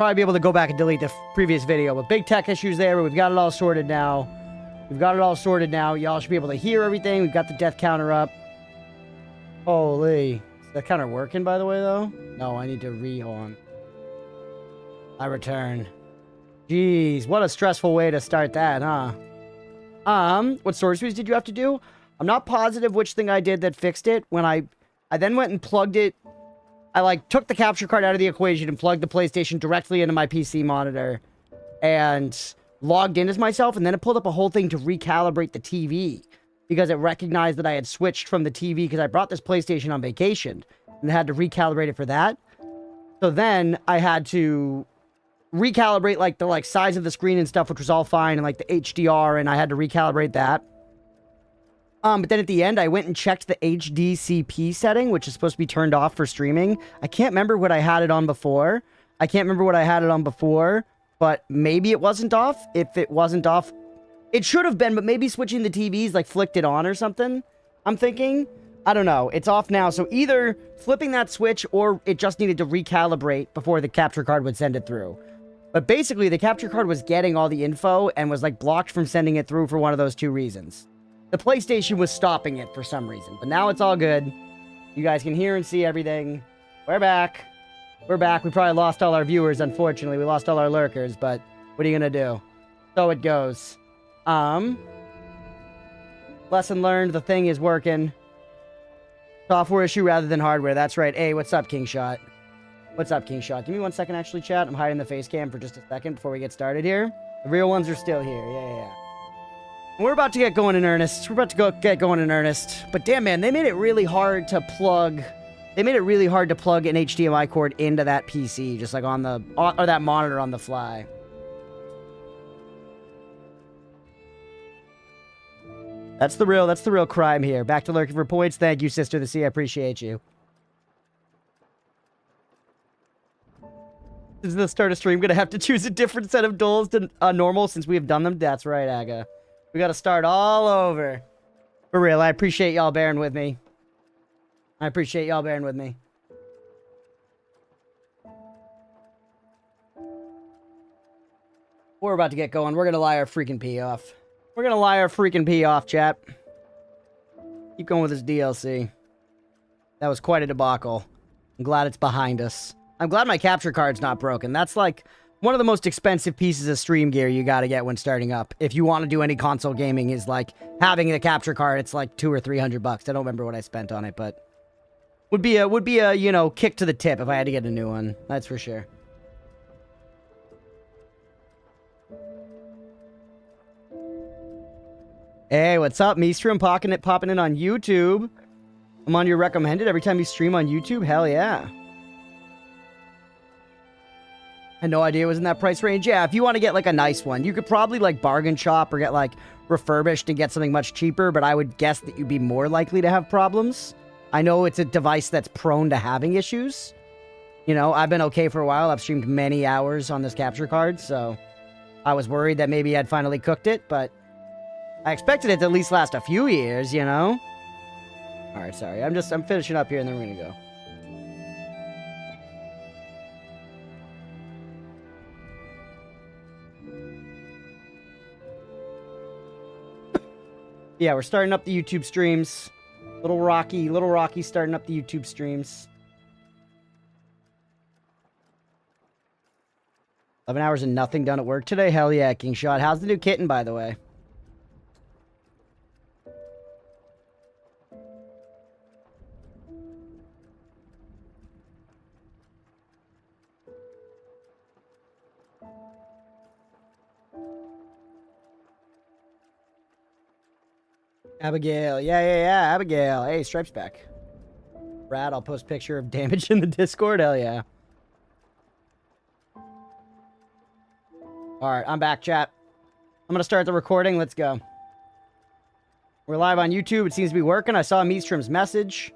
Probably be able to go back and delete the previous video, but big tech issues there, but we've got it all sorted now. Y'all should be able to hear everything. We've got the death counter up. Holy. Is that counter working, by the way, though? No, I need to re-on. I return. Jeez, what a stressful way to start that, huh? What sorceries did you have to do? I'm not positive which thing I did that fixed it. When I then went and plugged it. I, like, took the capture card out of the equation and plugged the PlayStation directly into my PC monitor. And logged in as myself, and then it pulled up a whole thing to recalibrate the TV. Because it recognized that I had switched from the TV, because I brought this PlayStation on vacation. And had to recalibrate it for that. So then, I had to recalibrate, like, the, size of the screen and stuff, which was all fine, and, like, the HDR, and I had to recalibrate that. But then at the end, I went and checked the HDCP setting, which is supposed to be turned off for streaming. I can't remember what I had it on before. But maybe it wasn't off. If it wasn't off, it should have been, but maybe switching the TVs, like, flicked it on or something. I'm thinking. I don't know. It's off now, so either flipping that switch or it just needed to recalibrate before the capture card would send it through. But basically, the capture card was getting all the info and was, like, blocked from sending it through for one of those two reasons. The PlayStation was stopping it for some reason, but now it's all good. You guys can hear and see everything. We're back. We probably lost all our viewers, unfortunately. We lost all our lurkers, but what are you gonna do? So it goes. Lesson learned, the thing is working. Software issue rather than hardware. That's right. Hey, what's up, Kingshot? Give me 1 second, actually, chat. I'm hiding the face cam for just a second before we get started here. The real ones are still here. Yeah. We're about to get going in earnest. But damn, man, they made it really hard to plug an HDMI cord into that PC, just like on the, or that monitor on the fly. That's the real crime here. Back to lurking for points. Thank you, Sister the Sea. I appreciate you. This is the start of stream. Gonna have to choose a different set of duels than normal since we have done them. That's right, Aga. We gotta start all over. For real, I appreciate y'all bearing with me. We're about to get going. We're gonna lie our freaking pee off. Chat. Keep going with this DLC. That was quite a debacle. I'm glad it's behind us. I'm glad my capture card's not broken. That's like one of the most expensive pieces of stream gear you gotta get when starting up. If you want to do any console gaming, is like having the capture card. It's like $200 or $300. I don't remember what I spent on it, but would be a you know, kick to the tip if I had to get a new one. That's for sure. Hey, what's up, Meestrom? Popping it on YouTube. I'm on your recommended every time you stream on YouTube. Hell yeah. I had no idea it was in that price range. Yeah, if you want to get, like, a nice one, you could probably, like, bargain shop or get, like, refurbished and get something much cheaper, but I would guess that you'd be more likely to have problems. I know it's a device that's prone to having issues. You know, I've been okay for a while. I've streamed many hours on this capture card, so I was worried that maybe I'd finally cooked it, but I expected it to at least last a few years, you know? Alright, sorry. I'm finishing up here and then we're gonna go. Yeah, we're starting up the YouTube streams. Little Rocky starting up the YouTube streams. 11 hours and nothing done at work today? Hell yeah, King Shot. How's the new kitten, by the way? Abigail. Yeah. Abigail. Hey, Stripe's back. Brad, I'll post picture of damage in the Discord. Hell yeah. Alright, I'm back, chat. I'm gonna start the recording. Let's go. We're live on YouTube. It seems to be working. I saw Meestrom's message.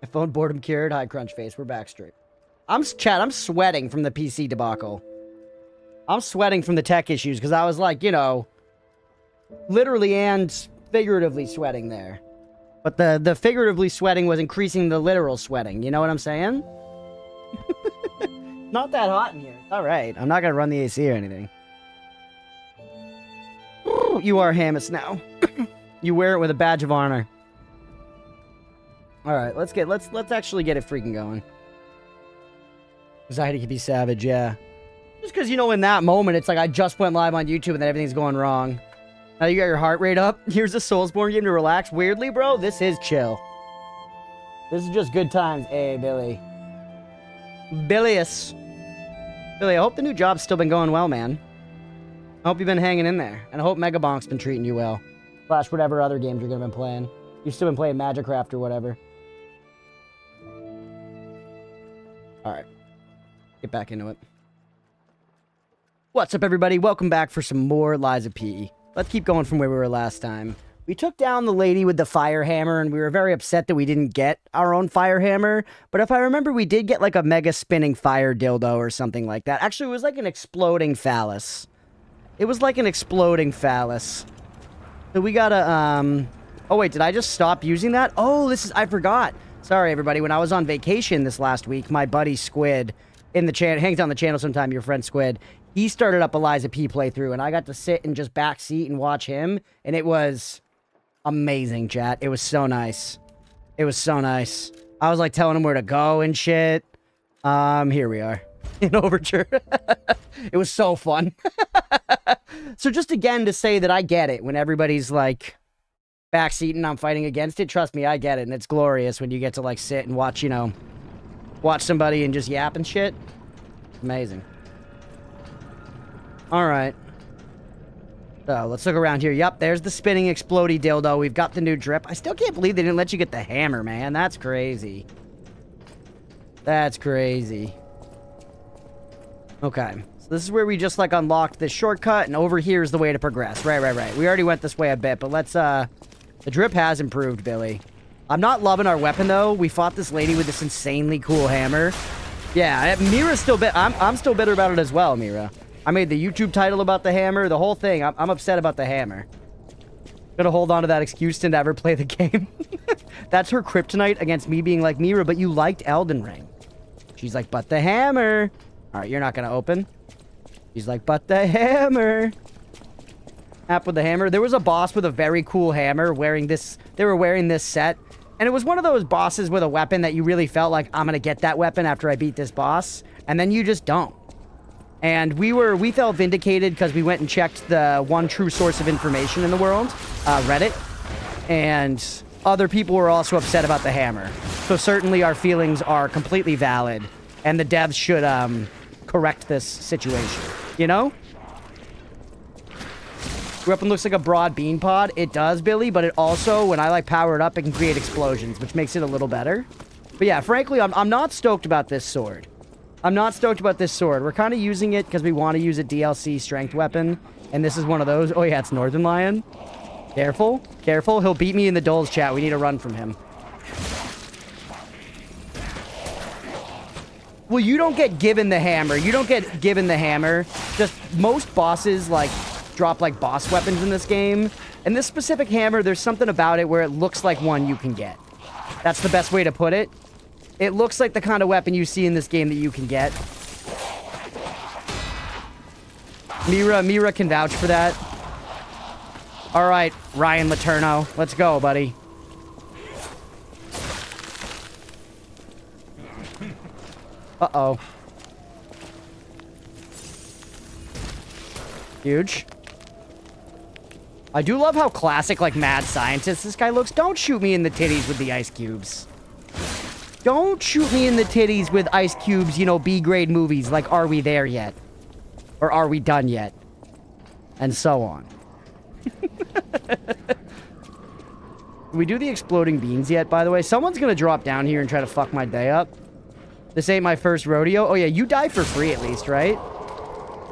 My phone boredom cured. Hi, Crunchface. We're back straight. I'm sweating from the PC debacle. I'm sweating from the tech issues because I was like, you know, literally and figuratively sweating there. But the figuratively sweating was increasing the literal sweating. You know what I'm saying? not that hot in here. All right. I'm not going to run the AC or anything. You are Hamas now. You wear it with a badge of honor. All right, let's actually get it freaking going. Anxiety can be savage, yeah. Just because, you know, in that moment, it's like I just went live on YouTube and then everything's going wrong. Now you got your heart rate up. Here's a Soulsborne game to relax. Weirdly, bro, this is chill. This is just good times. Hey, Billy. Billius. Billy, I hope the new job's still been going well, man. I hope you've been hanging in there. And I hope Megabonk's been treating you well. Slash whatever other games you're going to be playing. You've still been playing Magicraft or whatever. Alright. Get back into it. What's up, everybody? Welcome back for some more Lies of P. Let's keep going from where we were last time. We took down the lady with the fire hammer, and we were very upset that we didn't get our own fire hammer. But if I remember, we did get like a mega spinning fire dildo or something like that. Actually, it was like an exploding phallus. It was like an exploding phallus. So we gotta, oh wait, did I just stop using that? Oh, I forgot. Sorry, everybody. When I was on vacation this last week, my buddy Squid in the channel, hangs on the channel sometime, your friend Squid, he started up a Lies of P playthrough, and I got to sit and just backseat and watch him, and it was amazing, chat. It was so nice. It was so nice. I was like telling him where to go and shit. Here we are in Overture. It was so fun. So just again to say that I get it when everybody's like backseating and I'm fighting against it. Trust me, I get it. And it's glorious when you get to like sit and watch, you know, watch somebody and just yap and shit. Amazing. All right. So let's look around here. Yup, there's the spinning explodey dildo. We've got the new drip. I still can't believe they didn't let you get the hammer, man. That's crazy. That's crazy. Okay. So this is where we just like unlocked this shortcut, and over here is the way to progress. Right. We already went this way a bit, but let's the drip has improved, Billy. I'm not loving our weapon though. We fought this lady with this insanely cool hammer. Yeah, Mira's still I'm still bitter about it as well, Mira. I made the YouTube title about the hammer, the whole thing. I'm upset about the hammer. Gonna hold on to that excuse to never play the game. That's her kryptonite against me being like, Mira, but you liked Elden Ring. She's like, but the hammer. All right, you're not gonna open. She's like, but the hammer. App with the hammer. There was a boss with a very cool hammer wearing this. They were wearing this set. And it was one of those bosses with a weapon that you really felt like, I'm gonna get that weapon after I beat this boss. And then you just don't. And we felt vindicated because we went and checked the one true source of information in the world, Reddit. And other people were also upset about the hammer. So certainly our feelings are completely valid. And the devs should correct this situation. You know? Your weapon looks like a broad bean pod. It does, Billy, but it also, when I like power it up, it can create explosions, which makes it a little better. But yeah, frankly, I'm not stoked about this sword. I'm not stoked about this sword. We're kind of using it because we want to use a DLC strength weapon. And this is one of those. Oh, yeah, it's Northern Lion. Careful. Careful. He'll beat me in the Doles chat. We need to run from him. Well, you don't get given the hammer. You don't get given the hammer. Just most bosses, like, drop, like, boss weapons in this game. And this specific hammer, there's something about it where it looks like one you can get. That's the best way to put it. It looks like the kind of weapon you see in this game that you can get. Mira can vouch for that. All right, Ryan Laterno. Let's go, buddy. Uh-oh. Huge. I do love how classic, like, mad scientist this guy looks. Don't shoot me in the titties with the ice cubes. Don't shoot me in the titties with ice cubes, you know, B-grade movies like Are We There Yet? Or Are We Done Yet? And so on. Did we do the exploding beans yet, by the way? Someone's gonna drop down here and try to fuck my day up. This ain't my first rodeo. Oh yeah, you die for free at least, right?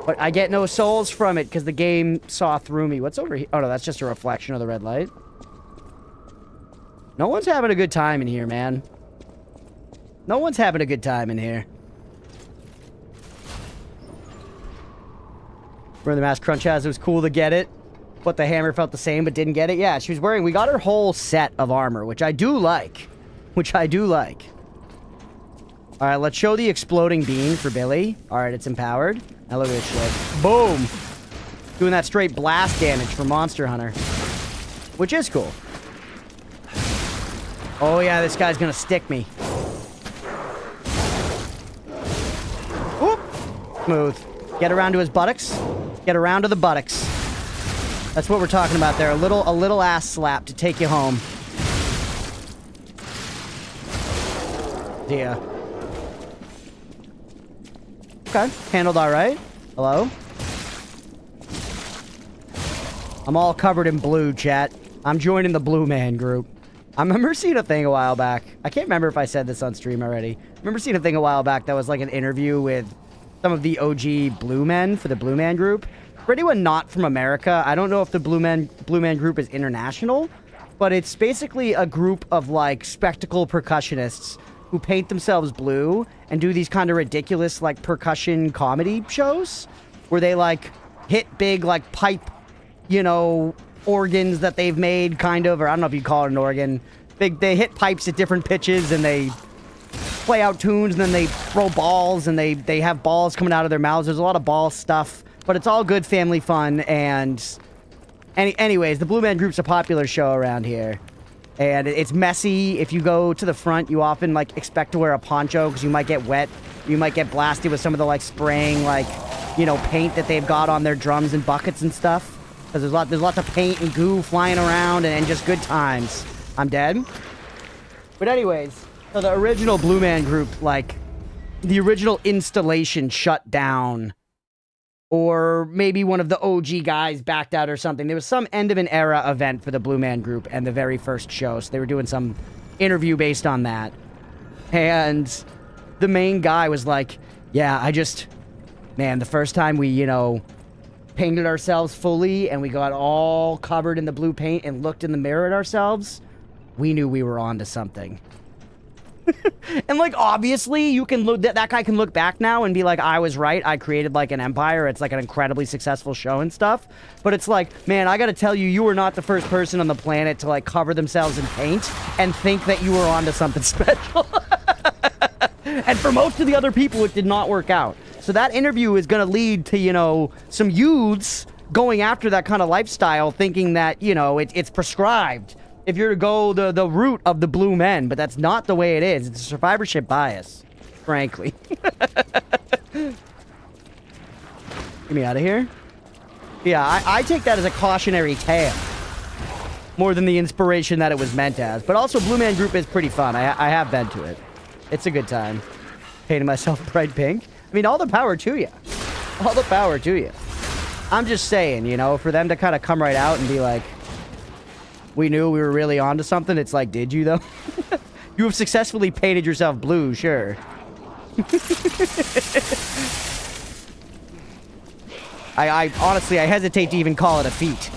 But I get no souls from it because the game saw through me. What's over here? Oh no, that's just a reflection of the red light. No one's having a good time in here, man. No one's having a good time in here. Remember the mask Crunch has? It was cool to get it. But the hammer felt the same but didn't get it. Yeah, she was wearing... We got her whole set of armor, which I do like. Which I do like. All right, let's show the exploding beam for Billy. All right, it's empowered. Now look at this shit. Boom. Doing that straight blast damage for Monster Hunter. Which is cool. Oh, yeah, this guy's gonna stick me. Whoop. Smooth. Get around to his buttocks. Get around to the buttocks. That's what we're talking about there. A little ass slap to take you home. Yeah. Okay. Handled all right. Hello? I'm all covered in blue, chat. I'm joining the Blue Man group. I remember seeing a thing a while back. I can't remember if I said this on stream already. I remember seeing a thing a while back that was like an interview with some of the OG Blue Men for the Blue Man group. For anyone not from America, I don't know if the Blue Man group is international, but it's basically a group of like spectacle percussionists who paint themselves blue and do these kind of ridiculous like percussion comedy shows where they like hit big like pipe, you know, organs that they've made kind of, or I don't know if you call it an organ. They hit pipes at different pitches and they play out tunes and then they throw balls and they have balls coming out of their mouths. There's a lot of ball stuff, but it's all good family fun. And anyways, the Blue Man group's a popular show around here. And it's messy. If you go to the front, you often like expect to wear a poncho because you might get wet. You might get blasted with some of the like spraying like, you know, paint that they've got on their drums and buckets and stuff. Because there's lots of paint and goo flying around and just good times. I'm dead. But anyways, so the original Blue Man group, like, the original installation shut down. Or maybe one of the OG guys backed out or something. There was some end of an era event for the Blue Man group and the very first show. So they were doing some interview based on that. And the main guy was like, yeah, man, the first time we, you know, painted ourselves fully and we got all covered in the blue paint and looked in the mirror at ourselves, we knew we were onto something. And like obviously you can look, that guy can look back now and be like, I was right, I created like an empire, it's like an incredibly successful show and stuff, but it's like, man, I gotta tell you, you were not the first person on the planet to like cover themselves in paint and think that you were onto something special. And for most of the other people it did not work out. So that interview is going to lead to, you know, some youths going after that kind of lifestyle, thinking that, you know, it's prescribed if you're to go the route of the Blue Men. But that's not the way it is. It's a survivorship bias, frankly. Get me out of here. Yeah, I take that as a cautionary tale more than the inspiration that it was meant as. But also, Blue Man Group is pretty fun. I have been to it. It's a good time. Painting myself bright pink. I mean, all the power to you. All the power to you. I'm just saying, you know, for them to kind of come right out and be like, we knew we were really onto something. It's like, did you, though? You have successfully painted yourself blue, sure. I honestly, I hesitate to even call it a feat.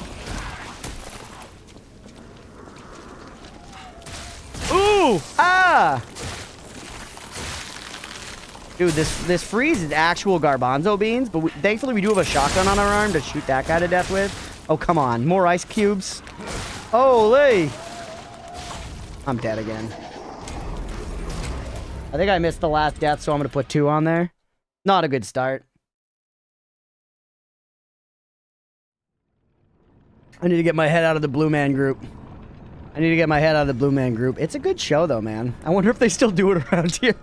Ooh! Ah! Dude, this freeze is actual garbanzo beans, but thankfully we do have a shotgun on our arm to shoot that guy to death with. Oh, come on. More ice cubes. Holy! I'm dead again. I think I missed the last death, so I'm going to put 2 on there. Not a good start. I need to get my head out of the Blue Man group. It's a good show, though, man. I wonder if they still do it around here.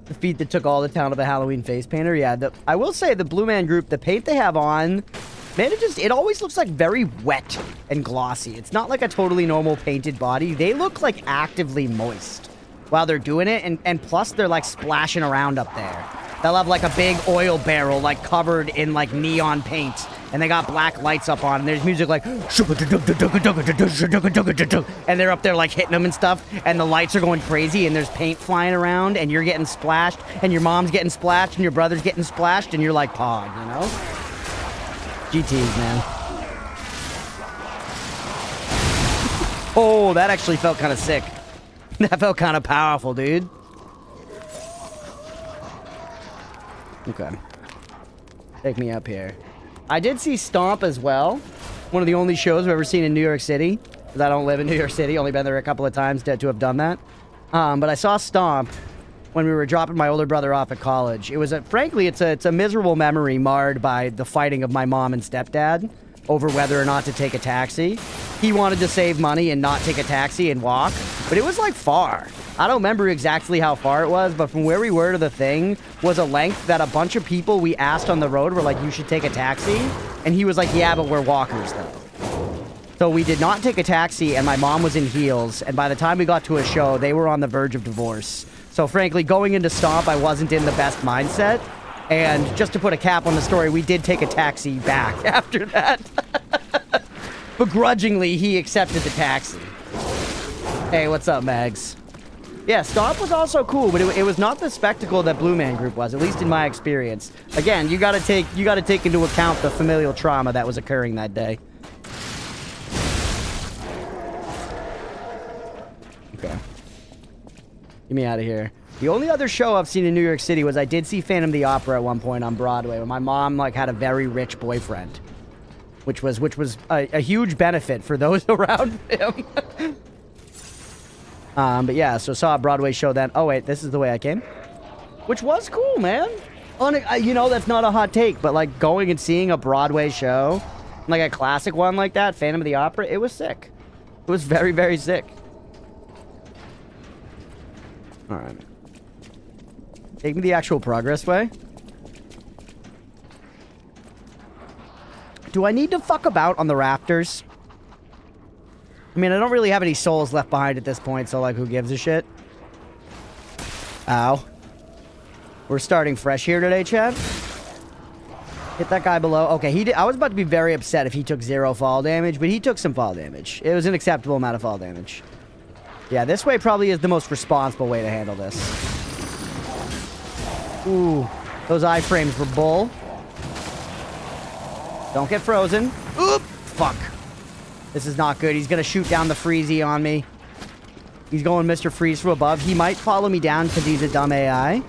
The feat that took all the town of a Halloween face painter. Yeah, I will say the Blue Man group, the paint they have on, man, it always looks like very wet and glossy. It's not like a totally normal painted body. They look like actively moist while they're doing it, and plus they're like splashing around up there. They'll have like a big oil barrel like covered in like neon paint, and they got black lights up on, and there's music like, and they're up there like hitting them and stuff, and the lights are going crazy, and there's paint flying around, and you're getting splashed, and your mom's getting splashed, and your brother's getting splashed, and you're like, pog, you know? GTs, man. Oh, that actually felt kind of sick. That felt kind of powerful, dude. Okay. Take me up here. I did see Stomp as well. One of the only shows I've ever seen in New York City. Because I don't live in New York City. Only been there a couple of times to have done that. But I saw Stomp when we were dropping my older brother off at college. It was frankly, it's a miserable memory marred by the fighting of my mom and stepdad over whether or not to take a taxi. He wanted to save money and not take a taxi and walk, but it was like far. I don't remember exactly how far it was, but from where we were to the thing was a length that a bunch of people we asked on the road were like, you should take a taxi. And he was like, yeah, but we're walkers though. So we did not take a taxi, and my mom was in heels, and by the time we got to a show, they were on the verge of divorce. So frankly, going into Stomp, I wasn't in the best mindset. And just to put a cap on the story, we did take a taxi back after that. Begrudgingly, he accepted the taxi. Hey, what's up, Mags? Yeah, Stomp was also cool, but it was not the spectacle that Blue Man Group was, at least in my experience. Again, you gotta take into account the familial trauma that was occurring that day. Okay. Get me out of here. The only other show I've seen in New York City was I did see Phantom of the Opera at one point on Broadway, where my mom like had a very rich boyfriend, which was a huge benefit for those around him. But yeah, so saw a Broadway show then. Oh wait, this is the way I came, which was cool, man. You know, that's not a hot take, but like going and seeing a Broadway show, like a classic one like that, Phantom of the Opera, it was sick. It was very, very sick. All right. Take me the actual progress way. Do I need to fuck about on the rafters? I mean, I don't really have any souls left behind at this point, so, like, who gives a shit? Ow. We're starting fresh here today, Chad. Hit that guy below. Okay, I was about to be very upset if he took 0 fall damage, but he took some fall damage. It was an acceptable amount of fall damage. Yeah, this way probably is the most responsible way to handle this. Ooh, those iframes were bull. Don't get frozen. Oop! Fuck. This is not good. He's gonna shoot down the Freezy on me. He's going Mr. Freeze from above. He might follow me down because he's a dumb AI.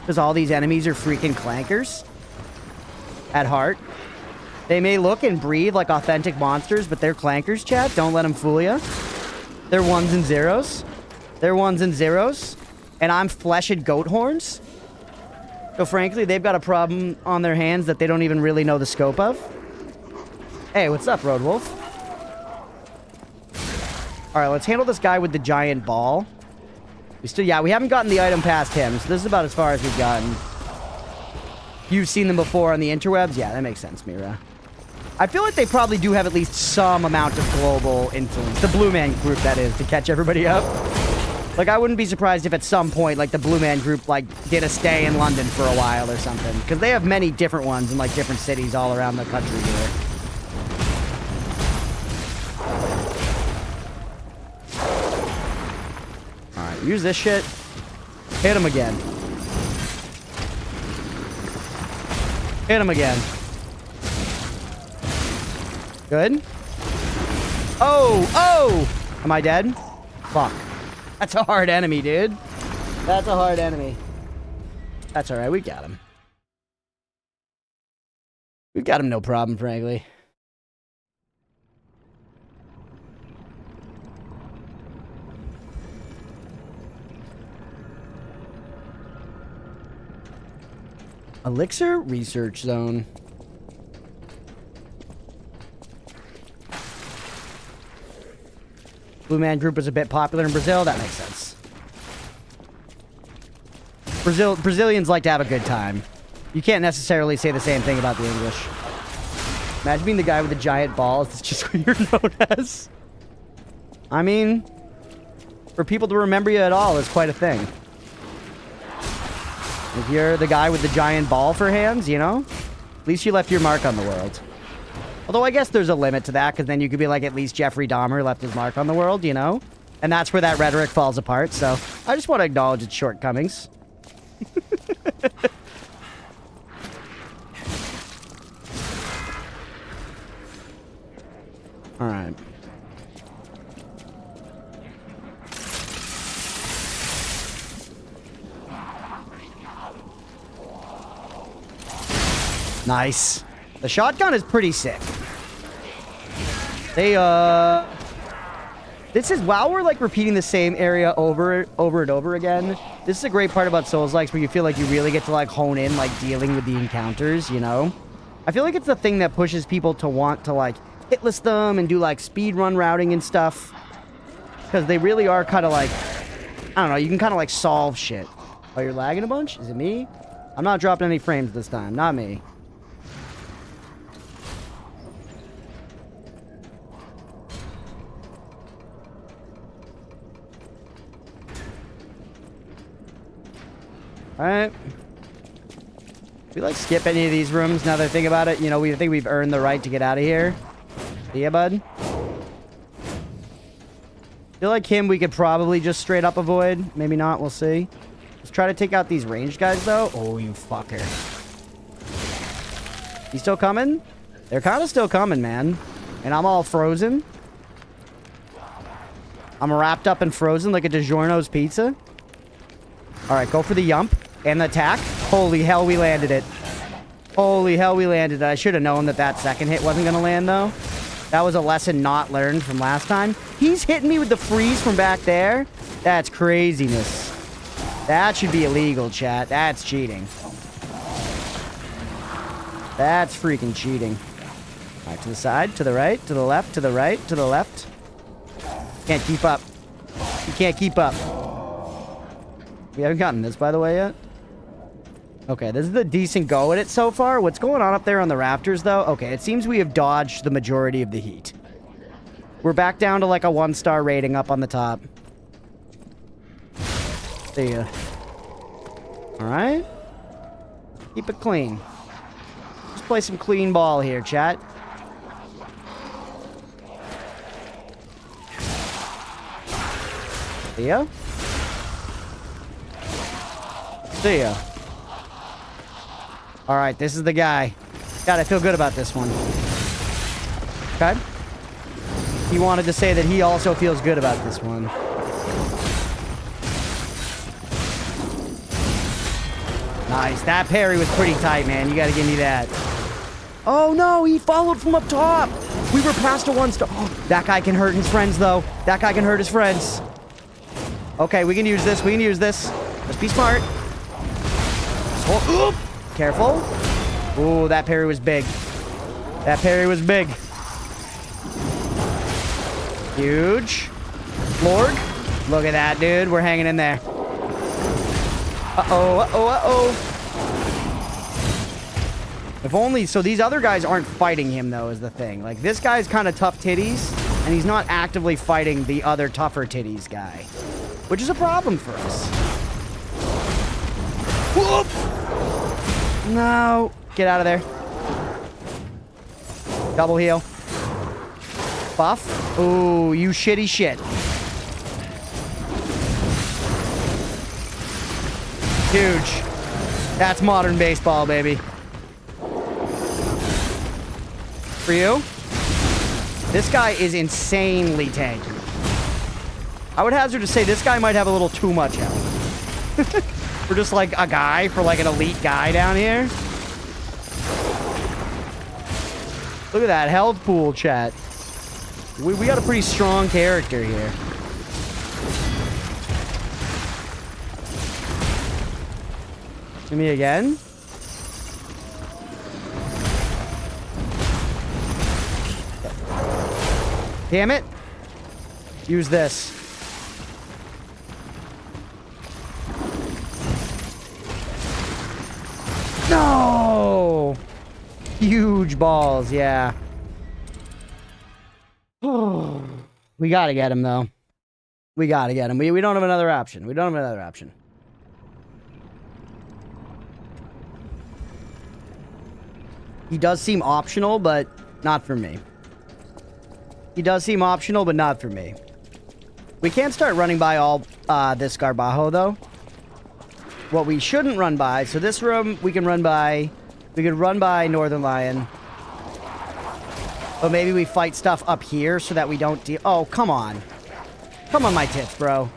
Because all these enemies are freaking clankers. At heart. They may look and breathe like authentic monsters, but they're clankers, chat. Don't let them fool you. They're ones and zeros. They're ones and zeros. And I'm flesh and goat horns. So frankly, they've got a problem on their hands that they don't even really know the scope of. Hey, what's up, Road Wolf? Alright, let's handle this guy with the giant ball. We haven't gotten the item past him, so this is about as far as we've gotten. You've seen them before on the interwebs? Yeah, that makes sense, Mira. I feel like they probably do have at least some amount of global influence. The Blue Man Group, that is, to catch everybody up. Like, I wouldn't be surprised if at some point, like, the Blue Man Group, like, did a stay in London for a while or something. Because they have many different ones in, like, different cities all around the country here. Alright, use this shit. Hit him again. Hit him again. Good. Oh! Am I dead? Fuck. That's a hard enemy, dude. That's a hard enemy. That's alright, we got him. We've got him no problem, frankly. Elixir Research Zone. Blue Man Group is a bit popular in Brazil. That makes sense. Brazilians like to have a good time. You can't necessarily say the same thing about the English. Imagine being the guy with the giant balls. That's just what you're known as. I mean, for people to remember you at all is quite a thing. If you're the guy with the giant ball for hands, you know, at least you left your mark on the world. Although I guess there's a limit to that, because then you could be like, at least Jeffrey Dahmer left his mark on the world, you know? And that's where that rhetoric falls apart, so I just want to acknowledge its shortcomings. Alright. Nice. The shotgun is pretty sick. They, This is, while we're like repeating the same area over and over again, this is a great part about Souls-likes where you feel like you really get to like hone in like dealing with the encounters, you know? I feel like it's the thing that pushes people to want to like hit list them and do like speed run routing and stuff. Because they really are kind of like, I don't know, you can kind of like solve shit. Oh, you're lagging a bunch? Is it me? I'm not dropping any frames this time, not me. Alright. We like skip any of these rooms now that I think about it. You know, we think we've earned the right to get out of here. See ya, bud? Feel like him we could probably just straight up avoid. Maybe not, we'll see. Let's try to take out these ranged guys, though. Oh, you fucker. You still coming? They're kind of still coming, man. And I'm all frozen. I'm wrapped up and frozen like a DiGiorno's pizza. Alright, go for the yump. And the attack. Holy hell, we landed it. Holy hell, we landed it. I should have known that that second hit wasn't going to land, though. That was a lesson not learned from last time. He's hitting me with the freeze from back there. That's craziness. That should be illegal, chat. That's cheating. That's freaking cheating. All right, to the side, to the right, to the left, to the right, to the left. Can't keep up. You can't keep up. We haven't gotten this, by the way, yet. Okay, this is a decent go at it so far. What's going on up there on the rafters, though? Okay, it seems we have dodged the majority of the heat. We're back down to like a 1-star rating up on the top. See ya. Alright. Keep it clean. Let's play some clean ball here, chat. See ya. See ya. Alright, this is the guy. God, I feel good about this one. Okay. He wanted to say that he also feels good about this one. Nice. That parry was pretty tight, man. You gotta give me that. Oh, no. He followed from up top. We were past a 1-star. Oh, that guy can hurt his friends, though. That guy can hurt his friends. Okay, we can use this. We can use this. Let's be smart. Oop. Careful. Ooh, that parry was big. That parry was big. Huge. Lord. Look at that, dude. We're hanging in there. Uh-oh, uh-oh, uh-oh. If only... So these other guys aren't fighting him, though, is the thing. Like, this guy's kind of tough titties, and he's not actively fighting the other tougher titties guy. Which is a problem for us. Whoop! No. Get out of there. Double heal. Buff. Ooh, you shitty shit. Huge. That's modern baseball, baby. For you. This guy is insanely tanky. I would hazard to say this guy might have a little too much health. For just like a guy, for like an elite guy down here. Look at that health pool, chat. We got a pretty strong character here. Give me again. Damn it. Use this. No! Huge balls, yeah. We gotta get him, though. We gotta get him. We don't have another option. We don't have another option. He does seem optional, but not for me. He does seem optional, but not for me. We can't start running by all this Garbajo, though. What we shouldn't run by, so this room we can run by. We could run by Northern Lion. But maybe we fight stuff up here so that we don't deal... Oh, come on. Come on, my tits, bro.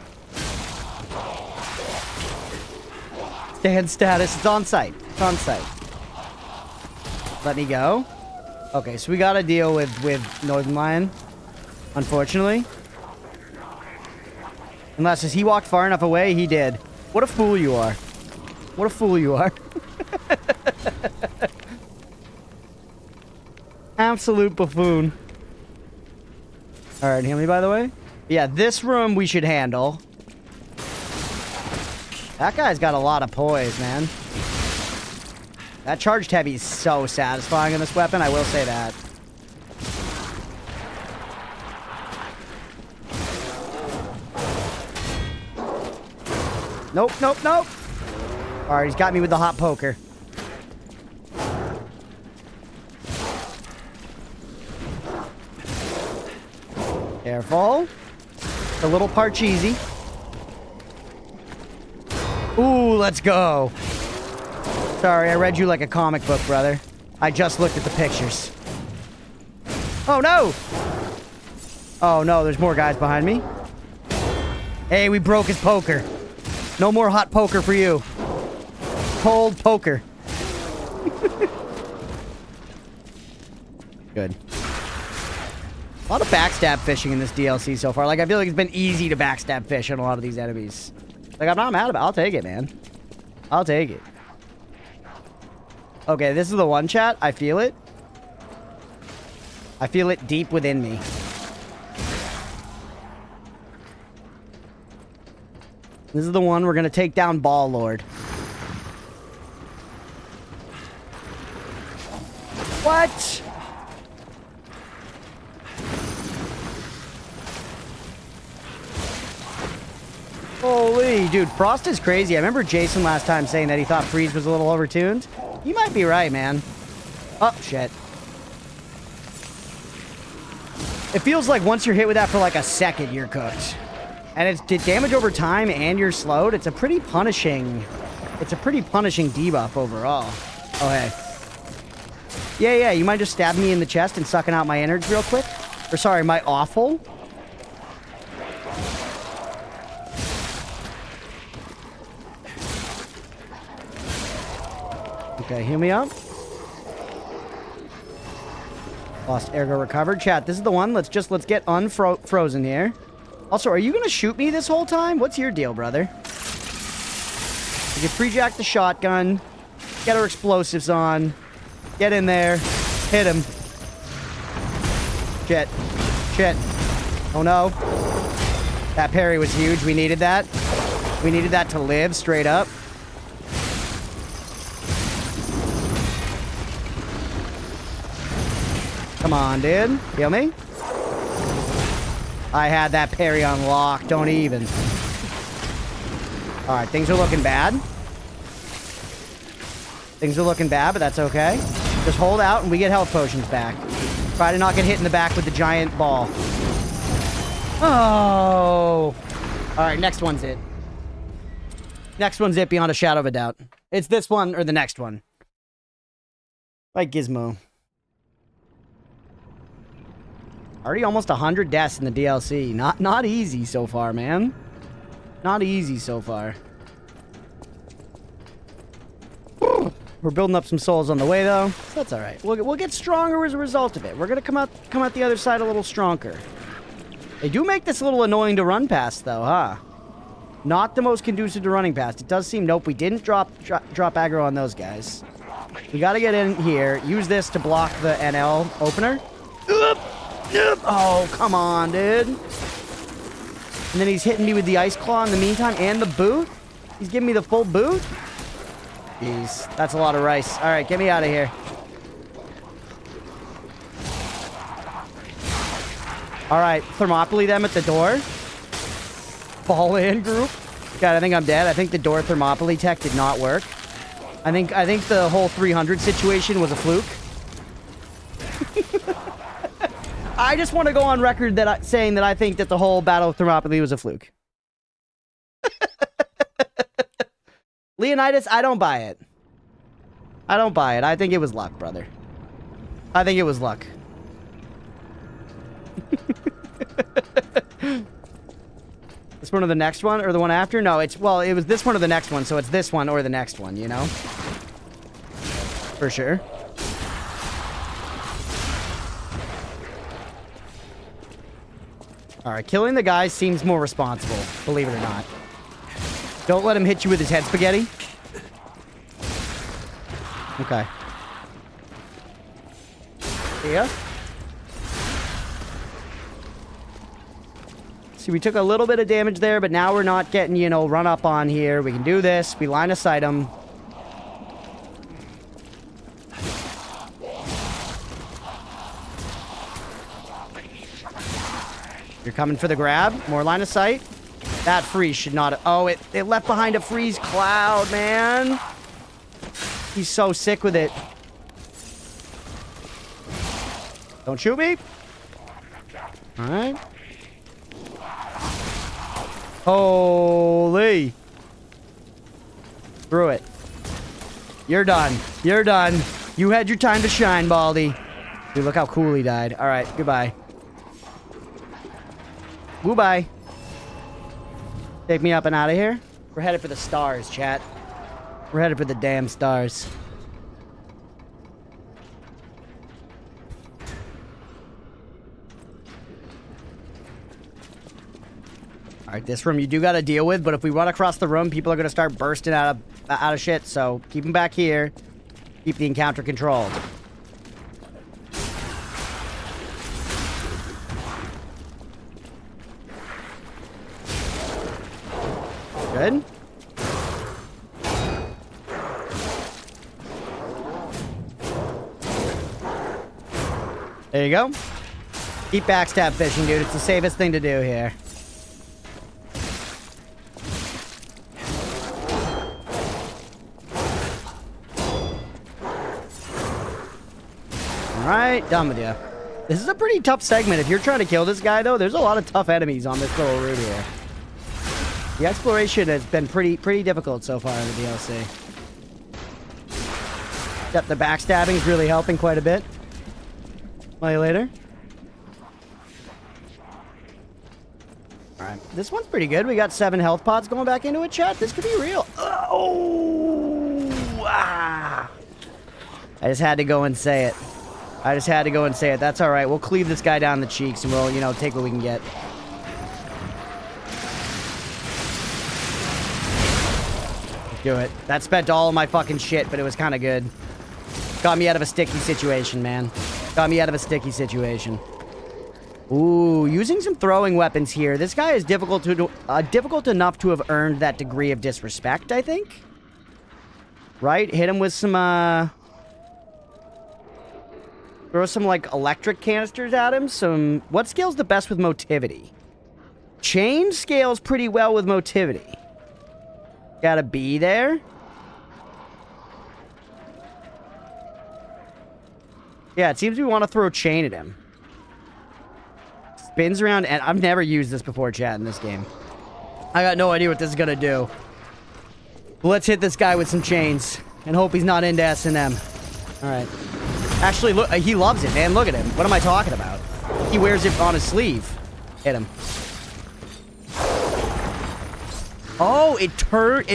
Stand status. It's on site. It's on site. Let me go. Okay, so we gotta deal with Northern Lion. Unfortunately. Unless, as he walked far enough away, he did. What a fool you are. What a fool you are. Absolute buffoon. Alright, heal me, by the way. Yeah, this room we should handle. That guy's got a lot of poise, man. That charged heavy is so satisfying in this weapon, I will say that. Nope, nope, nope. Alright, he's got me with the hot poker. Careful. The little Parcheesi. Ooh, let's go. Sorry, I read you like a comic book, brother. I just looked at the pictures. Oh, no! Oh, no, there's more guys behind me. Hey, we broke his poker. No more hot poker for you. Cold poker. Good. A lot of backstab fishing in this DLC so far. Like, I feel like it's been easy to backstab fish on a lot of these enemies. Like, I'm not mad about it. I'll take it, man. I'll take it. Okay, this is the one, chat. I feel it. I feel it deep within me. This is the one we're gonna take down Ball Lord. What? Holy, dude, Frost is crazy. I remember Jason last time saying that he thought Freeze was a little overtuned. You might be right, man. Oh, shit. It feels like once you're hit with that for like a second, you're cooked. And it's did damage over time and you're slowed. It's a pretty punishing debuff overall. Oh, hey. Yeah, you might just stab me in the chest and sucking out my innards real quick? Or sorry, my awful? Okay, heal me up. Lost ergo recovered. Chat, this is the one. Let's get unfrozen here. Also, are you gonna shoot me this whole time? What's your deal, brother? We can pre-jack the shotgun. Get our explosives on. Get in there. Hit him. Shit. Shit. Oh no. That parry was huge. We needed that. We needed that to live, straight up. Come on, dude. Heal me. I had that parry on lock. Don't even. Alright, things are looking bad. Things are looking bad, but that's okay. Just hold out and we get health potions back. Try to not get hit in the back with the giant ball. Oh. Alright, next one's it. Next one's it beyond a shadow of a doubt. It's this one or the next one. Like Gizmo. Already almost 100 deaths in the DLC. Not easy so far, man. Not easy so far. We're building up some souls on the way, though. So that's all right. We'll get stronger as a result of it. We're gonna come out the other side a little stronger. They do make this a little annoying to run past, though, huh? Not the most conducive to running past. It does seem. Nope, we didn't drop aggro on those guys. We gotta get in here. Use this to block the NL opener. Oh, come on, dude. And then he's hitting me with the ice claw in the meantime and the boot. He's giving me the full boot. Jeez, that's a lot of rice. All right, get me out of here. All right, Thermopylae them at the door. Fall in group. God, I think I'm dead. I think the door Thermopylae tech did not work. I think the whole 300 situation was a fluke. I just want to go on record that saying that I think that the whole Battle of Thermopylae was a fluke. Leonidas, I don't buy it. I don't buy it. I think it was luck, brother. I think it was luck. This one or the next one? Or the one after? No, it was this one or the next one, so it's this one or the next one, you know? For sure. Alright, killing the guy seems more responsible, believe it or not. Don't let him hit you with his head spaghetti. Okay. Yeah. See, we took a little bit of damage there, but now we're not getting, you know, run up on here. We can do this. We line of sight him. You're coming for the grab. More line of sight. That freeze should not... Oh, it left behind a freeze cloud, man. He's so sick with it. Don't shoot me. All right. Holy. Through it. You're done. You're done. You had your time to shine, Baldy. Dude, look how cool he died. All right, goodbye. Goodbye. Take me up and out of here. We're headed for the stars, chat. We're headed for the damn stars. Alright, this room you do gotta deal with, but if we run across the room, people are gonna start bursting out of shit, so keep them back here. Keep the encounter controlled. Good. There you go. Keep backstab fishing, dude. It's the safest thing to do here. Alright, done with you. This is a pretty tough segment. If you're trying to kill this guy, though, there's a lot of tough enemies on this little route here. The exploration has been pretty difficult so far in the DLC. Except the backstabbing is really helping quite a bit. Smell you later. Alright, this one's pretty good. We got 7 health pods going back into a chat. This could be real. Oh! Ah. I just had to go and say it. I just had to go and say it. That's alright. We'll cleave this guy down the cheeks and we'll, you know, take what we can get. Do it. That spent all of my fucking shit, but it was kind of good. Got me out of a sticky situation, man. Got me out of a sticky situation. Ooh, using some throwing weapons here. This guy is difficult enough to have earned that degree of disrespect, I think. Right? Hit him with some, throw some, like, electric canisters at him. What scales the best with motivity? Chain scales pretty well with motivity. Got a B there. Yeah, it seems we want to throw chain at him. Spins around, and I've never used this before, chat, in this game. I got no idea what this is gonna do. But let's hit this guy with some chains and hope he's not into S&M. Alright. Actually, look, he loves it, man. Look at him. What am I talking about? He wears it on his sleeve. Hit him. Oh, it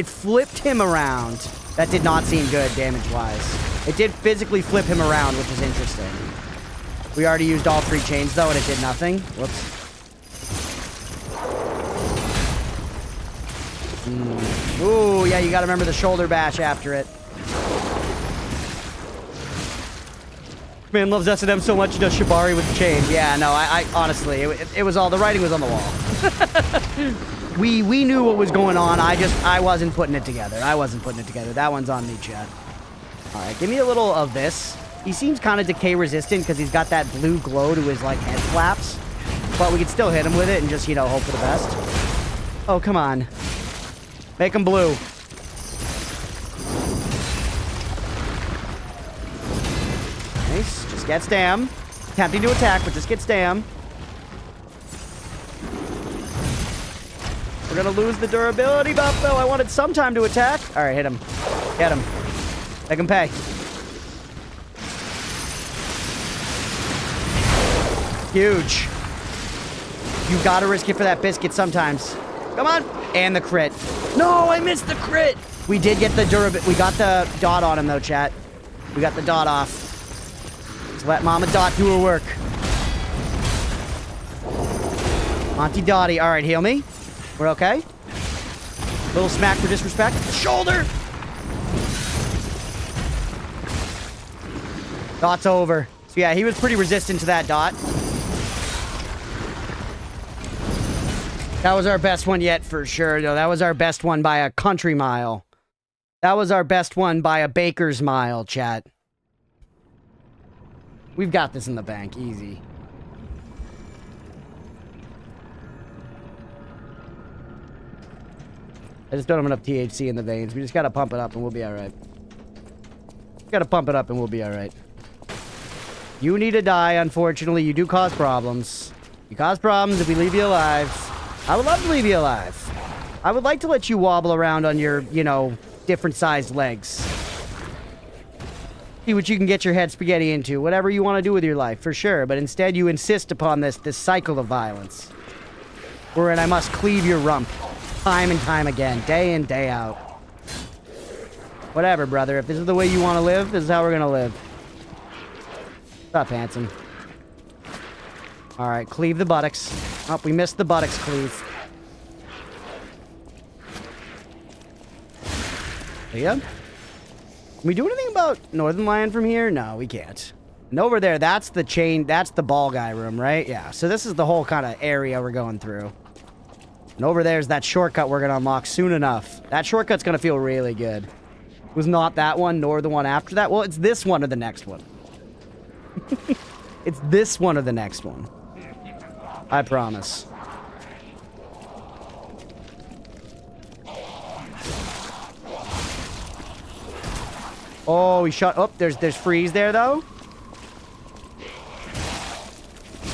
flipped him around. That did not seem good damage-wise. It did physically flip him around, which is interesting. We already used all 3 chains, though, and it did nothing. Whoops. Ooh, yeah, you gotta remember the shoulder bash after it. Man loves S&M so much he does Shibari with the chains. Yeah, no, I honestly, it was all, the writing was on the wall. We knew what was going on. I wasn't putting it together. That one's on me, Chad. All right, give me a little of this. He seems kind of decay resistant because he's got that blue glow to his, like, head flaps. But we can still hit him with it and just, you know, hope for the best. Oh, come on. Make him blue. Nice. Just get stam. Tempting to attack, but just get stam. We're gonna lose the durability buff, though. I wanted some time to attack. All right, hit him. Get him. Make him pay. Huge. You gotta risk it for that biscuit sometimes. Come on. And the crit. No, I missed the crit. We did get the durability. We got the dot on him, though, chat. We got the dot off. Let's let Mama Dot do her work. Auntie Dottie. All right, heal me. We're okay. Little smack for disrespect. Shoulder. Dot's over. So yeah, he was pretty resistant to that dot. That was our best one yet for sure, though. That was our best one by a country mile. That was our best one by a baker's mile, chat. We've got this in the bank. Easy. I just don't have enough THC in the veins. We just gotta pump it up and we'll be alright. Gotta pump it up and we'll be alright. You need to die, unfortunately. You do cause problems. You cause problems if we leave you alive. I would love to leave you alive. I would like to let you wobble around on your, you know, different sized legs. See what you can get your head spaghetti into. Whatever you want to do with your life, for sure. But instead you insist upon this cycle of violence. Wherein I must cleave your rump. Time and time again. Day in, day out. Whatever, brother. If this is the way you want to live, this is how we're going to live. Stop, handsome. Alright, cleave the buttocks. Oh, we missed the buttocks cleave. Yeah. Can we do anything about Northern Lion from here? No, we can't. And over there, that's the chain, that's the ball guy room, right? Yeah, so this is the whole kind of area we're going through. And over there's that shortcut we're going to unlock soon enough. That shortcut's going to feel really good. It was not that one, nor the one after that. Well, it's this one or the next one. It's this one or the next one. I promise. Oh, he shot. Oh, there's freeze there, though.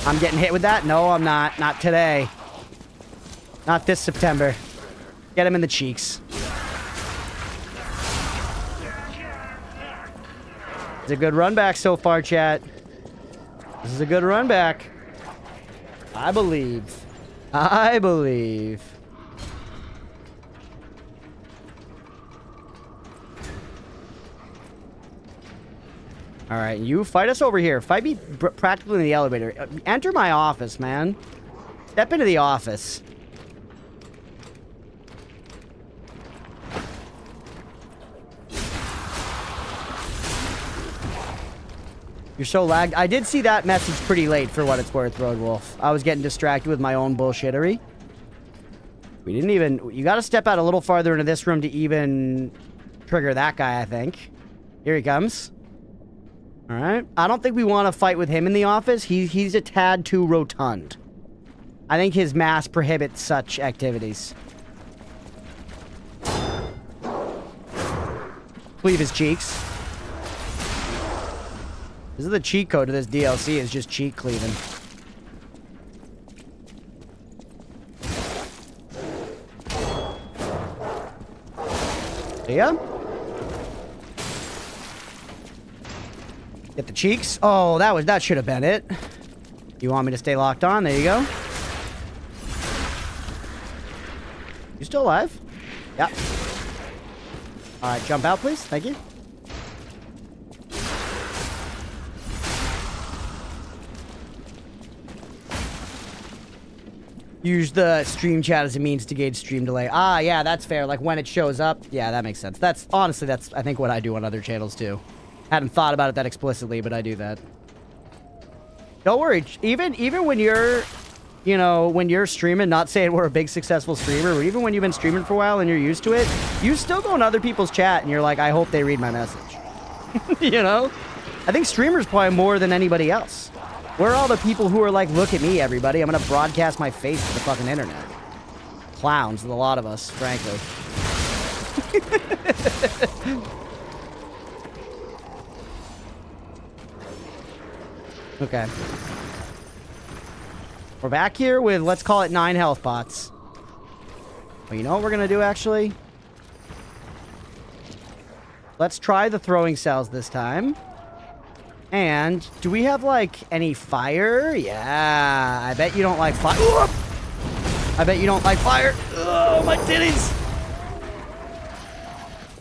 I'm getting hit with that? No, I'm not. Not today. Not this September. Get him in the cheeks. It's a good run back so far, chat. This is a good run back. I believe. I believe. All right, you fight us over here. Fight me practically in the elevator. Enter my office, man. Step into the office. You're so lagged. I did see that message pretty late for what it's worth, Road Wolf. I was getting distracted with my own bullshittery. We didn't even... You gotta step out a little farther into this room to even trigger that guy, I think. Here he comes. Alright. I don't think we want to fight with him in the office. He's a tad too rotund. I think his mass prohibits such activities. Cleave his cheeks. This is the cheat code to this DLC, is just cheek cleaving. Yeah. Get the cheeks. Oh, that should have been it. You want me to stay locked on? There you go. You still alive? Yeah. Alright, jump out, please. Thank you. Use the stream chat as a means to gauge stream delay. Ah, yeah, that's fair. Like, when it shows up. Yeah, that makes sense. That's, honestly, that's, I think, what I do on other channels, too. Hadn't thought about it that explicitly, but I do that. Don't worry. Even when you're, you know, when you're streaming, not saying we're a big successful streamer, but even when you've been streaming for a while and you're used to it, you still go in other people's chat and you're like, I hope they read my message. You know? I think streamers probably more than anybody else. Where are all the people who are like, look at me, everybody. I'm going to broadcast my face to the fucking internet. Clowns, a lot of us, frankly. Okay. We're back here with, let's call it 9 health pots. Well, you know what we're going to do, actually? Let's try the throwing cells this time. And do we have, like, any fire? Yeah, I bet you don't like fire. I bet you don't like fire. Oh, my titties.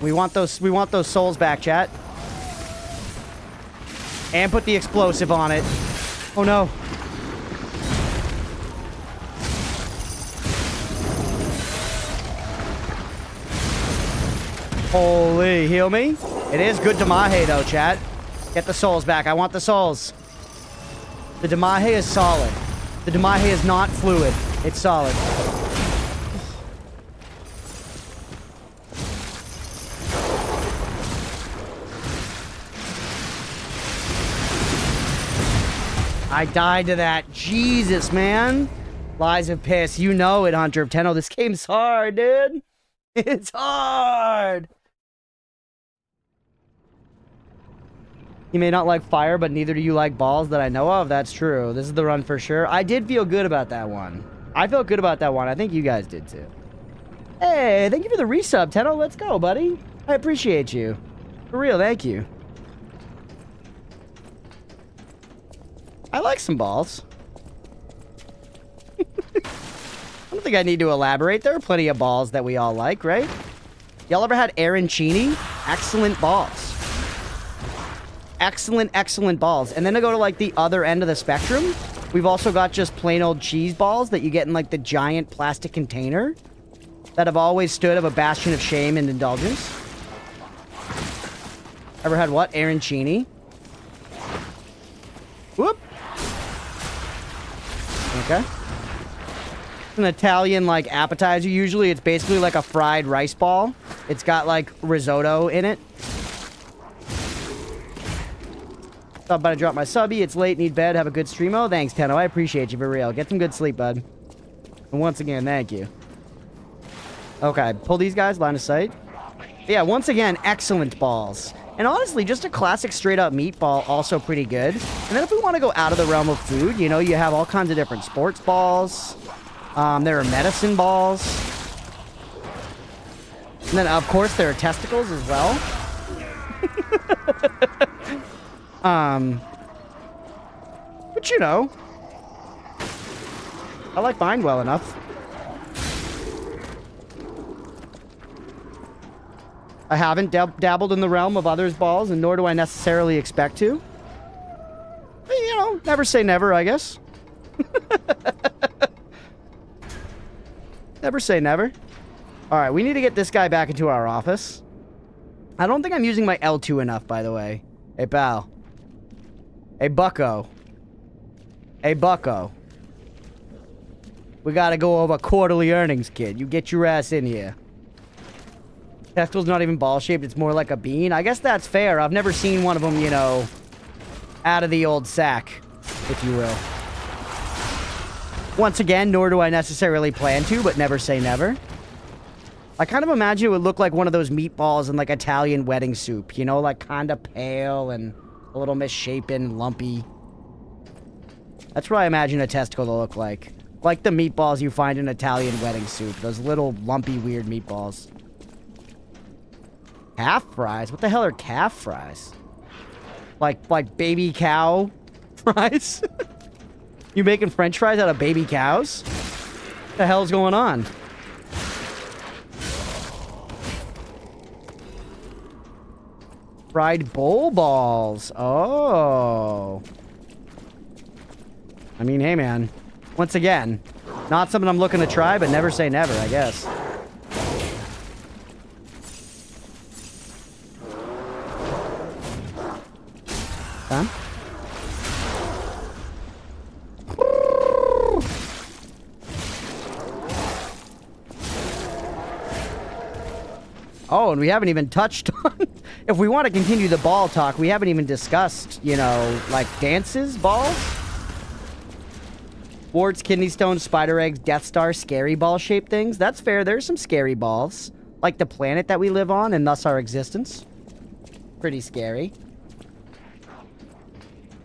We want those souls back, chat. And put the explosive on it. Oh, no. Holy, heal me. It is good Damahe, though, chat. Get the souls back. I want the souls. The Damahe is solid. The Damahe is not fluid. It's solid. I died to that. Jesus, man. Lies of Piss. You know it, Hunter of Tenno. This game's hard, dude. It's hard. You may not like fire, but neither do you like balls that I know of. That's true. This is the run for sure. I did feel good about that one. I felt good about that one. I think you guys did too. Hey, thank you for the resub, Tenno. Let's go, buddy. I appreciate you. For real, thank you. I like some balls. I don't think I need to elaborate. There are plenty of balls that we all like, right? Y'all ever had arancini? Excellent balls. Excellent, excellent balls. And then to go to, like, the other end of the spectrum, we've also got just plain old cheese balls that you get in, like, the giant plastic container that have always stood of a bastion of shame and indulgence. Ever had what? Arancini? Whoop. Okay. It's an Italian, like, appetizer. Usually it's basically like a fried rice ball. It's got, like, risotto in it. Thought about to drop my subby. It's late, need bed, have a good streamo. Thanks, Tenno. I appreciate you for real. Get some good sleep, bud. And once again, thank you. Okay, pull these guys, line of sight. Yeah, once again, excellent balls. And honestly, just a classic straight-up meatball, also pretty good. And then if we want to go out of the realm of food, you know, you have all kinds of different sports balls. There are medicine balls. And then, of course, there are testicles as well. But you know, I like mine well enough. I haven't dabbled in the realm of others' balls, and nor do I necessarily expect to. But, you know, never say never, I guess. Never say never. Alright, we need to get this guy back into our office. I don't think I'm using my L2 enough, by the way. Hey, pal. Hey, bucko. Hey, bucko. We gotta go over quarterly earnings, kid. You get your ass in here. Testicle's not even ball-shaped. It's more like a bean. I guess that's fair. I've never seen one of them, you know, out of the old sack, if you will. Once again, nor do I necessarily plan to, but never say never. I kind of imagine it would look like one of those meatballs in, like, Italian wedding soup. You know, like, kind of pale and a little misshapen, lumpy. That's what I imagine a testicle to look like. Like the meatballs you find in Italian wedding soup. Those little, lumpy, weird meatballs. Calf fries? What the hell are calf fries? Like baby cow fries? You making french fries out of baby cows? What the hell's going on? Fried bowl balls. Oh. I mean, hey, man. Once again, not something I'm looking to try, but never say never, I guess. Huh? Oh, and we haven't even touched on... If we want to continue the ball talk, we haven't even discussed, you know, like, dances, balls? Warts, kidney stones, spider eggs, Death Star, scary ball-shaped things. That's fair. There's some scary balls. Like the planet that we live on, and thus our existence. Pretty scary.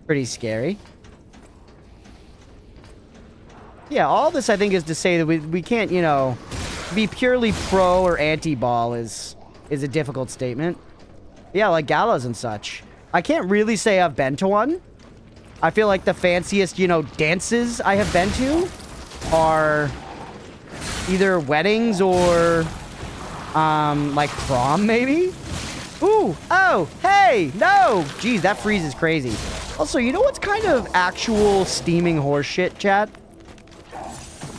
Pretty scary. Yeah, all this, I think, is to say that we can't, you know... Be purely pro or anti-ball is a difficult statement. Yeah, like galas and such. I can't really say I've been to one. I feel like the fanciest, you know, dances I have been to are either weddings or, like prom, maybe? Ooh, oh, hey, no! Jeez, that freeze is crazy. Also, you know what's kind of actual steaming horseshit, chat?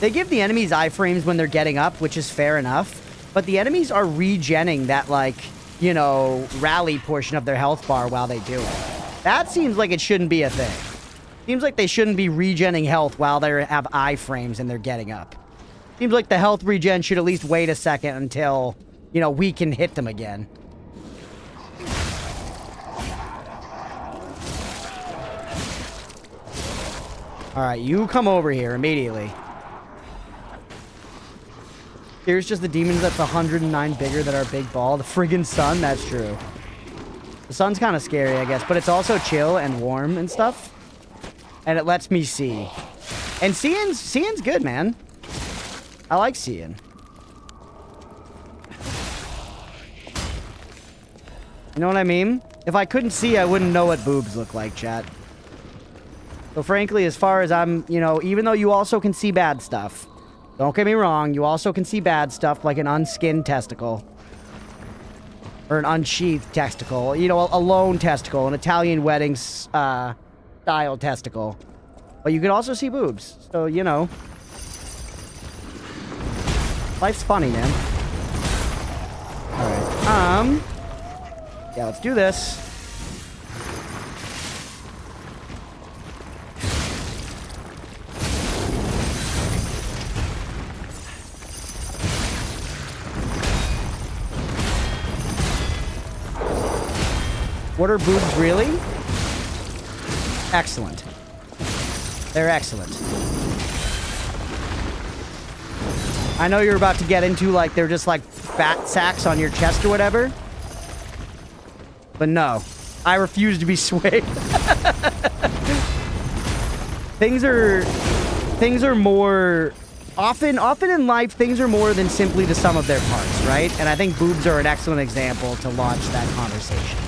They give the enemies iframes when they're getting up, which is fair enough. But the enemies are regenning that, like, you know, rally portion of their health bar while they do it. That seems like it shouldn't be a thing. Seems like they shouldn't be regenning health while they have iframes and they're getting up. Seems like the health regen should at least wait a second until, you know, we can hit them again. Alright, you come over here immediately. Here's just the demons that's 109 bigger than our big ball. The friggin' sun, that's true. The sun's kind of scary, I guess, but it's also chill and warm and stuff. And it lets me see. And seeing's good, man. I like seeing. You know what I mean? If I couldn't see, I wouldn't know what boobs look like, chat. So frankly, as far as I'm, you know, even though you also can see bad stuff, don't get me wrong, you also can see bad stuff like an unskinned testicle. Or an unsheathed testicle. You know, a lone testicle, an Italian wedding style testicle. But you can also see boobs. So, you know. Life's funny, man. Alright. Yeah, let's do this. What are boobs really? Excellent. They're excellent. I know you're about to get into, like, they're just like fat sacks on your chest or whatever. But no. I refuse to be swayed. Things are more... Often in life, things are more than simply the sum of their parts, right? And I think boobs are an excellent example to launch that conversation.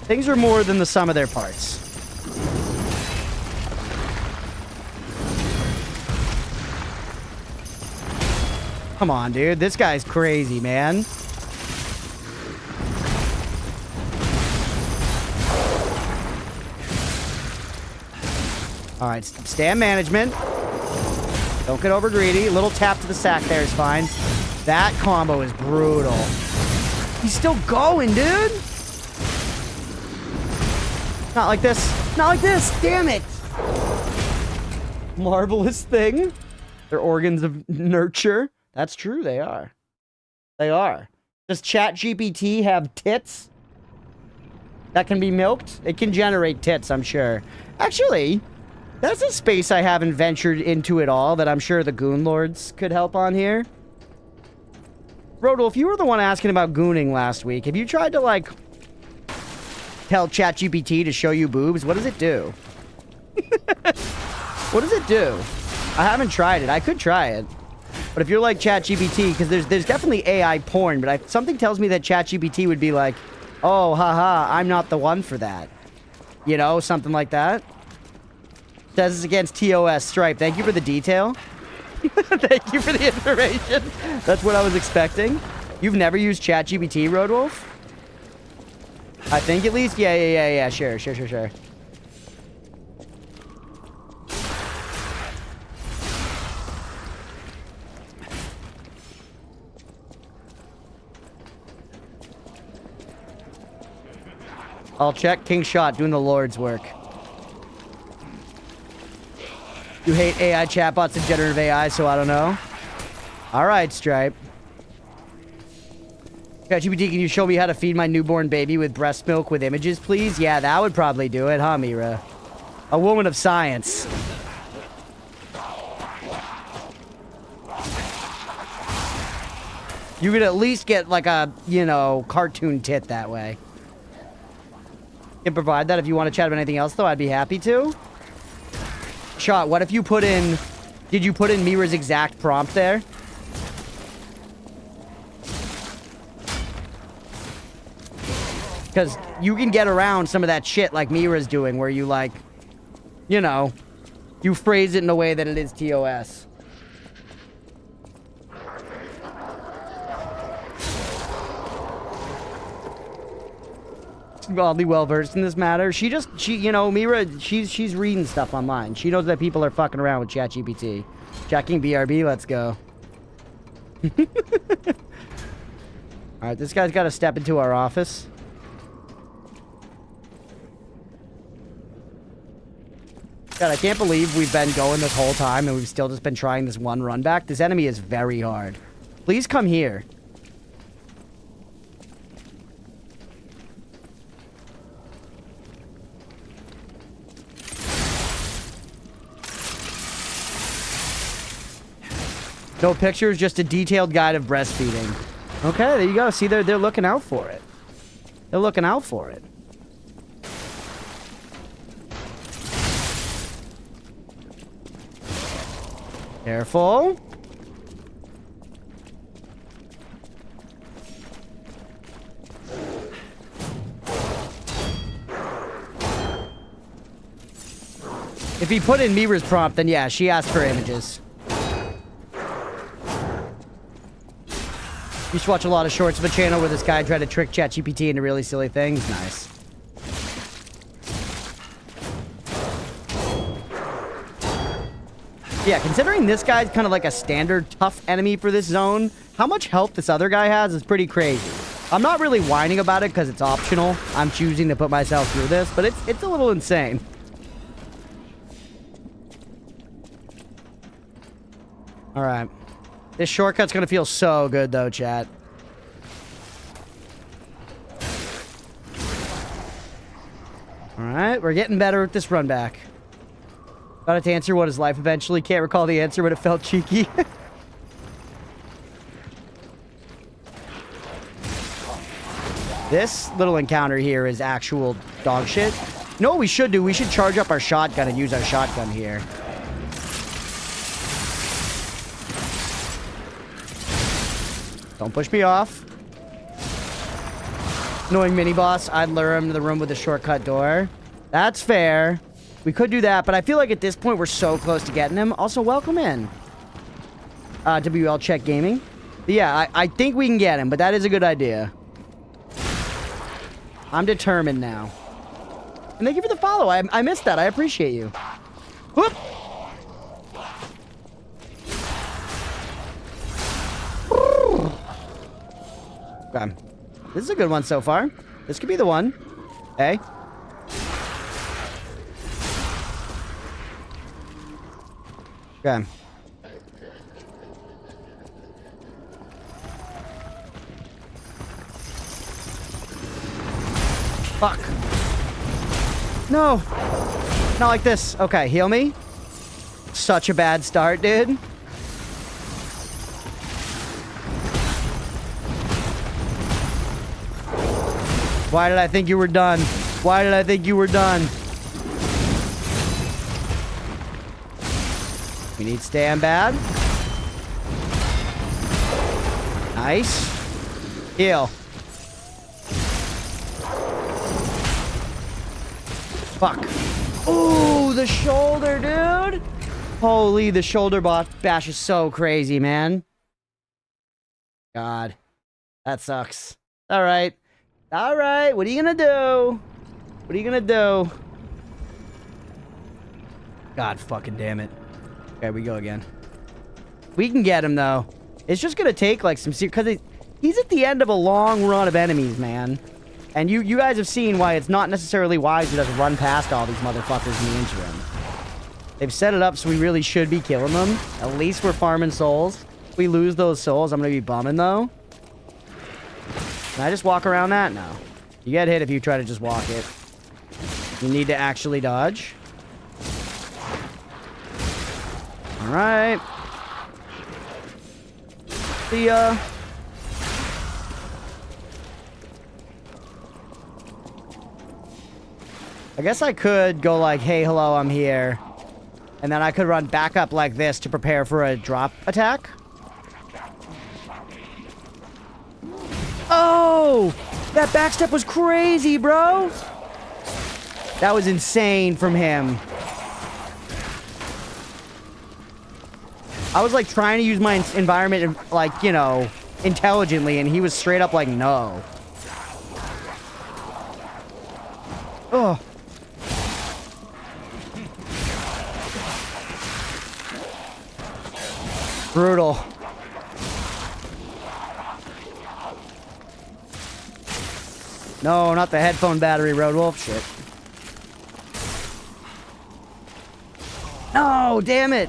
Things are more than the sum of their parts. Come on, dude. This guy's crazy, man. Alright, stand management. Don't get over greedy. A little tap to the sack there is fine. That combo is brutal. He's still going, dude. Not like this. Not like this. Damn it. Marvelous thing. They're organs of nurture. That's true. They are. They are. Does ChatGPT have tits that can be milked? It can generate tits, I'm sure. Actually, that's a space I haven't ventured into at all that I'm sure the Goon Lords could help on here. Rodolph, you were the one asking about gooning last week. Have you tried to, like... tell ChatGPT to show you boobs? What does it do? What does it do? I haven't tried it. I could try it. But if you're like ChatGPT, because there's definitely AI porn, but something tells me that ChatGPT would be like, oh, haha, I'm not the one for that. You know, something like that. Says it's against TOS Stripe. Thank you for the detail. Thank you for the information. That's what I was expecting. You've never used ChatGPT, Roadwolf? I think at least? Yeah. Sure. I'll check. King Shot doing the Lord's work. You hate AI chatbots and generative AI, so I don't know. Alright, Stripe. ChatGPT, can you show me how to feed my newborn baby with breast milk with images, please? Yeah, that would probably do it, huh, Mira? A woman of science. You could at least get, like, a, you know, cartoon tit that way. You can provide that if you want to chat about anything else, though. I'd be happy to. Shot, what if you put in... Did you put in Mira's exact prompt there? Because you can get around some of that shit like Mira's doing, where you, like... You know... You phrase it in a way that it is TOS. Oddly well versed in this matter. She, you know, Mira, she's reading stuff online. She knows that people are fucking around with ChatGPT. Checking BRB, let's go. Alright, this guy's got to step into our office. God, I can't believe we've been going this whole time and we've still just been trying this one run back. This enemy is very hard. Please come here. No pictures, just a detailed guide of breastfeeding. Okay, there you go. See, they're looking out for it. They're looking out for it. Careful. If he put in Mira's prompt, then yeah, she asked for images. You should watch a lot of shorts of a channel where this guy tried to trick ChatGPT into really silly things. Nice. Yeah, considering this guy's kind of like a standard tough enemy for this zone, how much health this other guy has is pretty crazy. I'm not really whining about it because it's optional. I'm choosing to put myself through this, but it's a little insane. Alright. This shortcut's gonna feel so good, though, chat. Alright, we're getting better at this run back. Got it to answer what is life eventually. Can't recall the answer, but it felt cheeky. This little encounter here is actual dog shit. You know what we should do? We should charge up our shotgun and use our shotgun here. Don't push me off. Annoying mini-boss. I'd lure him to the room with the shortcut door. That's fair. We could do that, but I feel like at this point we're so close to getting him. Also, welcome in. WL Check Gaming. But yeah, I think we can get him, but that is a good idea. I'm determined now. And thank you for the follow. I missed that. I appreciate you. Whoop! Okay. This is a good one so far. This could be the one. Okay. Okay. Fuck. No. Not like this. Okay, heal me. Such a bad start, dude. Why did I think you were done? Why did I think you were done? We need stand bad. Nice. Heal. Fuck. Ooh, the shoulder, dude. Holy, the shoulder bash is so crazy, man. God. That sucks. All right. All right. What are you going to do? What are you going to do? God fucking damn it. Okay, we go again. We can get him, though. It's just going to take, like, some... Because he's at the end of a long run of enemies, man. And you guys have seen why it's not necessarily wise to just run past all these motherfuckers in the interim. They've set it up so we really should be killing them. At least we're farming souls. If we lose those souls, I'm going to be bumming, though. Can I just walk around that? No. You get hit if you try to just walk it. You need to actually dodge. Alright. See ya. I guess I could go like, hey, hello, I'm here. And then I could run back up like this to prepare for a drop attack. Oh! That backstep was crazy, bro! That was insane from him. I was like trying to use my environment like, you know, intelligently, and he was straight up like, no. Oh. Brutal. No, not the headphone battery, Roadwolf. Shit. No, damn it.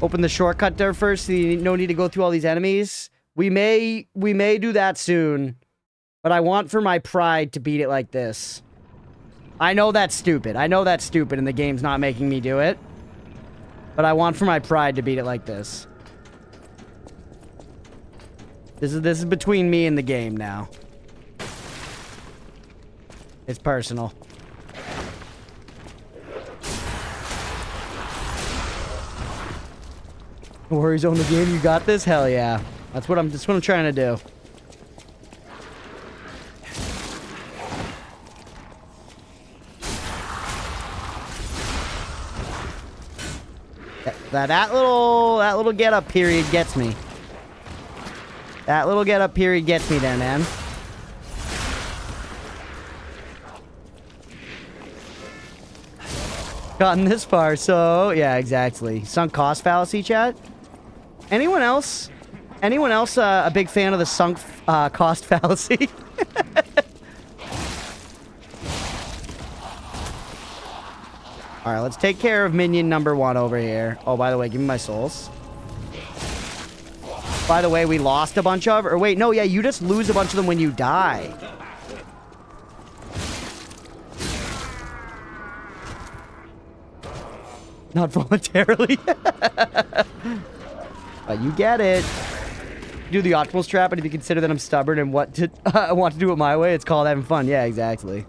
Open the shortcut there first, so you no need to go through all these enemies. We may do that soon, but I want for my pride to beat it like this. I know that's stupid. I know that's stupid and the game's not making me do it. But I want for my pride to beat it like this. This is between me and the game now. It's personal. Warzone the game, you got this? Hell yeah. That's what I'm trying to do. That little get up period gets me. That little get up period gets me there, man. Gotten this far, so yeah, exactly. Sunk cost fallacy, chat. Anyone else a big fan of the sunk cost fallacy? Alright, let's take care of minion number 1 over here. Oh, by the way, give me my souls. By the way, we lost a bunch of... Or wait, no, yeah, you just lose a bunch of them when you die. Not voluntarily. But you get it. Do the optimal trap, and if you consider that I'm stubborn and want to do it my way, it's called having fun. Yeah, exactly.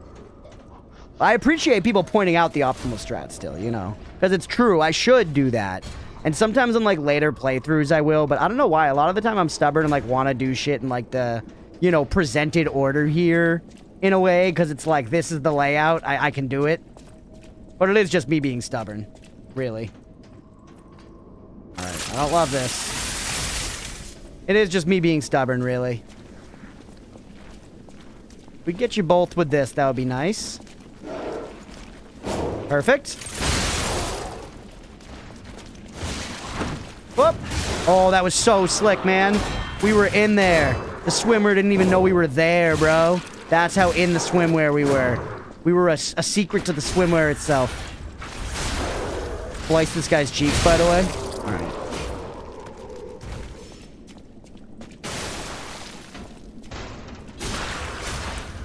I appreciate people pointing out the optimal strat still, you know. Because it's true, I should do that. And sometimes on, like, later playthroughs I will, but I don't know why. A lot of the time I'm stubborn and, like, want to do shit in, like, the, you know, presented order here, in a way, because it's like, this is the layout, I can do it. But it is just me being stubborn. Really. Alright, I don't love this. It is just me being stubborn, really. If we get you both with this, that would be nice. Perfect. Whoop. Oh, that was so slick, man. We were in there. The swimmer didn't even know we were there, bro. That's how in the swimwear we were. We were a secret to the swimwear itself. Slice this guy's cheeks, by the way. Alright.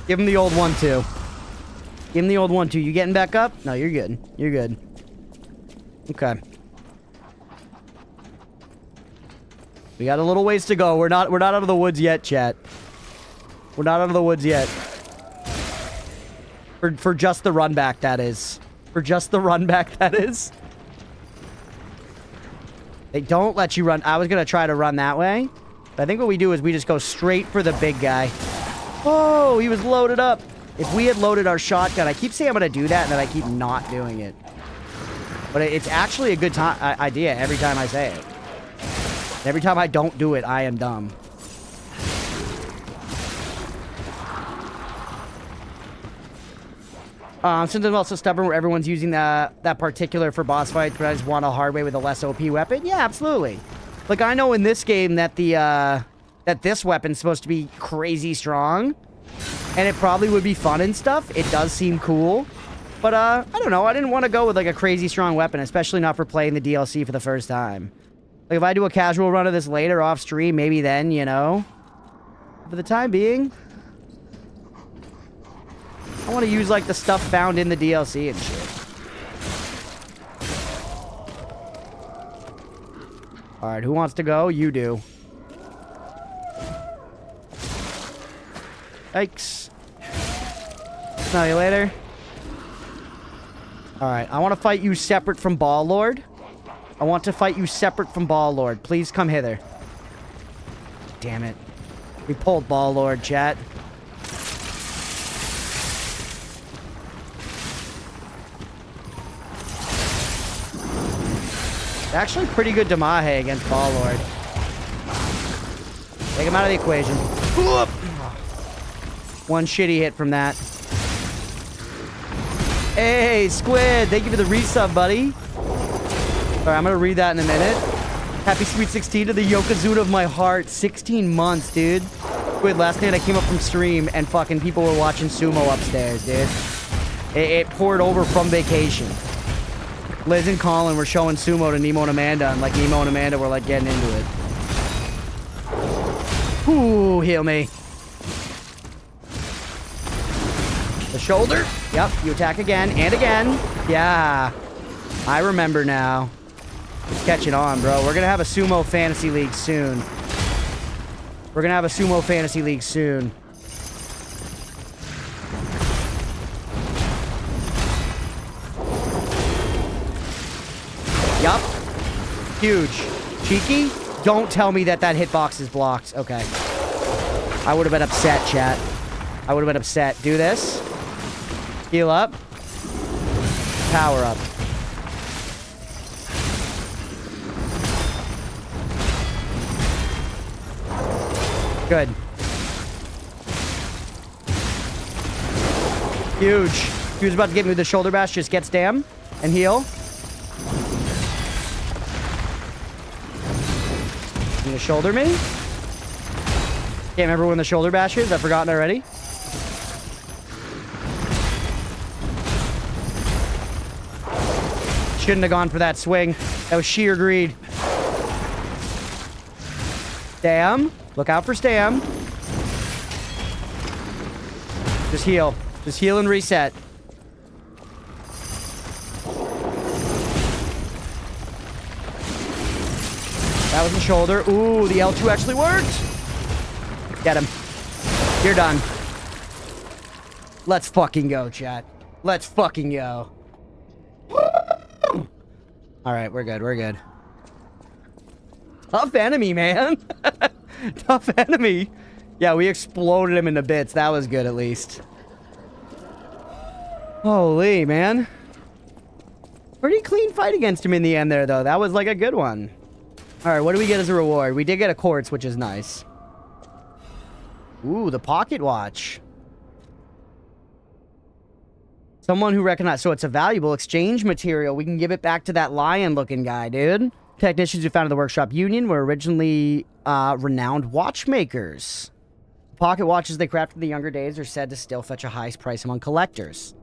Give him the old one, too. Give him the old one, too. You getting back up? No, you're good. You're good. Okay. We got a little ways to go. We're not out of the woods yet, chat. We're not out of the woods yet. For just the run back, that is. For just the run back, that is. They don't let you run. I was going to try to run that way. But I think what we do is we just go straight for the big guy. Oh, he was loaded up. If we had loaded our shotgun, I keep saying I'm going to do that, and then I keep not doing it. But it's actually a good idea every time I say it. Every time I don't do it, I am dumb. Since I'm also stubborn where everyone's using that particular for boss fights, but I just want a hard way with a less OP weapon. Yeah, absolutely. Like, I know in this game that that this weapon's supposed to be crazy strong. And it probably would be fun and stuff. It does seem cool. But, I don't know. I didn't want to go with, like, a crazy strong weapon, especially not for playing the DLC for the first time. Like, if I do a casual run of this later off stream, maybe then, you know. For the time being, I want to use, like, the stuff found in the DLC and shit. Alright, who wants to go? You do. Yikes. Smell you later. Alright, I want to fight you separate from Ball Lord. I want to fight you separate from Ball Lord. Please come hither. Damn it. We pulled Ball Lord, chat. Actually pretty good Damahe against Ball Lord. Take him out of the equation. One shitty hit from that. Hey, Squid! Thank you for the resub, buddy. Alright, I'm gonna read that in a minute. Happy Sweet 16 to the Yokozuna of my heart. 16 months, dude. Dude, last night I came up from stream and fucking people were watching sumo upstairs, dude. It poured over from vacation. Liz and Colin were showing sumo to Nemo and Amanda, and like Nemo and Amanda were like getting into it. Ooh, heal me. The shoulder. Yep, you attack again and again. Yeah. I remember now. It's catching on, bro. We're gonna have a sumo fantasy league soon. We're gonna have a sumo fantasy league soon. Yup. Huge. Cheeky? Don't tell me that that hitbox is blocked. Okay. I would have been upset, chat. I would have been upset. Do this. Heal up. Power up. Good. Huge. He was about to get me with the shoulder bash. Just get stam and heal. You gonna shoulder me? Can't remember when the shoulder bash is. I've forgotten already. Shouldn't have gone for that swing. That was sheer greed. Stam. Look out for stam. Just heal. Just heal and reset. That was the shoulder. Ooh, the L2 actually worked. Get him. You're done. Let's fucking go, chat. Let's fucking go. Alright, we're good. We're good. Tough enemy, man. Tough enemy. Yeah, we exploded him into bits. That was good, at least. Holy, man. Pretty clean fight against him in the end there, though. That was, like, a good one. Alright, what do we get as a reward? We did get a quartz, which is nice. Ooh, the pocket watch. Someone who recognized... So it's a valuable exchange material. We can give it back to that lion-looking guy, dude. Technicians who founded the Workshop Union were originally renowned watchmakers. Pocket watches they crafted in the younger days are said to still fetch a high price among collectors.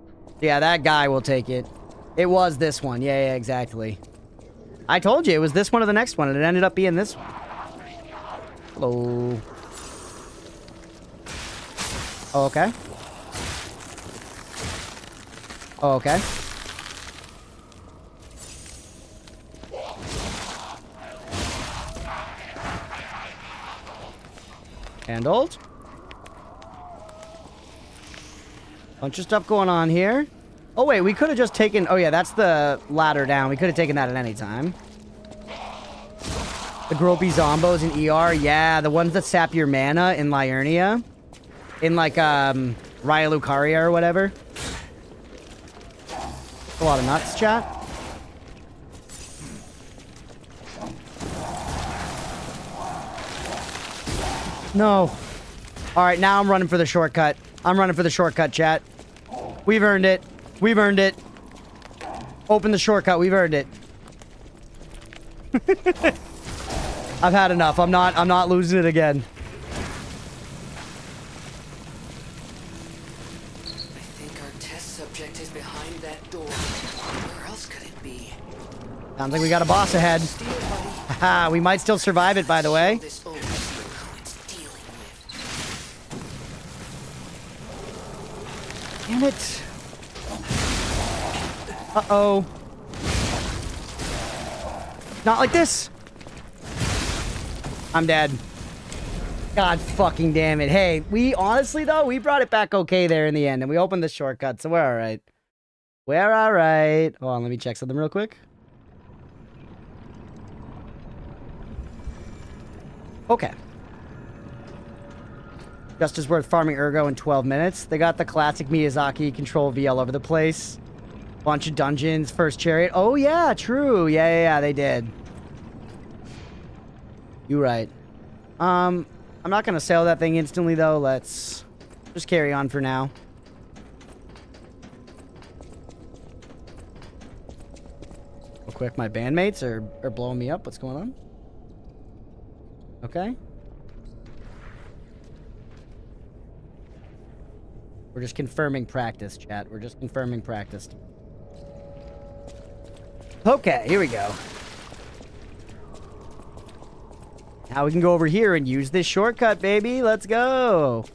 Yeah, that guy will take it. It was this one. Yeah, exactly. I told you, it was this one or the next one, and it ended up being this one. Hello. Oh, okay. Oh, okay. Handled. Bunch of stuff going on here. Oh, wait, we could have just taken... Oh, yeah, that's the ladder down. We could have taken that at any time. The Gropey Zombos in ER. Yeah, the ones that sap your mana in Liurnia. In, like, Raya Lucaria or whatever. A lot of nuts, chat. No. Alright, now I'm running for the shortcut. I'm running for the shortcut, chat. We've earned it. We've earned it. Open the shortcut. We've earned it. I've had enough. I'm not losing it again. I think our test subject is behind that door. Where else could it be? Sounds like we got a boss ahead. Haha, we might still survive it, by the way. Damn it. Uh-oh. Not like this. I'm dead. God fucking damn it. Hey, we honestly, though, we brought it back okay there in the end, and we opened the shortcut, so we're alright. We're alright. Hold on, let me check something real quick. Okay. Just as worth farming Ergo in 12 minutes. They got the classic Miyazaki control V all over the place. Bunch of dungeons, first chariot. Oh, yeah, true. Yeah, they did. You right. I'm not going to sell that thing instantly, though. Let's just carry on for now. Real quick, my bandmates are blowing me up. What's going on? Okay. We're just confirming practice, chat. We're just confirming practice. Okay, here we go. Now we can go over here and use this shortcut, baby. Let's go.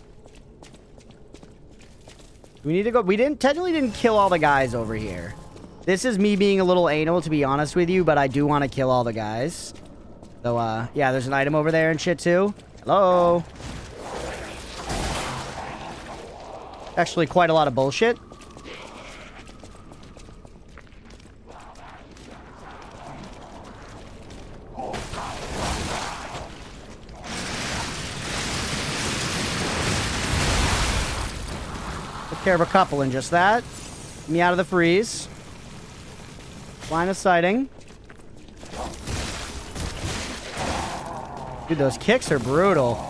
We need to go. We technically didn't kill all the guys over here. This is me being a little anal, to be honest with you, but I do want to kill all the guys. So, yeah, there's an item over there and shit, too. Hello? Actually, quite a lot of bullshit. Took care of a couple in just that. Get me out of the freeze. Line of sighting. Dude, those kicks are brutal.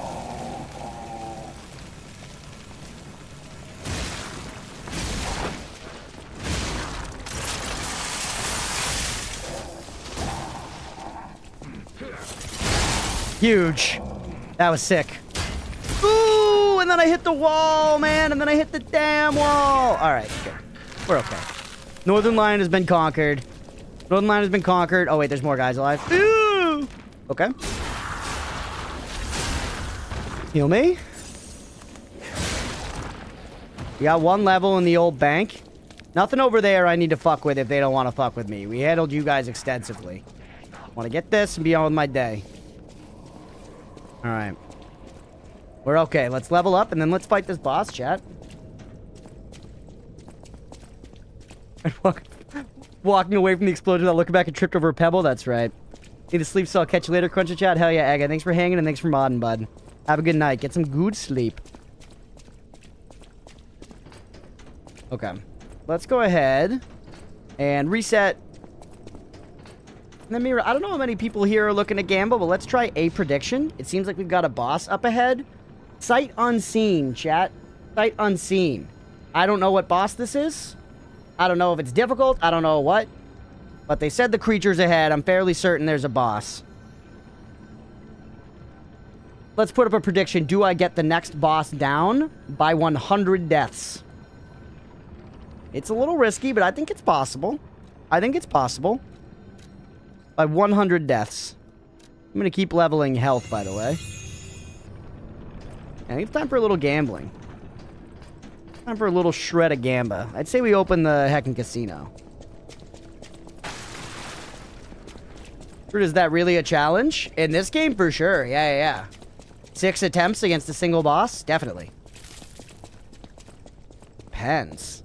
Huge. That was sick. Ooh, and then I hit the wall, man, and then I hit the damn wall. All right, good. We're okay. Northern Line has been conquered. Northern Line has been conquered. Oh, wait, there's more guys alive. Ooh! Okay. Heal me. We got one level in the old bank. Nothing over there I need to fuck with if they don't want to fuck with me. We handled you guys extensively. Want to get this and be on with my day. Alright. We're okay. Let's level up and then let's fight this boss, chat. Walking away from the explosion, I looked back and tripped over a pebble. That's right. Need to sleep, so I'll catch you later, Crunchy Chat. Hell yeah, Aga. Thanks for hanging and thanks for modding, bud. Have a good night. Get some good sleep. Okay. Let's go ahead and reset. And then I don't know how many people here are looking to gamble, but let's try a prediction. It seems like we've got a boss up ahead. Sight unseen, chat. Sight unseen. I don't know what boss this is. I don't know if it's difficult. I don't know what. But they said the creature's ahead. I'm fairly certain there's a boss. Let's put up a prediction. Do I get the next boss down by 100 deaths? It's a little risky, but I think it's possible. I think it's possible. By 100 deaths. I'm going to keep leveling health, by the way. I think it's time for a little gambling. Time for a little shred of gamba. I'd say we open the heckin' casino. Is that really a challenge? In this game, for sure. Yeah. 6 attempts against a single boss? Definitely. Depends.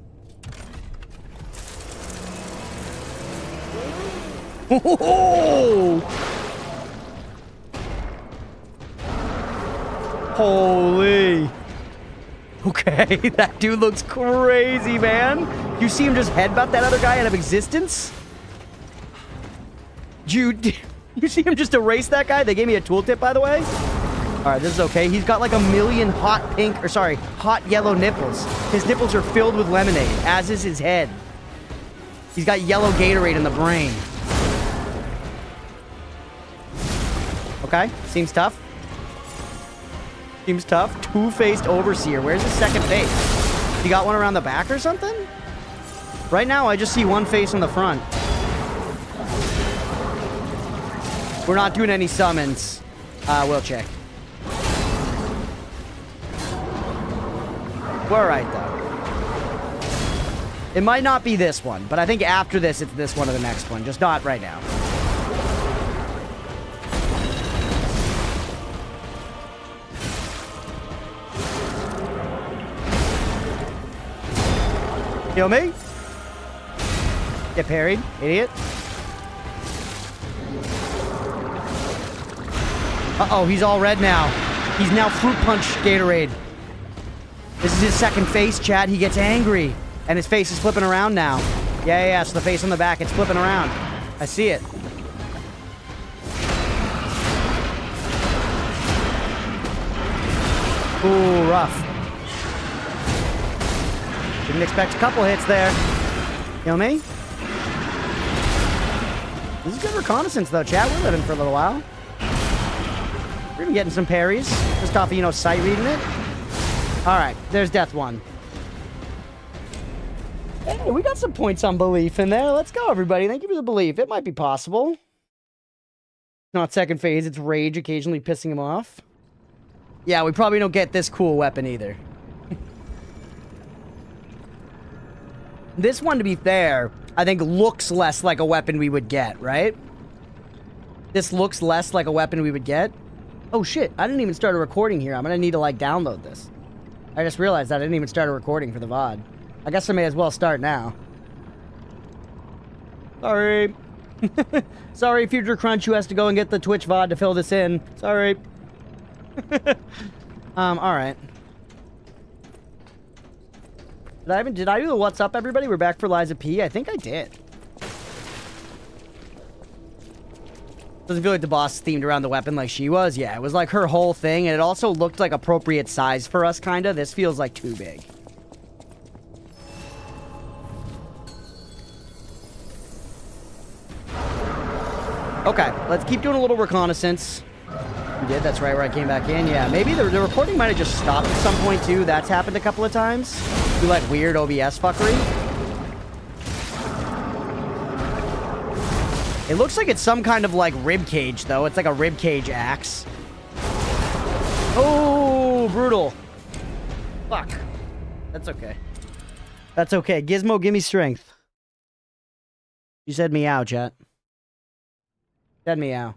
Holy. Okay, that dude looks crazy, man. You see him just headbutt that other guy out of existence? Dude, you see him just erase that guy? They gave me a tooltip, by the way. All right, this is okay. He's got like a million hot yellow nipples. His nipples are filled with lemonade, as is his head. He's got yellow Gatorade in the brain. Okay, seems tough. Seems tough. Two-faced overseer. Where's the second face? You got one around the back or something? Right now, I just see one face in the front. We're not doing any summons. We'll check. We're alright, though. It might not be this one, but I think after this, it's this one or the next one. Just not right now. Kill me. Get parried, idiot. Uh-oh, he's all red now. He's now Fruit Punch Gatorade. This is his second face, chat. He gets angry. And his face is flipping around now. Yeah, so the face on the back, it's flipping around. I see it. Ooh, rough. Didn't expect a couple hits there. You know me? This is good reconnaissance, though, chat. We're living for a little while. We're even getting some parries. Just off of, sight reading it. All right, there's death one. Hey, we got some points on belief in there. Let's go, everybody. Thank you for the belief. It might be possible. Not second phase, it's rage occasionally pissing him off. Yeah, we probably don't get this cool weapon either. This one, to be fair, I think looks less like a weapon we would get, right? This looks less like a weapon we would get. Oh shit, I didn't even start a recording here. I'm gonna need to like download this. I just realized I didn't even start a recording for the VOD. I guess I may as well start now. Sorry. Sorry, Future Crunch, who has to go and get the Twitch VOD to fill this in. Sorry. Alright. Did I do the what's up, everybody? We're back for Lies of P? I think I did. Doesn't feel like the boss themed around the weapon like she was. Yeah, it was like her whole thing, and it also looked like appropriate size for us, kinda. This feels like too big. Okay, let's keep doing a little reconnaissance. We did, that's right, where I came back in. Yeah, maybe the recording might have just stopped at some point, too. That's happened a couple of times. Do, like, weird OBS fuckery. It looks like it's some kind of, like, rib cage, though. It's like a rib cage axe. Oh, brutal. Fuck. That's okay. That's okay. Gizmo, give me strength. You said meow, chat. Said meow.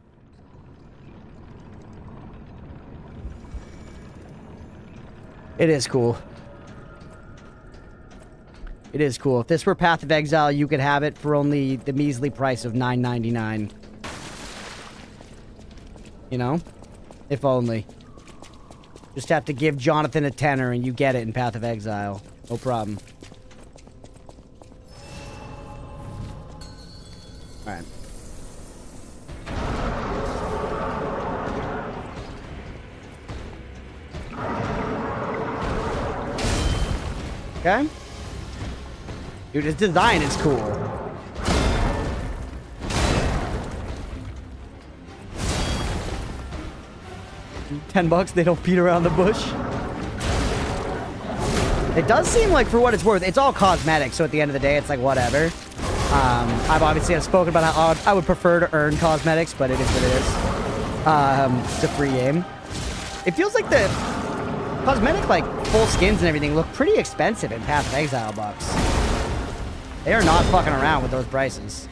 It is cool. It is cool. If this were Path of Exile, you could have it for only the measly price of $9.99. You know? If only. Just have to give Jonathan a tenner and you get it in Path of Exile. No problem. Alright. Okay? Dude, his design is cool. $10, they don't beat around the bush. It does seem like, for what it's worth, it's all cosmetic, so at the end of the day, it's like, whatever. I've spoken about how I would prefer to earn cosmetics, but it is what it is. It's a free game. It feels like the cosmetic, like, full skins and everything look pretty expensive in Path of Exile bucks. They are not fucking around with those prices.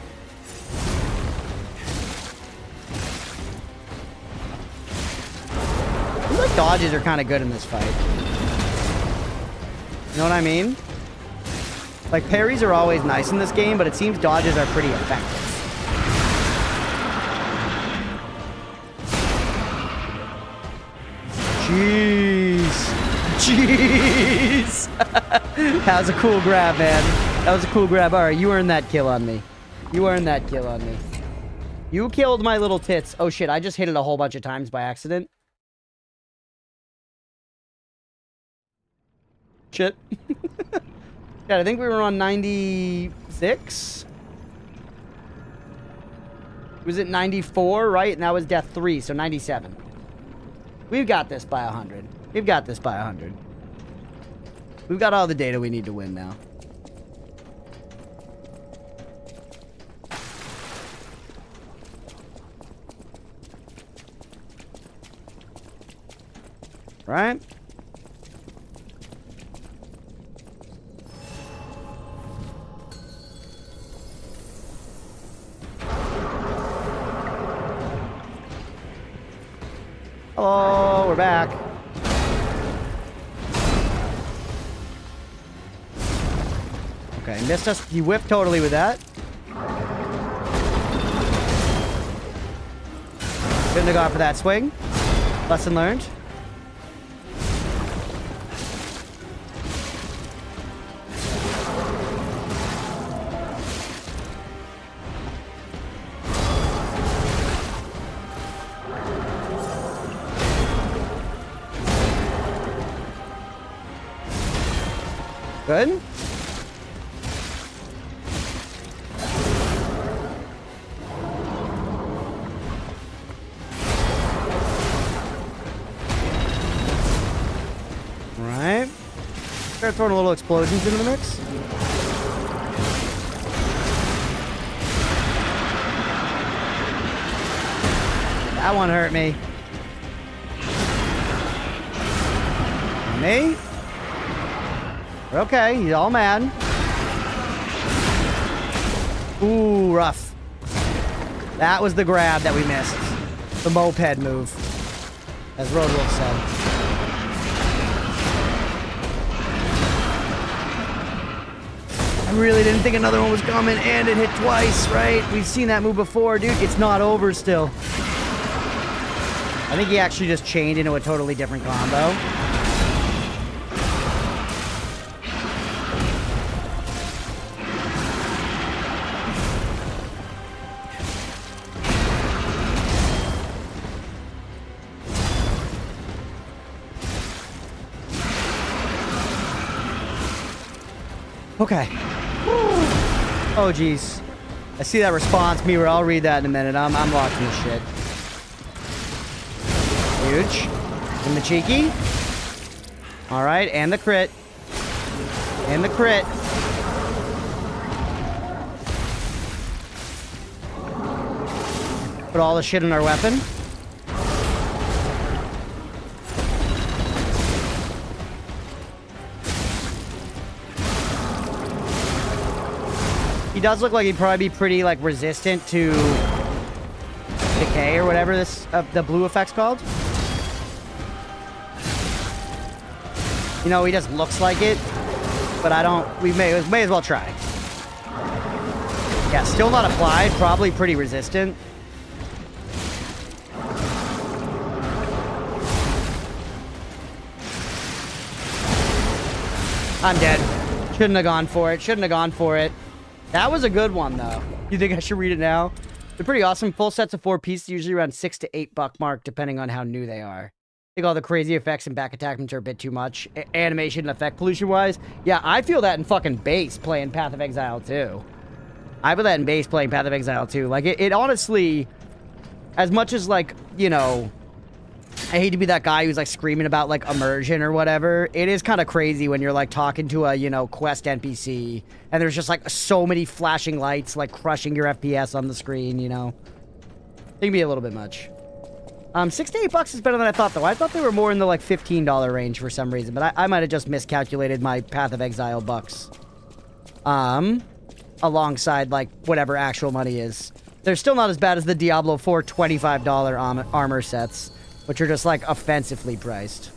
I feel like dodges are kind of good in this fight. You know what I mean? Like, parries are always nice in this game, but it seems dodges are pretty effective. Jeez. Jeez. That was a cool grab, man. That was a cool grab. Alright, you earned that kill on me. You earned that kill on me. You killed my little tits. Oh shit, I just hit it a whole bunch of times by accident. Shit. Yeah, I think we were on 96. Was it 94, right? And that was death 3, so 97. We've got this by 100. We've got this by 100. We've got all the data we need to win now. Right? Hello, we're back. Okay, missed us. He whiffed totally with that. Couldn't have gone for that swing. Lesson learned. Good. Alright. Start throwing a little explosions into the mix. That one hurt me. Me? We're okay. He's all mad. Ooh, rough. That was the grab that we missed. The moped move. As Roadwolf said. I really didn't think another one was coming, and it hit twice, right? We've seen that move before, dude. It's not over still. I think he actually just chained into a totally different combo. Okay. Oh, geez. I see that response meter. I'll read that in a minute. I'm locked in this shit. Huge. And the cheeky. All right, and the crit. And the crit. Put all the shit in our weapon. He does look like he'd probably be pretty, like, resistant to decay or whatever this, the blue effect's called. You know, he just looks like it, but I don't, we may as well try. Yeah, still not applied, probably pretty resistant. I'm dead. Shouldn't have gone for it, shouldn't have gone for it. That was a good one, though. You think I should read it now? They're pretty awesome. Full sets of 4 pieces, usually around $6 to $8 mark, depending on how new they are. I think all the crazy effects and back attachments are a bit too much. Animation and effect pollution-wise. Yeah, I feel that in fucking bass playing Path of Exile 2. I feel that in bass playing Path of Exile 2. Like, it honestly, as much as, like, you know, I hate to be that guy who's, like, screaming about, like, immersion or whatever. It is kind of crazy when you're, like, talking to a, you know, quest NPC, and there's just, like, so many flashing lights, like, crushing your FPS on the screen, you know? It can be a little bit much. $6 to $8 is better than I thought, though. I thought they were more in the, like, $15 range for some reason, but I might have just miscalculated my Path of Exile bucks. Alongside, like, whatever actual money is. They're still not as bad as the Diablo 4 $25 armor sets, which are just, like, offensively priced.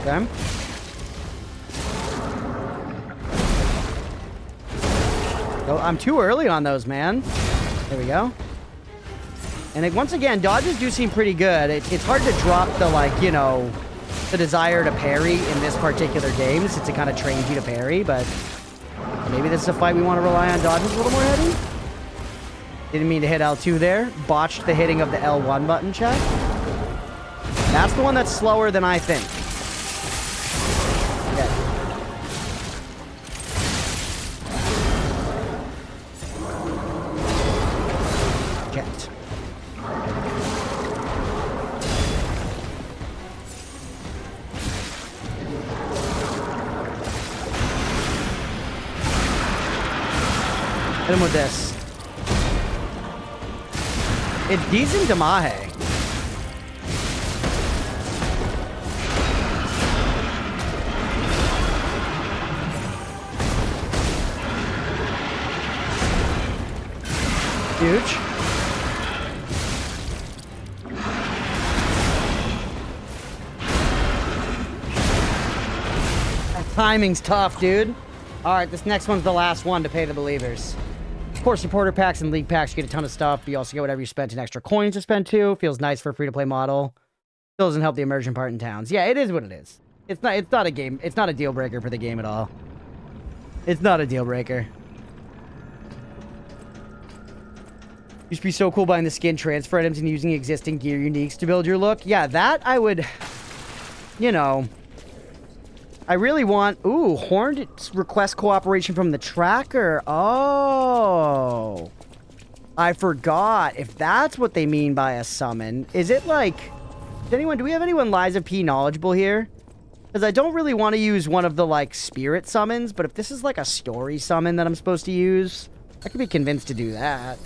Okay. Oh, I'm too early on those, man. There we go. And once again, dodges do seem pretty good. It's hard to drop the, like, you know, the desire to parry in this particular game, since it kind of trains you to parry, but maybe this is a fight we want to rely on dodges a little more heavy. Didn't mean to hit L2 there. Botched the hitting of the L1 button check. That's the one that's slower than I think. Okay. Checked. Hit him with this. It's decent Damahe. Huge. That timing's tough, dude. Alright, this next one's the last one to pay the believers. Of course, supporter packs and league packs, you get a ton of stuff, but you also get whatever you spent in extra coins to spend too. Feels nice for a free-to-play model. Still doesn't help the immersion part in towns. Yeah, it is what it is. It's not a game. It's not a deal breaker for the game at all. It's not a deal breaker. Used to be so cool buying the skin transfer items and using existing gear uniques to build your look. Yeah, that I would, you know, I really want... Ooh, Horned request cooperation from the tracker. Oh. I forgot. If that's what they mean by a summon. Is it like... Do we have anyone Lies of P knowledgeable here? Because I don't really want to use one of the, like, spirit summons, but if this is, like, a story summon that I'm supposed to use, I could be convinced to do that.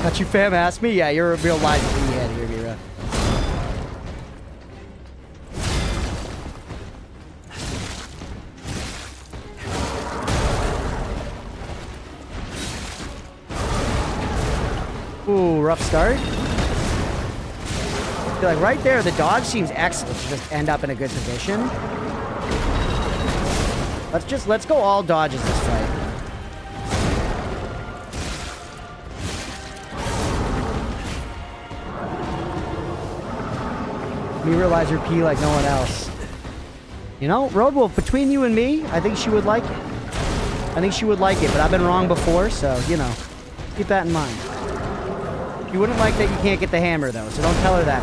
Got you, fam? Ask me? Yeah, you're a real Lies of P head here, Mira. Ooh, rough start. I feel like right there, the dodge seems excellent to just end up in a good position. Let's go all dodges this fight. You realize your P like no one else. You know, Roadwolf, between you and me, I think she would like it. I think she would like it, but I've been wrong before, so, you know, keep that in mind. You wouldn't like that you can't get the hammer, though, so don't tell her that.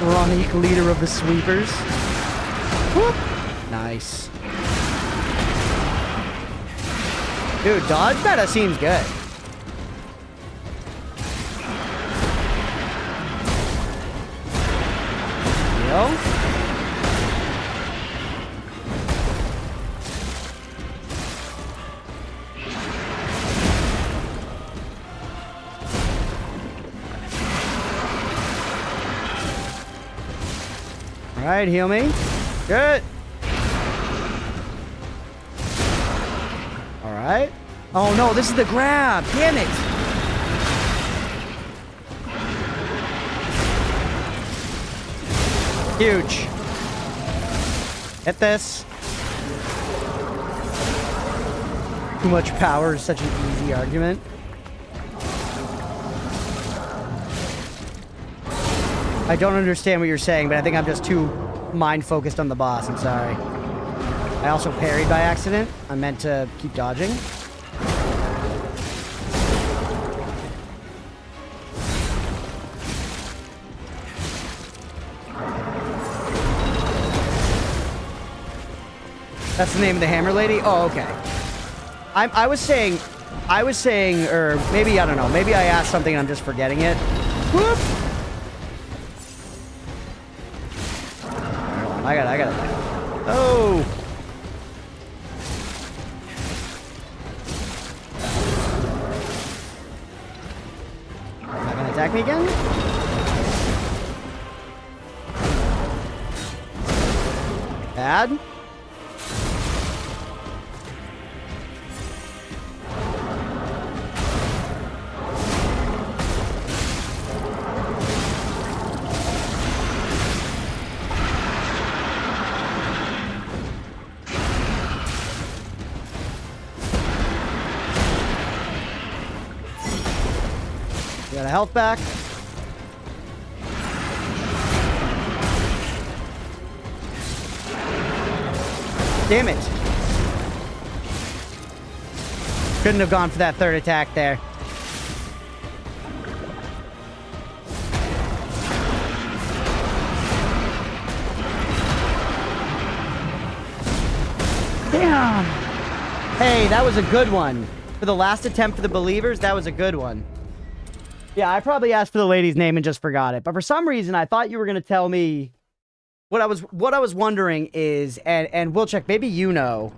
Ronique, leader of the sweepers. Whoop. Nice. Dude, dodge meta seems good. Yo. All right, heal me. Good. All right. Oh no, this is the grab. Damn it. Huge. Hit this. Too much power is such an easy argument. I don't understand what you're saying, but I think I'm just too mind-focused on the boss. I'm sorry. I also parried by accident. I meant to keep dodging. That's the name of the hammer lady? Oh, okay. I was saying, or maybe, I don't know. Maybe I asked something and I'm just forgetting it. Whoop! I got it. Oh! Not gonna attack me again? Bad? Got a health back. Damn it. Couldn't have gone for that third attack there. Damn. Hey, that was a good one. For the last attempt for the believers, that was a good one. Yeah, I probably asked for the lady's name and just forgot it. But for some reason, I thought you were going to tell me... What I was wondering is... And we'll check, maybe you know.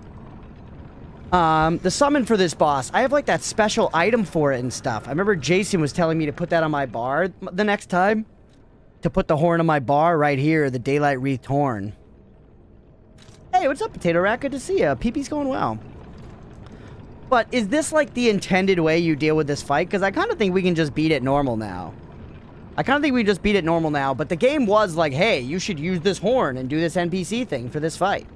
The summon for this boss. I have, like, that special item for it and stuff. I remember Jason was telling me to put that on my bar the next time. To put the horn on my bar right here. The Daylight Wreathed Horn. Hey, what's up, Potato Rat? Good to see you. PP-'s going well. But is this, like, the intended way you deal with this fight? Because I kind of think we can just beat it normal now. But the game was like, hey, you should use this horn and do this NPC thing for this fight.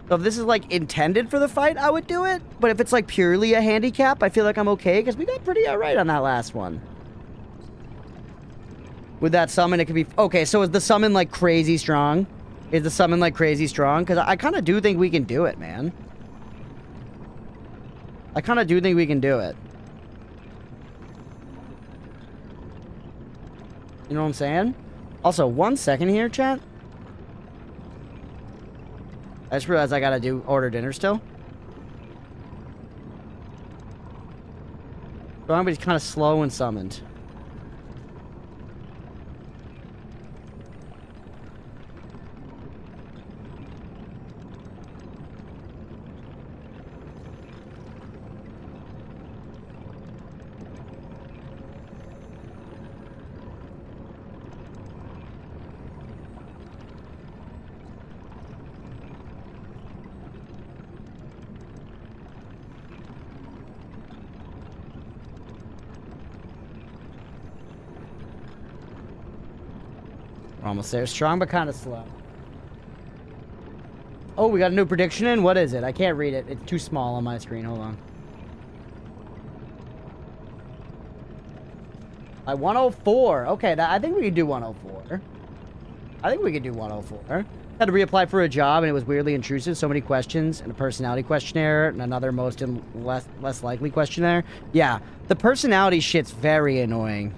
So if this is, like, intended for the fight, I would do it. But if it's, like, purely a handicap, I feel like I'm okay. Because we got pretty alright on that last one. With that summon, it could be... Okay, so is the summon, like, crazy strong? Because I kind of do think we can do it, man. I kind of do think we can do it. You know what I'm saying? Also, 1 second here, chat. I just realized I gotta order dinner still. So everybody's kind of slow and summoned. We're almost there. Strong, but kind of slow. Oh, we got a new prediction in? What is it? I can't read it. It's too small on my screen. Hold on. By 104. Okay, I think we could do 104. I think we could do 104. Had to reapply for a job, and it was weirdly intrusive. So many questions, and a personality questionnaire, and another most and less likely questionnaire. Yeah, the personality shit's very annoying.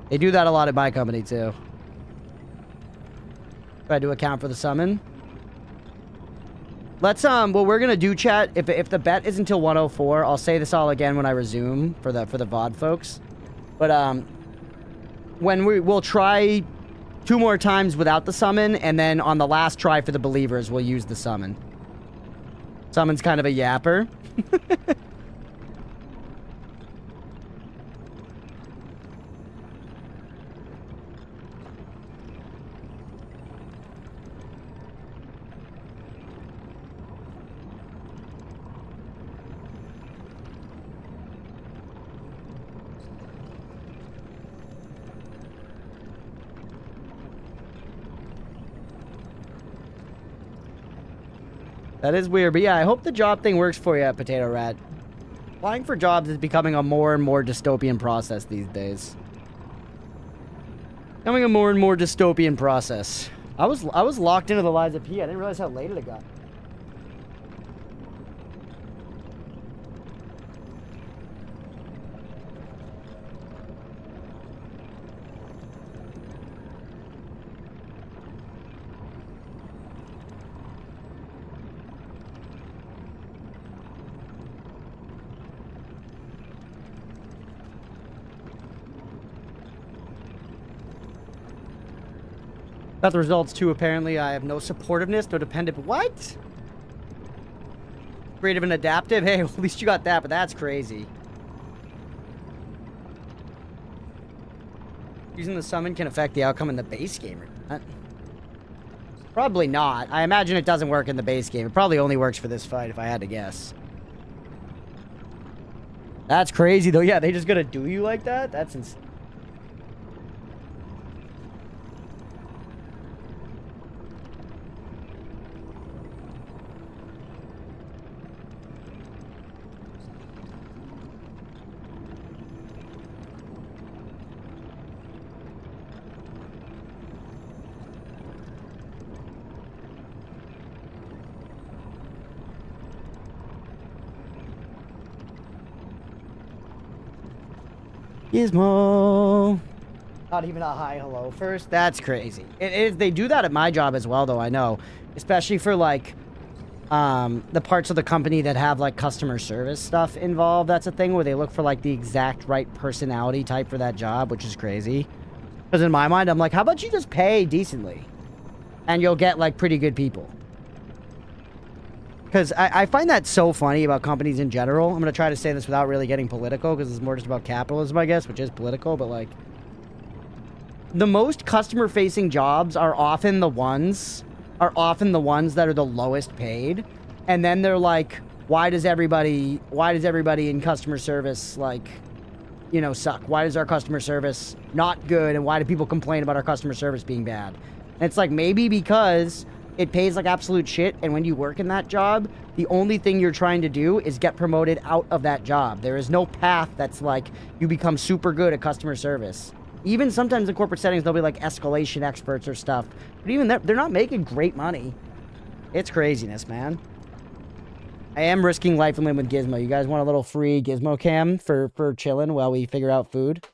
They do that a lot at my company, too. Try to account for the summon. Let's, what we're gonna do, chat, if the bet is until 104, I'll say this all again when I resume for the VOD folks. But, when we'll try 2 more times without the summon, and then on the last try for the believers, we'll use the summon. Summon's kind of a yapper. That is weird, but yeah, I hope the job thing works for you, Potato Rat. Applying for jobs is becoming a more and more dystopian process these days. Becoming a more and more dystopian process. I was locked into the Lies of P. I didn't realize how late it got. Got the results too, apparently. I have no supportiveness, no dependent. What? Creative and adaptive? Hey, at least you got that, but that's crazy. Using the summon can affect the outcome in the base game or not? Probably not. I imagine it doesn't work in the base game. It probably only works for this fight, if I had to guess. That's crazy, though. Yeah, they just gonna do you like that? That's insane. Gizmo. Not even a hi hello first. That's crazy. They do that at my job as well, though. I know, especially for like the parts of the company that have like customer service stuff involved. That's a thing where they look for like the exact right personality type for that job, which is crazy. Because in my mind, I'm like, how about you just pay decently, and you'll get like pretty good people. Because I find that so funny about companies in general. I'm going to try to say this without really getting political, because it's more just about capitalism, I guess, which is political. But, like, the most customer-facing jobs are often the ones that are the lowest paid. And then they're like, why does everybody in customer service, like, you know, suck? Why is our customer service not good? And why do people complain about our customer service being bad? And it's like, maybe because it pays like absolute shit, and when you work in that job, the only thing you're trying to do is get promoted out of that job. There is no path that's like you become super good at customer service. Even sometimes in corporate settings, they'll be like escalation experts or stuff. But even they're not making great money. It's craziness, man. I am risking life and limb with Gizmo. You guys want a little free Gizmo cam for chilling while we figure out food?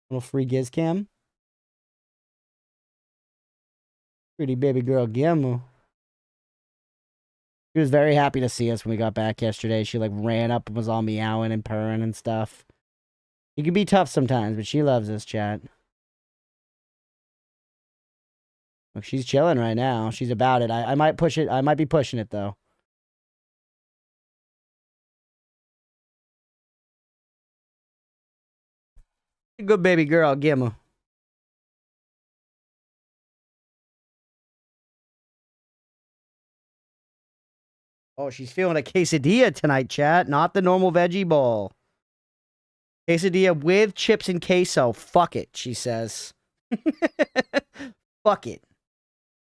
Little free Giz cam? Pretty baby girl Gizmo. She was very happy to see us when we got back yesterday. She like ran up and was all meowing and purring and stuff. She can be tough sometimes, but she loves us, chat. Look, she's chilling right now. She's about it. I might push it. I might be pushing it, though. Good baby girl, Gimmo. Oh, she's feeling a quesadilla tonight, chat. Not the normal veggie bowl. Quesadilla with chips and queso. Fuck it, she says. Fuck it.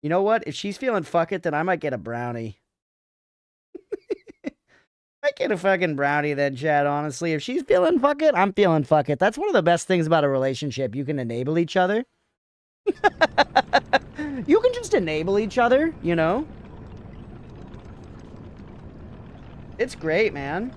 You know what? If she's feeling fuck it, then I might get a brownie. I get a fucking brownie then, chat, honestly. If she's feeling fuck it, I'm feeling fuck it. That's one of the best things about a relationship. You can enable each other. You can just enable each other, you know? It's great, man.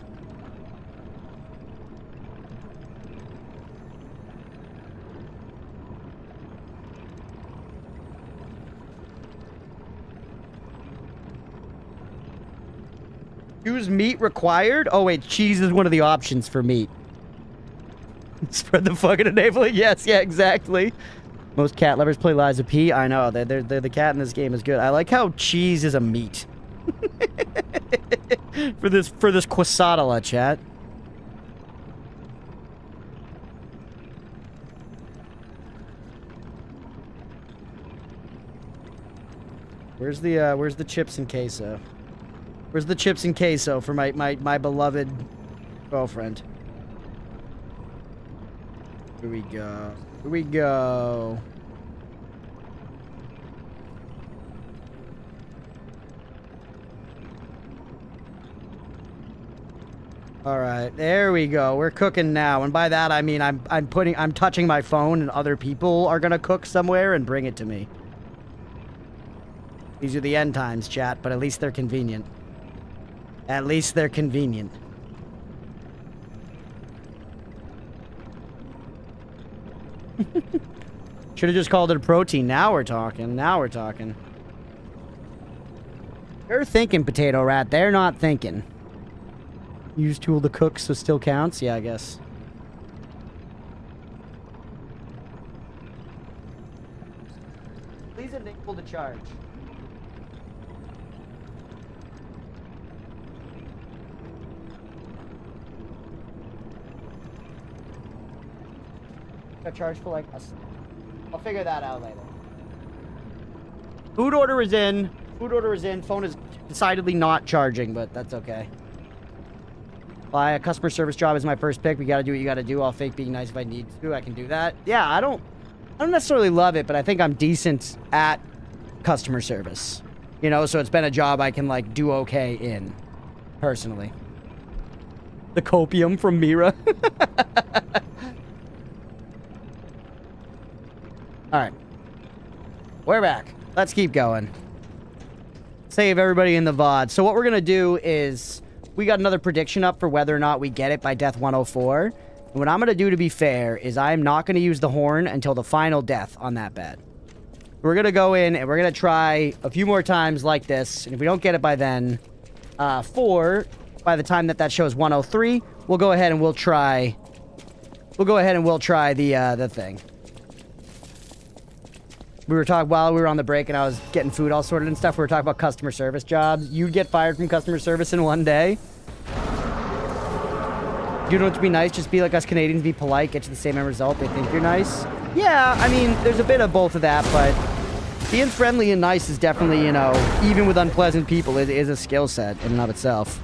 Choose meat required? Oh, wait, cheese is one of the options for meat. Spread the fucking enabling. Yes, yeah, exactly. Most cat lovers play Lies of P. I know, they're the cat in this game is good. I like how cheese is a meat. for this quesadilla, chat. Where's the chips and queso? Where's the chips and queso for my beloved girlfriend? Here we go. Here we go. All right, there we go. We're cooking now, and by that I mean I'm touching my phone, and other people are gonna cook somewhere and bring it to me. These are the end times, chat, but at least they're convenient. At least they're convenient. Should have just called it a protein. Now we're talking. Now we're talking. They're thinking, Potato Rat. They're not thinking. Use tool to cook, so still counts? Yeah, I guess. Please enable the charge. Got charged for like us. I'll figure that out later. Food order is in. Food order is in. Phone is decidedly not charging, but that's okay. Well, a customer service job is my first pick. We gotta do what you gotta do. I'll fake being nice if I need to. I can do that. Yeah, I don't necessarily love it, but I think I'm decent at customer service. You know, so it's been a job I can like do okay in, personally. The copium from Mira. Alright. We're back. Let's keep going. Save everybody in the VOD. So what we're gonna do is, we got another prediction up for whether or not we get it by death 104. And what I'm gonna do, to be fair, is I'm not gonna use the horn until the final death on that bed. We're gonna go in and we're gonna try a few more times like this. And if we don't get it by then, by the time that shows 103, we'll go ahead and we'll try the thing. We were talking while we were on the break and I was getting food all sorted and stuff. We were talking about customer service jobs. You get fired from customer service in one day. You don't have to be nice. Just be like us Canadians. Be polite. Get you the same end result. They think you're nice. Yeah, I mean, there's a bit of both of that, but being friendly and nice is definitely, you know, even with unpleasant people, it is a skill set in and of itself.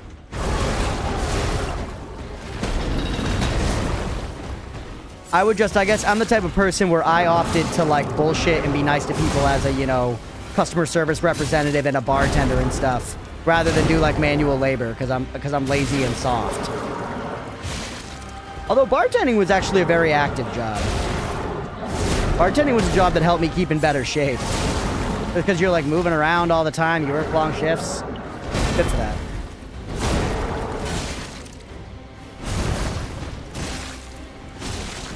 I guess I'm the type of person where I opted to, like, bullshit and be nice to people as a, you know, customer service representative and a bartender and stuff, rather than do, like, manual labor, because I'm lazy and soft. Although bartending was actually a very active job. Bartending was a job that helped me keep in better shape. Because you're like moving around all the time, you work long shifts. Good for that.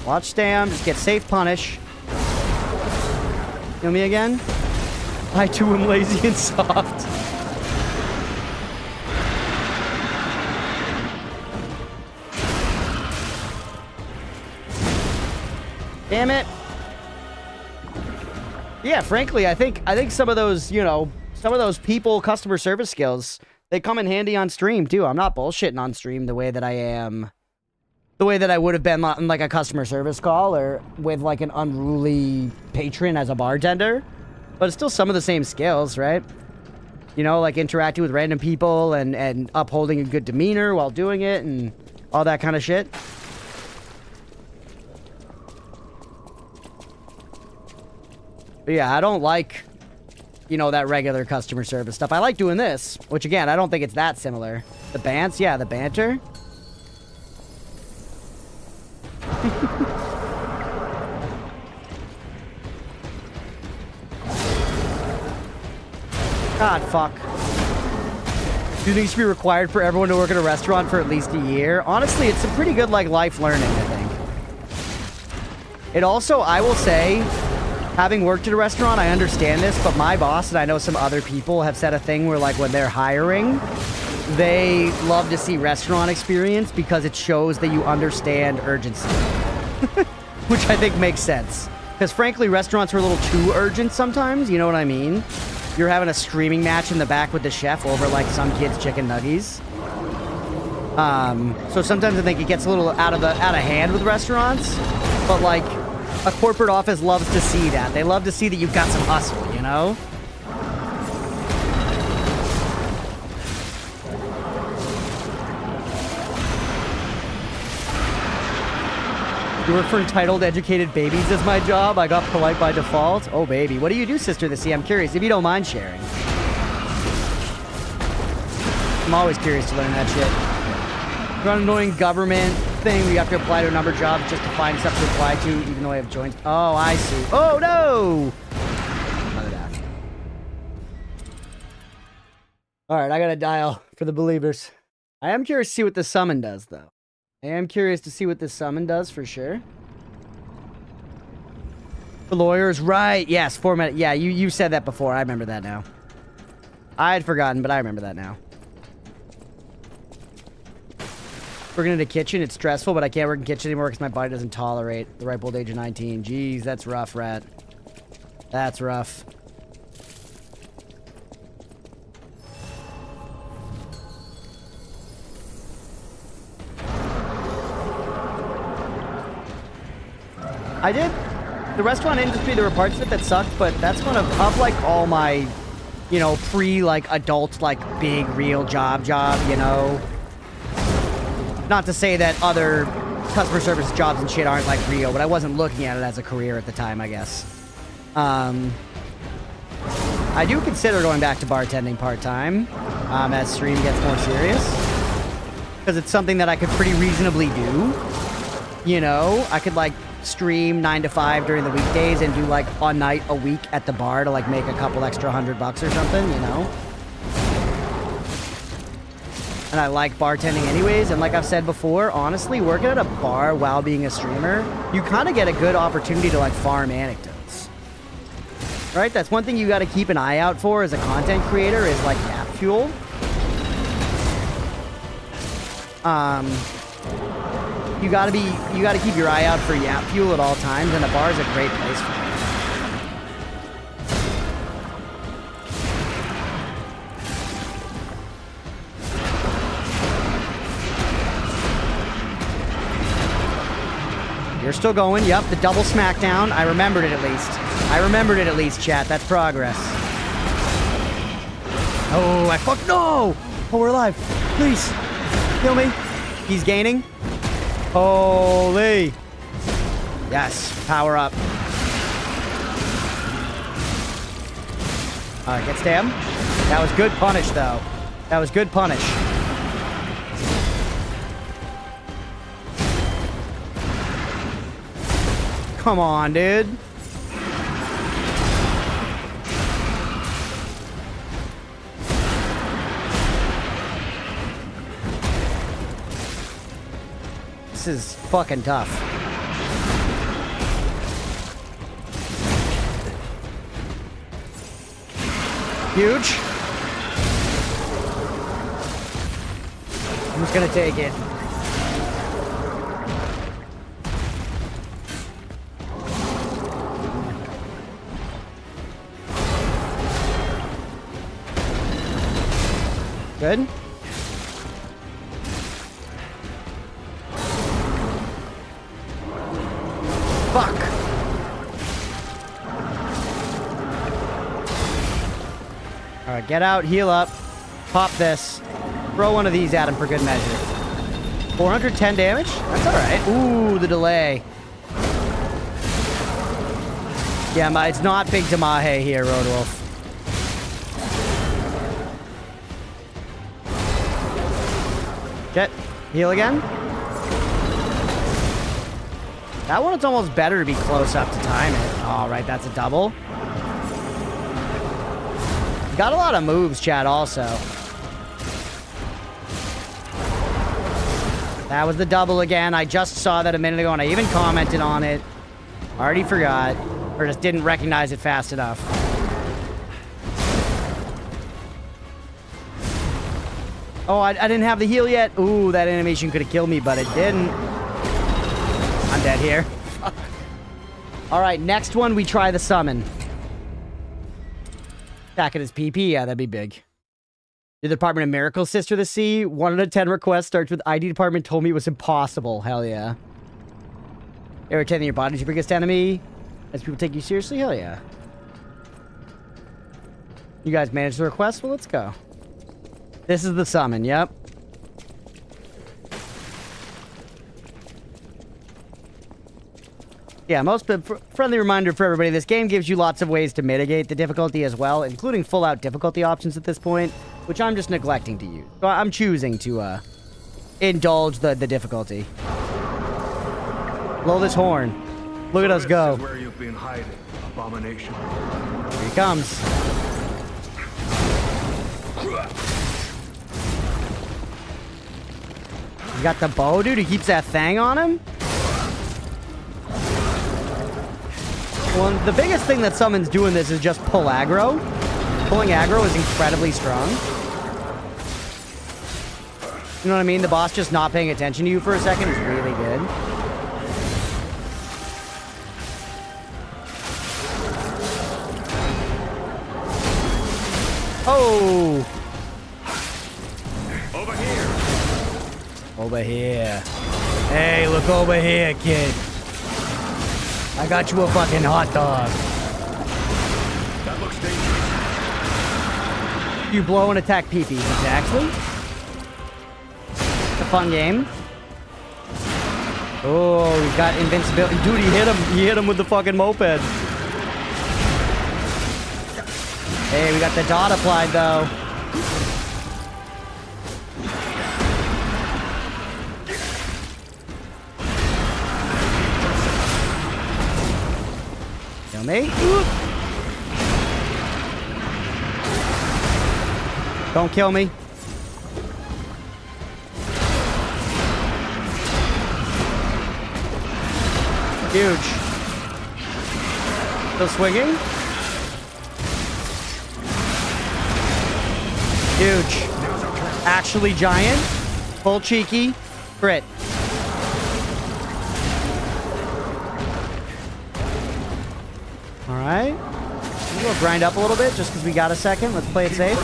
Watch Stam, just get safe punish. Kill me again? I too am lazy and soft. Damn it. Yeah, frankly, I think some of those, you know, some of those people customer service skills, they come in handy on stream too. I'm not bullshitting on stream the way that I am, the way that I would have been on like a customer service call or with like an unruly patron as a bartender. But it's still some of the same skills, right? You know, like interacting with random people and upholding a good demeanor while doing it and all that kind of shit. But yeah, I don't like, you know, that regular customer service stuff. I like doing this, which again, I don't think it's that similar. The bants, yeah, the banter. God, fuck. Do you think it should be required for everyone to work at a restaurant for at least a year? Honestly, it's a pretty good, like, life learning, I think. It also, I will say, having worked at a restaurant, I understand this, but my boss and I know some other people have said a thing where, like, when they're hiring, they love to see restaurant experience because it shows that you understand urgency. Which I think makes sense. Because frankly, restaurants are a little too urgent sometimes, you know what I mean? You're having a screaming match in the back with the chef over, like, some kid's chicken nuggies. So sometimes I think it gets a little out of hand with restaurants, but, like, a corporate office loves to see that. They love to see that you've got some hustle, you know? You work for entitled, educated babies is my job. I got polite by default. Oh, baby. What do you do, Sister the Sea? I'm curious, if you don't mind sharing. I'm always curious to learn that shit. You're on an annoying government thing where you have to apply to a number of jobs just to find stuff to apply to, even though I have joined. Oh, I see. Oh, no! Alright, I gotta dial for the believers. I am curious to see what the summon does, though. I am curious to see what this summon does, for sure. The lawyers, right. Yes, format. Yeah, you said that before. I remember that now. I had forgotten, but I remember that now. Working in a kitchen, it's stressful, but I can't work in a kitchen anymore because my body doesn't tolerate the ripe old age of 19. Jeez, that's rough, rat. That's rough. I did. The restaurant industry, there were parts of it that sucked, but that's one of like all my, you know, like adult, like big real job, you know. Not to say that other customer service jobs and shit aren't like real, but I wasn't looking at it as a career at the time, I guess. I do consider going back to bartending part-time, as stream gets more serious. Because it's something that I could pretty reasonably do. You know, I could like stream 9 to 5 during the weekdays and do like a night a week at the bar to like make a couple extra $100 or something, you know? And I like bartending anyways, and like I've said before, honestly, working at a bar while being a streamer, you kind of get a good opportunity to like farm anecdotes. Right? That's one thing you got to keep an eye out for as a content creator is like gap fuel. You gotta keep your eye out for Yap Fuel at all times, and the bar is a great place for it. You're still going. Yep, the double smackdown. I remembered it at least. Chat. That's progress. Oh, I fucked. No! Oh, we're alive. Please. Kill me. He's gaining. Holy. Yes, power up. Alright, get stammed. That was good punish, though. That was good punish. Come on, dude. This is fucking tough. Huge. I'm just gonna take it. Good. Fuck. All right, get out, heal up, pop this, throw one of these at him for good measure. 410 damage? That's all right. Ooh, the delay. Yeah, it's not Big Tamahe here, Road Wolf. Okay, heal again. That one, it's almost better to be close up to time it. All right, that's a double. Got a lot of moves, chat, also. That was the double again. I just saw that a minute ago, and I even commented on it. Already forgot. Or just didn't recognize it fast enough. Oh, I didn't have the heal yet. Ooh, that animation could have killed me, but it didn't. I'm dead here. All right, next one, we try the summon. Back at his PP, yeah, that'd be big. The Department of Miracles, Sister to see. 1 out of 10 request starts with ID department told me it was impossible. Hell yeah. Irritating your body's your biggest enemy. As people take you seriously? Hell yeah. You guys managed the request? Well, let's go. This is the summon, yep. Yeah, friendly reminder for everybody, this game gives you lots of ways to mitigate the difficulty as well, including full-out difficulty options at this point, which I'm just neglecting to use. So I'm choosing to indulge the difficulty. Blow this horn. Look at us go. Where you've been hiding, abomination. Here he comes. You got the bow, dude? He keeps that thing on him? Well, the biggest thing that summons doing this is just pull aggro. Pulling aggro is incredibly strong. You know what I mean? The boss just not paying attention to you for a second is really good. Oh! Over here. Over here. Hey, look over here, kid. I got you a fucking hot dog. That looks dangerous. You blow and attack peepees, exactly. It's a fun game. Oh, he's got invincibility. Dude, he hit him. He hit him with the fucking moped. Hey, we got the dot applied, though. Kill me. Oop. Don't kill me. Huge. Still swinging. Huge. Actually giant. Full cheeky. Crit. Alright. We'll grind up a little bit just because we got a second. Let's play it safe.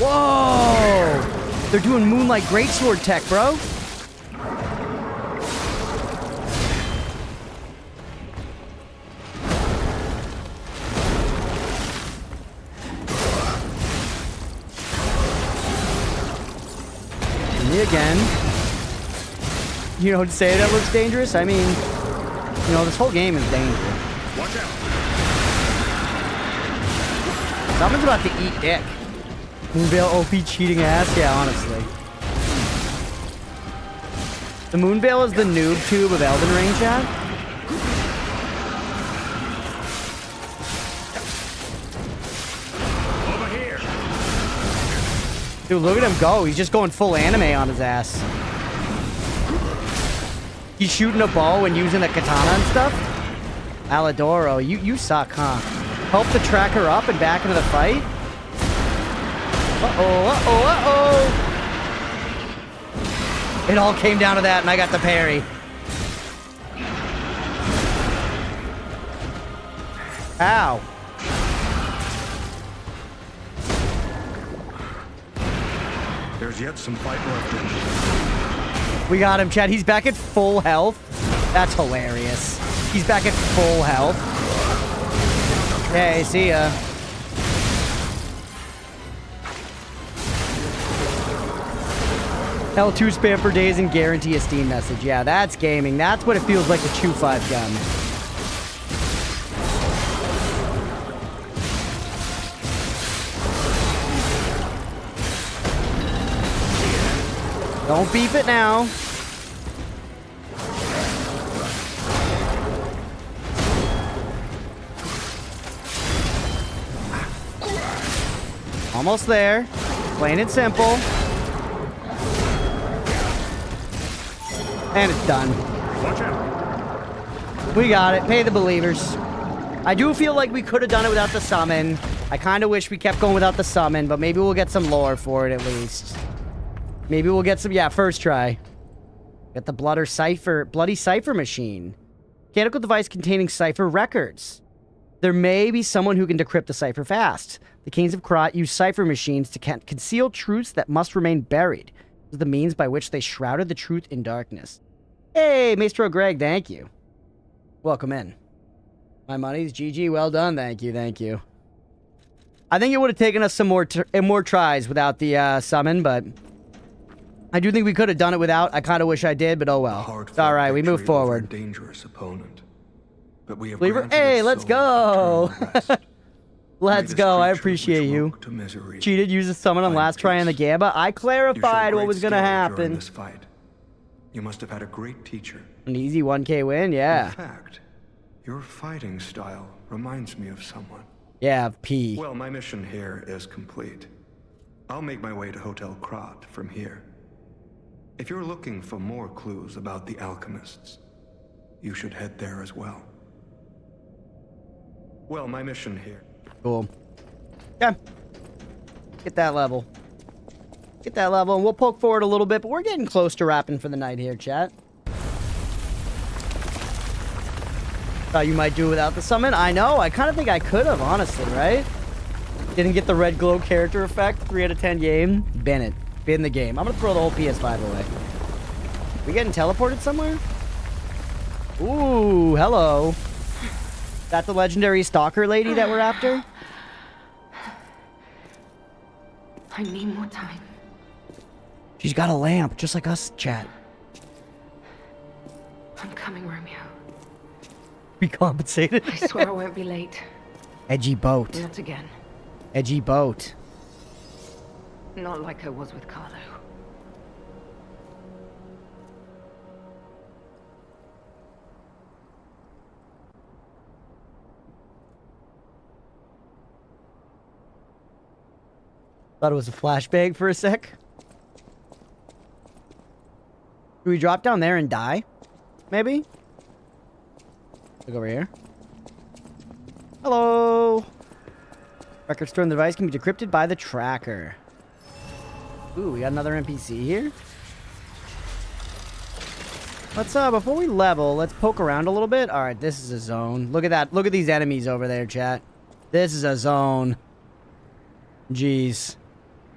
Whoa! They're doing Moonlight Greatsword tech, bro. Me again. You know, to say that looks dangerous? I mean, you know, this whole game is dangerous. Watch out. Someone's about to eat dick. Moonveil OP cheating ass? Yeah, honestly. The Moonveil is the noob tube of Elden Ring, chat. Over here. Dude, look at him go. He's just going full anime on his ass. He's shooting a bow and using a katana and stuff. Alidoro, you suck, huh? Help the tracker up and back into the fight. It all came down to that, and I got the parry. Ow. There's yet some fight left. We got him, Chad. He's back at full health. That's hilarious. He's back at full health. Hey, see ya. L2 spam for days and guarantee a Steam message. Yeah, that's gaming. That's what it feels like to chew 5 gun. Don't beep it now. Almost there. Plain and simple. And it's done. Watch out. We got it. Pay the believers. I do feel like we could have done it without the summon. I kind of wish we kept going without the summon, but maybe we'll get some lore for it at least. Maybe we'll get some... Yeah, first try. Get the bloody cipher machine. Mechanical device containing cipher records. There may be someone who can decrypt the cipher fast. The Kings of Karat use cipher machines to conceal truths that must remain buried. This is the means by which they shrouded the truth in darkness. Hey, Maestro Greg, thank you. Welcome in. My money's GG. Well done. Thank you. Thank you. I think it would have taken us some more tries without the summon, but I do think we could have done it without. I kind of wish I did, but oh well. It's all right. We move forward. Dangerous opponent. But we have hey, let's go. Let's go. I appreciate you. Cheated, used a summon on last try in the Gamba. I clarified what was going to happen. This fight. You must have had a great teacher. An easy 1K win, yeah. In fact, your fighting style reminds me of someone. Yeah, P. Well, my mission here is complete. I'll make my way to Hotel Krat from here. If you're looking for more clues about the alchemists, you should head there as well. Well, my mission here. Cool. Yeah. Get that level. Get that level, and we'll poke forward a little bit, but we're getting close to wrapping for the night here, chat. Thought you might do without the summon. I know. I kind of think I could have, honestly, right? Didn't get the red glow character effect. 3 out of 10 game. Bin it. Bin the game. I'm going to throw the whole PS5 away. We getting teleported somewhere? Ooh, hello. That the legendary stalker lady that we're after? I need more time. She's got a lamp, just like us, chat. I'm coming, Romeo. Be compensated. I swear I won't be late. Edgy boat. Not again. Edgy boat. Not like I was with Carlo. Thought it was a flashbang for a sec. Do we drop down there and die? Maybe? Look over here. Hello! Record stored in the device can be decrypted by the tracker. Ooh, we got another NPC here. Let's, before we level, let's poke around a little bit. Alright, this is a zone. Look at that. Look at these enemies over there, chat. This is a zone. Jeez.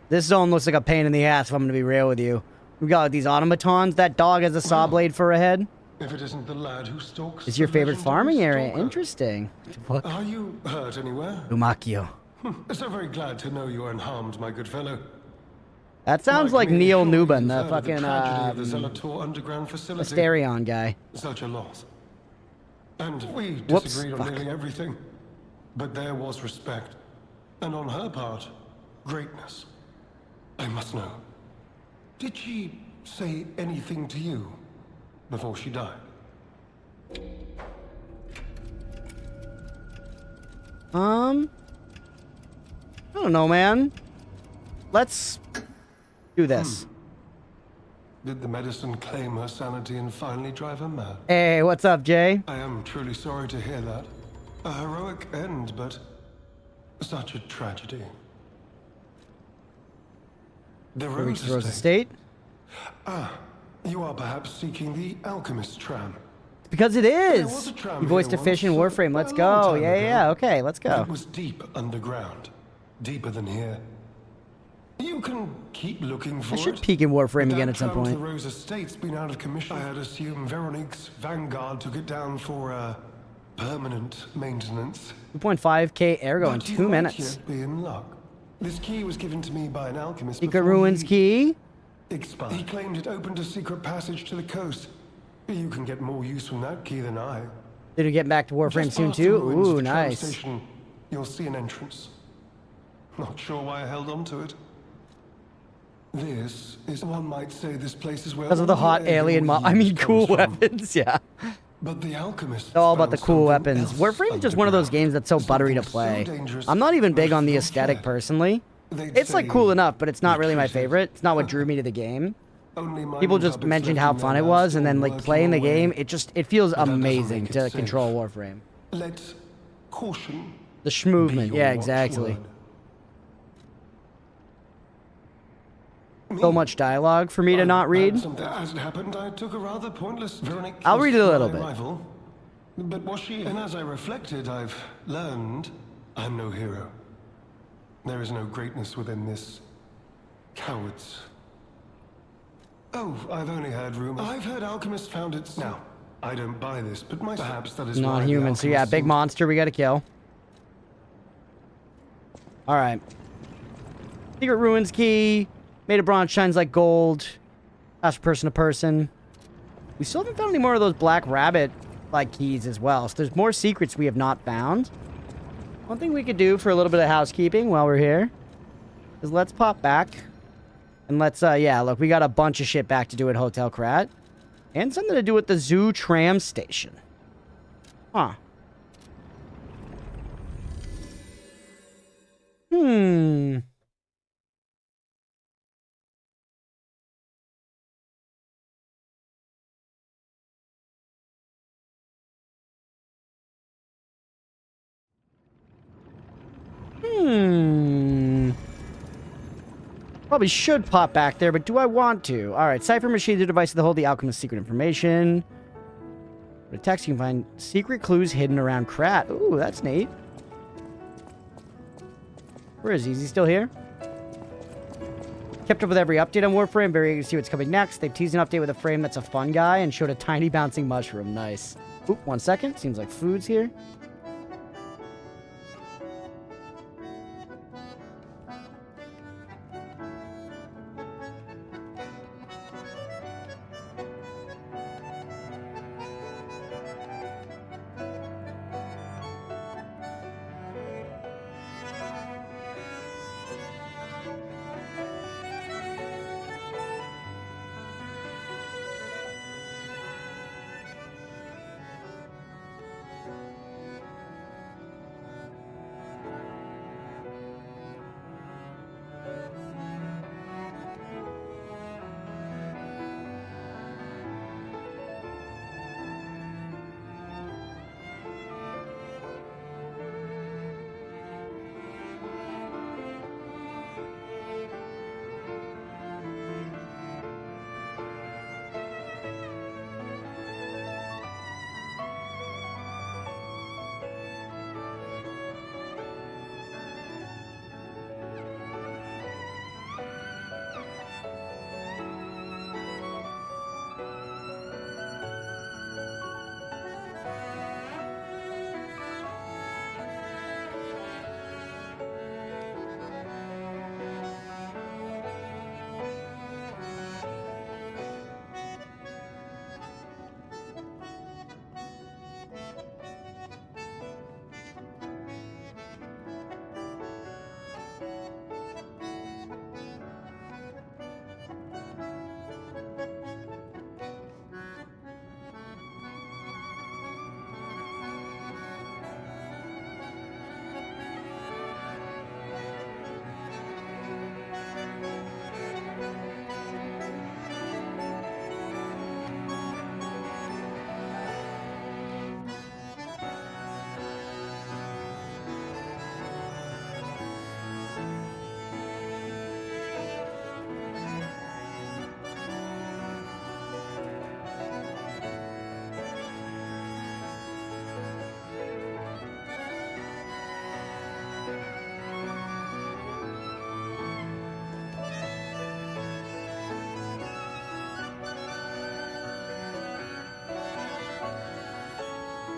This zone looks like a pain in the ass, if I'm gonna be real with you. We got these automatons. That dog has a saw blade for a head. If it isn't the lad who stalks It's your favorite farming area. Interesting. What? Are you hurt anywhere? Umakio. So very glad to know you are unharmed, my good fellow. That sounds like me, Neil surely Nuban, you've the heard of fucking, tragedy of the Zelator underground facility. Asterion guy. Such a loss. And we Whoops, disagreed on fuck. nearly everything. But there was respect. And on her part, greatness. I must know. Did she say anything to you before she died? I don't know, man. Let's do this. Did the medicine claim her sanity and finally drive her mad? Hey, what's up, Jay? I am truly sorry to hear that. A heroic end, but such a tragedy. The Rose Rose Estate. Estate? You are perhaps seeking the Alchemist tram. Because it There was is. a tram You voiced a here fish in once, Warframe. Let's a long go. time Yeah, ago. yeah. Okay, let's go. It was deep underground. Deeper than here. You can keep looking for I it. should peek in Warframe But again that at some tram to point. the Rose Estate's been out of commission. I had assumed Veronique's Vanguard took it down for permanent maintenance. 2.5k ergo in But you 2 might minutes. yet be in luck. This key was given to me by an alchemist. Secret before Ruins he key. expired. He claimed it opened a secret passage to the coast. You can get more use from that key than I. Did we get back to Warframe Just soon past the too? ruins of Ooh, the tram nice. station, you'll see an entrance. Not sure why I held on to it. This is, one might say, this place is where Because of the all hot alien we mob. I mean, use cool comes from. weapons. Yeah. But the alchemist. It's all about the cool weapons. Warframe is just one of those games that's so buttery to play. I'm not even big on the aesthetic personally. It's like cool enough, but it's not really my favorite. It's not what drew me to the game. People just mentioned how fun it was, and then like playing the game, it feels amazing to control Warframe. Let caution. The schmovement, be yeah, your exactly. watchword. So much dialogue for me to not read. As it happened, I took a rather pointless Veronique. I'll read it a little my bit. rival. But was she? And as I reflected, I've learned I'm no hero. There is no greatness within this cowards. Oh, I've only heard rumors. I've heard alchemists found it. Now, I don't buy this, but perhaps that is why the Non-human, so yeah, alchemists big seem- monster we gotta kill. Alright. Secret Ruins key. Made of bronze, shines like gold. Pass from person to person. We still haven't found any more of those black rabbit-like keys as well, so there's more secrets we have not found. One thing we could do for a little bit of housekeeping while we're here is let's pop back. And let's, yeah, look, we got a bunch of shit back to do at Hotel Krat. And something to do with the Zoo Tram Station. Huh. Hmm. Probably should pop back there, but do I want to? Alright, cipher machines are devices that hold the alchemist's secret information. With a text, you can find secret clues hidden around Krat. Ooh, that's neat. Where is he? Is he still here? Kept up with every update on Warframe. Very eager to see what's coming next. They've teased an update with a frame that's a fun guy and showed a tiny bouncing mushroom. Nice. Oop, 1 second. Seems like food's here.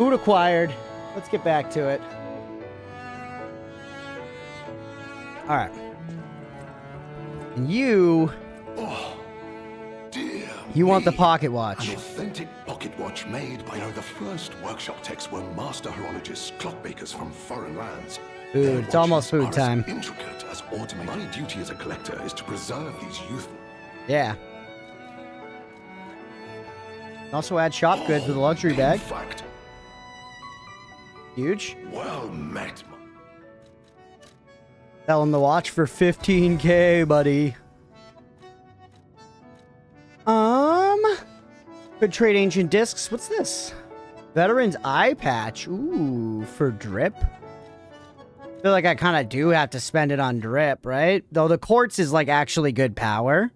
Food acquired. Let's get back to it. Alright. And you... Oh, dear. You want the me. pocket watch. An authentic pocket watch made by the first workshop techs were master horologists, clockmakers from foreign lands. Food. Their It's almost watches food are as time. Intricate as automated. My duty as a collector is to preserve these youthful. Yeah. Also add shop goods with a luxury bag. In fact, Huge. well met. Sell him the watch for 15K, buddy. Could trade ancient discs. What's this? Veteran's eye patch. Ooh, for drip. I feel like I kind of do have to spend it on drip, right? Though the quartz is like actually good power.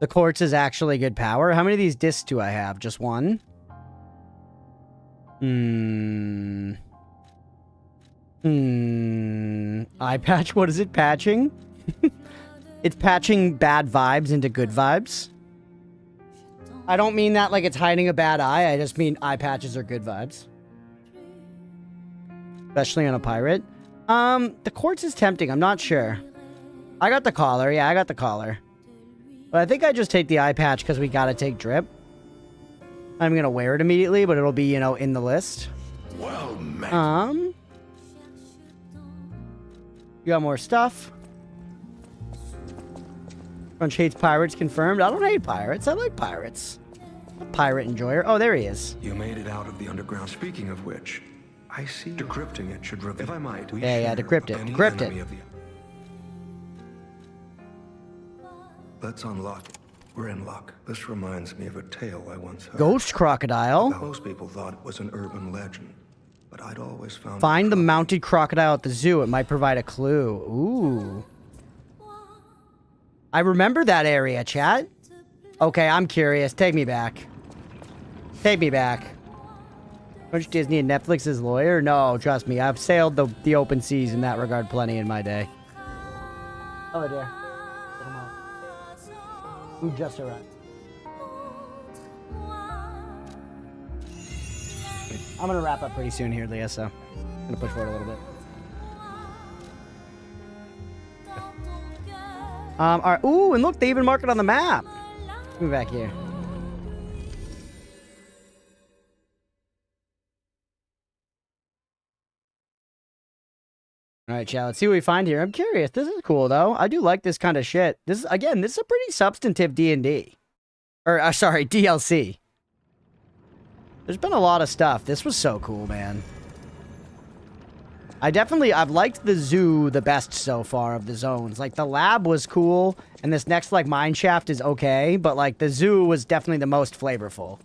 The quartz is actually good power. How many of these discs do I have? Just one? Eye patch? What is it? Patching? It's patching bad vibes into good vibes. I don't mean that like it's hiding a bad eye. I just mean eye patches are good vibes. Especially on a pirate. The quartz is tempting. I'm not sure. I got the collar. Yeah, I got the collar. But I think I just take the eye patch because we gotta take drip. I'm going to wear it immediately, but it'll be, you know, in the list. Well met. You got more stuff. Crunch hates pirates, confirmed. I don't hate pirates. I like pirates. I'm a pirate enjoyer. Oh, there he is. You made it out of the underground. Speaking of which, I see decrypting it should reveal. If I might, we Yeah, share decrypt it. any Decrypt enemy it. of the- Let's unlock it. We're in luck. This reminds me of a tale I once heard. Ghost crocodile. Most people thought it was an urban legend, but I'd always found Find the it mounted crocodile at the zoo. It might provide a clue. Ooh. I remember that area, chat. Okay, I'm curious. Take me back. Take me back. Crunch Disney and Netflix's lawyer? No, trust me. I've sailed the open seas in that regard plenty in my day. Hello there. Who just arrived? I'm gonna wrap up pretty soon here, Leah, so I'm gonna push forward a little bit. Alright. Ooh, and look, they even mark it on the map. Move back here. Alright, chat, let's see what we find here. I'm curious. This is cool, though. I do like this kind of shit. This is, again, this is a pretty substantive D&D. Or, sorry, DLC. There's been a lot of stuff. This was so cool, man. I've liked the zoo the best so far of the zones. Like, the lab was cool, and this next, like, mine shaft is okay, but, like, the zoo was definitely the most flavorful.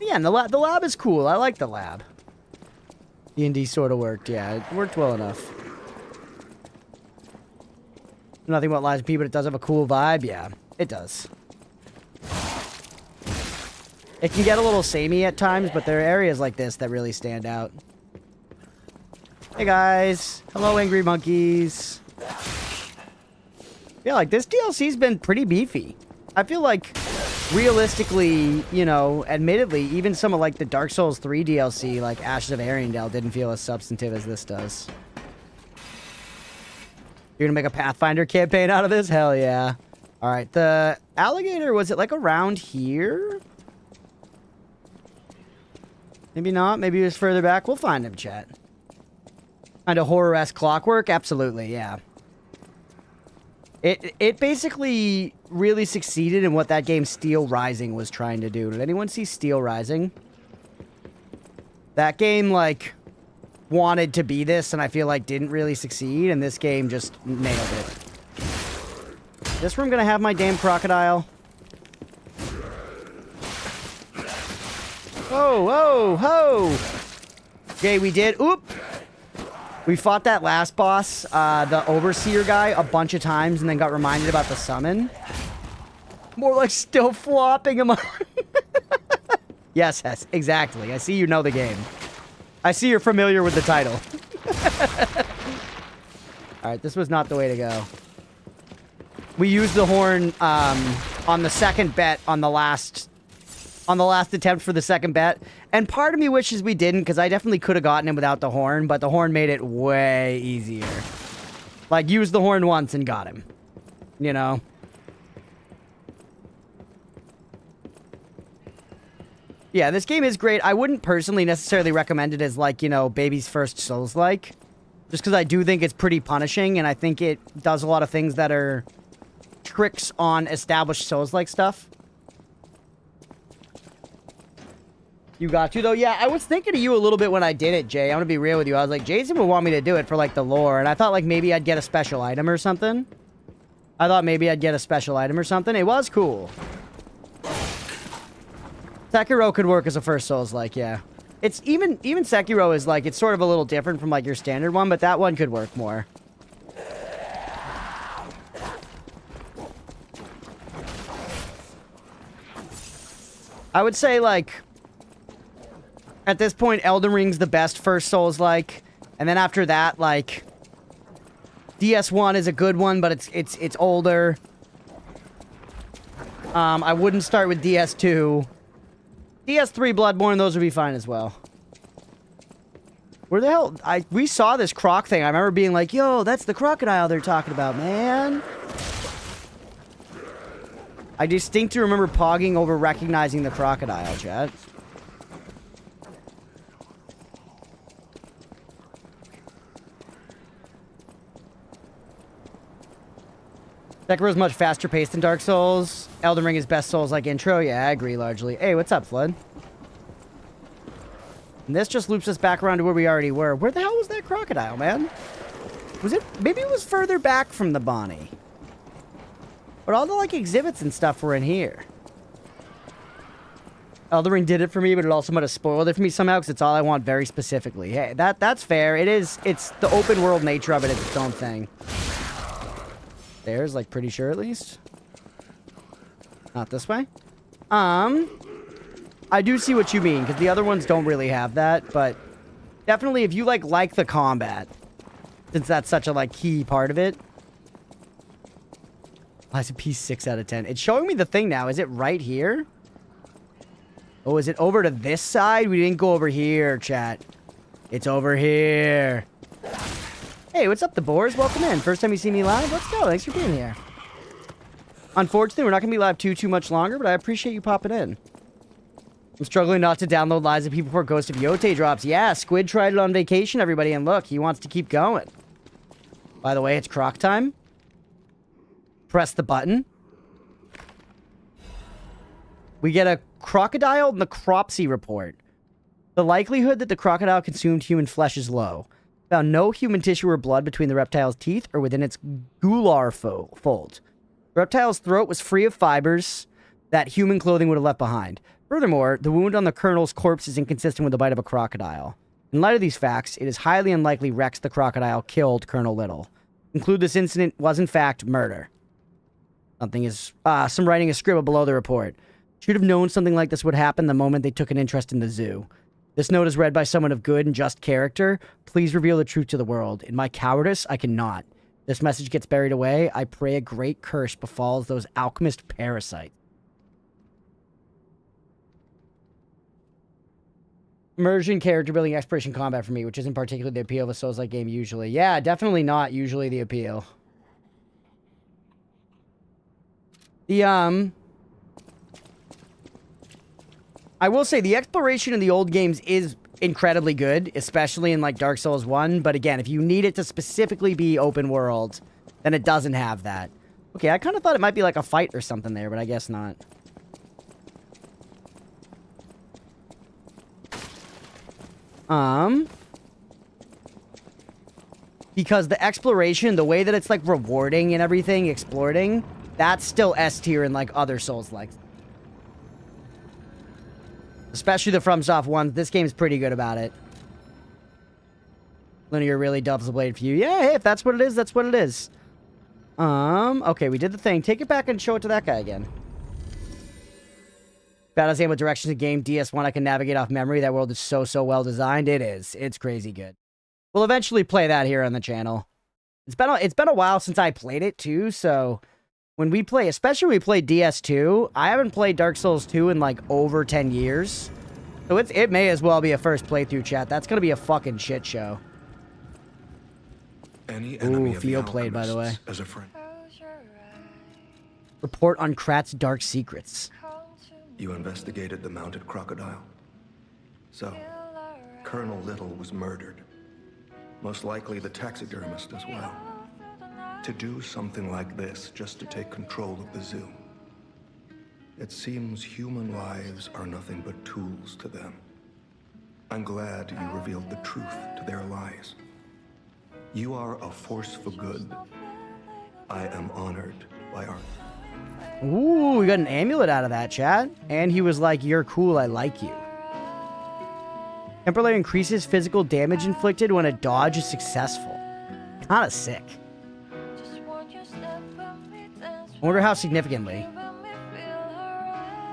Yeah, and the lab is cool. I like the lab. D&D sort of worked, yeah. It worked well enough. Nothing about Lies of P, but it does have a cool vibe. Yeah, it does. It can get a little samey at times, but there are areas like this that really stand out. Hey guys. Hello, Angry Monkeys. Yeah, like this DLC's been pretty beefy. I feel like, realistically, you know, admittedly, even some of like the Dark Souls 3 DLC, like Ashes of Ariandel, didn't feel as substantive as this does. You're gonna make a Pathfinder campaign out of this? Hell yeah. Alright, the alligator, was it like around here? Maybe not. Maybe it was further back. We'll find him, chat. Kind of horror-esque clockwork? Absolutely, yeah. It basically really succeeded in what that game Steel Rising was trying to do. Did anyone see Steel Rising? That game, like, wanted to be this, and I feel like didn't really succeed, and this game just nailed it. This room gonna have my damn crocodile? Whoa, whoa, whoa! Okay, we did. Oop! We fought that last boss, the Overseer guy, a bunch of times and then got reminded about the summon. More like still flopping him on. Yes, exactly. I see you know the game. I see you're familiar with the title. Alright, this was not the way to go. We used the horn on the second bet on the last on the last attempt for the second bet. And part of me wishes we didn't, because I definitely could have gotten him without the horn, but the horn made it way easier. Like, used the horn once and got him. You know? Yeah, this game is great. I wouldn't personally necessarily recommend it as, like, you know, baby's first Souls-like. Just because I do think it's pretty punishing, and I think it does a lot of things that are tricks on established Souls-like stuff. You got to, though? Yeah, I was thinking of you a little bit when I did it, Jay. I'm gonna be real with you. I was like, Jason would want me to do it for, like, the lore. And I thought, like, maybe I'd get a special item or something. It was cool. Sekiro could work as a first Souls-like, yeah. It's even Sekiro is, like, it's sort of a little different from, like, your standard one, but that one could work more. I would say, like... At this point, Elden Ring's the best first Souls-like, and then after that, like, DS1 is a good one, but it's older. I wouldn't start with DS2. DS3, Bloodborne, those would be fine as well. Where the hell? We saw this croc thing. I remember being like, yo, that's the crocodile they're talking about, man. I distinctly remember pogging over recognizing the crocodile, chat. Sekiro is much faster paced than Dark Souls. Elden Ring is best Souls-like intro. Yeah, I agree largely. Hey, what's up, Flood? And this just loops us back around to where we already were. Where the hell was that crocodile, man? Was it... Maybe it was further back from the Bonnie. But all the, like, exhibits and stuff were in here. Elden Ring did it for me, but it also might have spoiled it for me somehow, because it's all I want very specifically. Hey, that's fair. It's the open world nature of it is its own thing. There's, like, pretty sure at least. Not this way. I do see what you mean, because the other ones don't really have that, but definitely if you, like the combat, since that's such a, like, key part of it. Lies of P 6 out of 10. It's showing me the thing now. Is it right here? Oh, is it over to this side? We didn't go over here, chat. It's over here. Hey, what's up, the boars? Welcome in. First time you see me live? Let's go. Thanks for being here. Unfortunately, we're not going to be live too much longer, but I appreciate you popping in. I'm struggling not to download Lies of P before Ghost of Yote drops. Yeah, Squid tried it on vacation, everybody, and look, he wants to keep going. By the way, it's croc time. Press the button. We get a crocodile necropsy report. The likelihood that the crocodile consumed human flesh is low. Found no human tissue or blood between the reptile's teeth or within its gular fold. The reptile's throat was free of fibers that human clothing would have left behind. Furthermore, the wound on the colonel's corpse is inconsistent with the bite of a crocodile. In light of these facts, it is highly unlikely Rex the crocodile killed Colonel Little. Conclude this incident was in fact murder. Some writing is scribbled below the report. Should have known something like this would happen the moment they took an interest in the zoo. This note is read by someone of good and just character. Please reveal the truth to the world. In my cowardice, I cannot. This message gets buried away. I pray a great curse befalls those alchemist parasites. Immersion, character building, exploration, combat for me, which isn't particularly the appeal of a Souls-like game usually. Yeah, definitely not usually the appeal. I will say the exploration in the old games is incredibly good, especially in, like, Dark Souls 1. But again, if you need it to specifically be open world, then it doesn't have that. Okay, I kind of thought it might be like a fight or something there, but I guess not. Because the exploration, the way that it's, like, rewarding and everything, exploring, that's still S tier in, like, other Souls-like. Especially the FromSoft ones. This game's pretty good about it. Linear really dubs the blade for you. Yeah, hey, if that's what it is, that's what it is. Okay, we did the thing. Take it back and show it to that guy again. Battle's aim with directions of game. DS1 I can navigate off memory. That world is so well designed. It is. It's crazy good. We'll eventually play that here on the channel. It's been a while since I played it too, so when we play, especially when we play DS2, I haven't played Dark Souls 2 in like over 10 years. So it may as well be a first playthrough, chat. That's gonna be a fucking shit show. Any enemy of the Theo played, by the way. alchemists as a friend. Report on Krat's dark secrets. You investigated the mounted crocodile. So, Colonel Little was murdered. Most likely the taxidermist as well. To do something like this just to take control of the zoo. It seems human lives are nothing but tools to them. I'm glad you revealed the truth to their lies. You are a force for good. I am honored by our... Ooh, we got an amulet out of that, chat. And he was like, you're cool, I like you. Temporarily increases physical damage inflicted when a dodge is successful. Kinda sick. I wonder how significantly.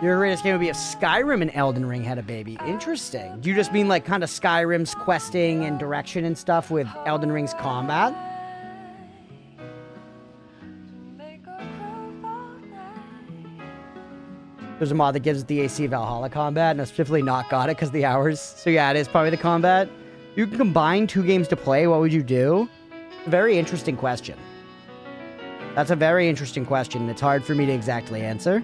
Your greatest game would be if Skyrim and Elden Ring had a baby. Interesting. Do you just mean like kind of Skyrim's questing and direction and stuff with Elden Ring's combat? There's a mod that gives the AC Valhalla combat, and I've specifically not got it because of the hours. So yeah, it is probably the combat. You can combine 2 games to play. What would you do? Very interesting question. That's a very interesting question. It's hard for me to exactly answer.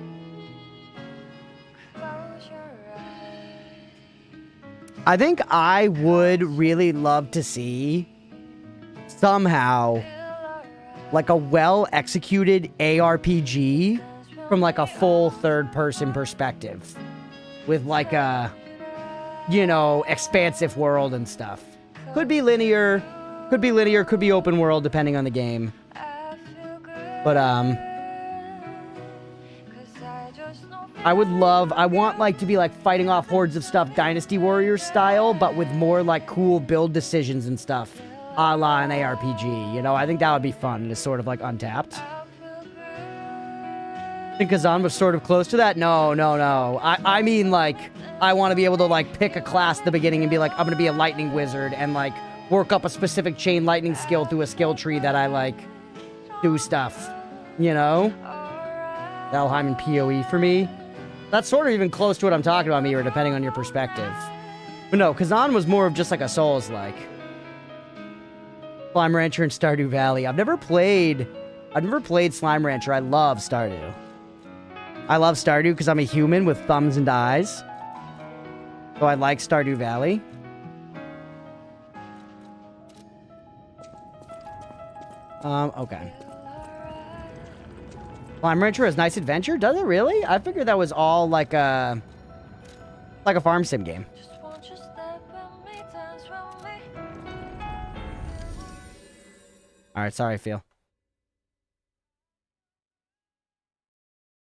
I think I would really love to see somehow like a well-executed ARPG from like a full third-person perspective with like a, you know, expansive world and stuff. Could be linear, could be open world depending on the game. But I want like to be like fighting off hordes of stuff Dynasty Warriors style, but with more like cool build decisions and stuff, a la an ARPG. You know, I think that would be fun. It's sort of like Untapped. I think Kazan was sort of close to that. No. I mean, like, I want to be able to like pick a class at the beginning and be like, I'm gonna be a lightning wizard and like work up a specific chain lightning skill through a skill tree that I like do stuff. You know, Valheim and PoE for me. That's sort of even close to what I'm talking about, Mira, depending on your perspective. But no, Kazan was more of just like a Souls-like. Slime Rancher and Stardew Valley. I've never played Slime Rancher. I love Stardew. I love Stardew because I'm a human with thumbs and eyes. So I like Stardew Valley. Okay. Slime Rancher has nice adventure? Does it really? I figured that was all like a farm sim game. Alright, sorry, Phil.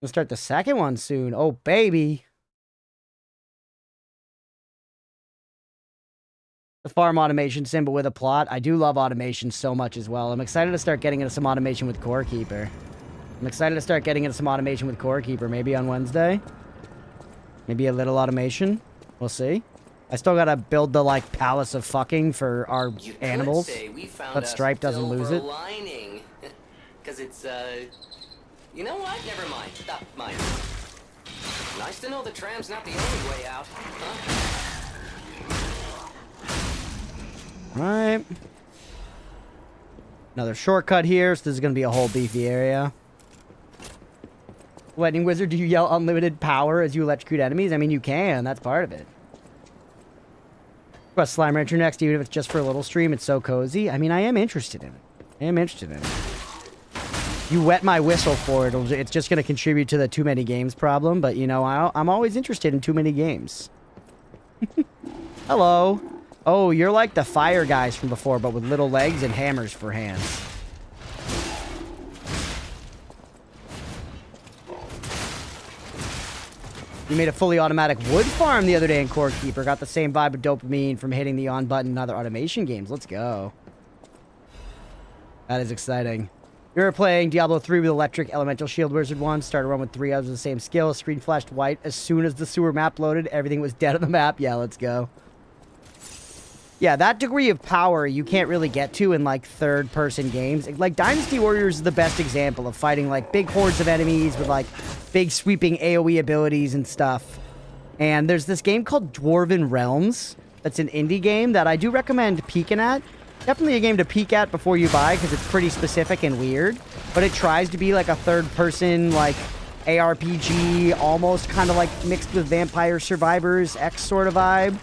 We'll start the second one soon. Oh, baby. The farm automation sim, but with a plot. I do love automation so much as well. I'm excited to start getting into some automation with Core Keeper. Maybe on Wednesday. Maybe a little automation. We'll see. I still gotta build the, like, palace of fucking for our animals. But Stripe doesn't lose it. Because it's, you know what? Never mind. Stop mine. Nice to know the tram's not the only way out, huh? Alright. Another shortcut here, so this is gonna be a whole beefy area. Lightning Wizard, do you yell unlimited power as you electrocute enemies? I mean, you can. That's part of it. Got Slime Rancher next, even if it's just for a little stream. It's so cozy. I mean, I am interested in it. You wet my whistle for it. It's just going to contribute to the too many games problem. But, you know, I'm always interested in too many games. Hello. Oh, you're like the fire guys from before, but with little legs and hammers for hands. You made a fully automatic wood farm the other day in Core Keeper. Got the same vibe of dopamine from hitting the on button in other automation games. Let's go. That is exciting. You were playing Diablo 3 with Electric Elemental Shield Wizard once. Started a run with 3 others with the same skill. Screen flashed white. As soon as the sewer map loaded, everything was dead on the map. Yeah, let's go. Yeah, that degree of power you can't really get to in, like, third-person games. Like, Dynasty Warriors is the best example of fighting, like, big hordes of enemies with, like, big sweeping AoE abilities and stuff. And there's this game called Dwarven Realms that's an indie game that I do recommend peeking at. Definitely a game to peek at before you buy because it's pretty specific and weird. But it tries to be, like, a third-person, like, ARPG, almost kind of, like, mixed with Vampire Survivors X sort of vibe.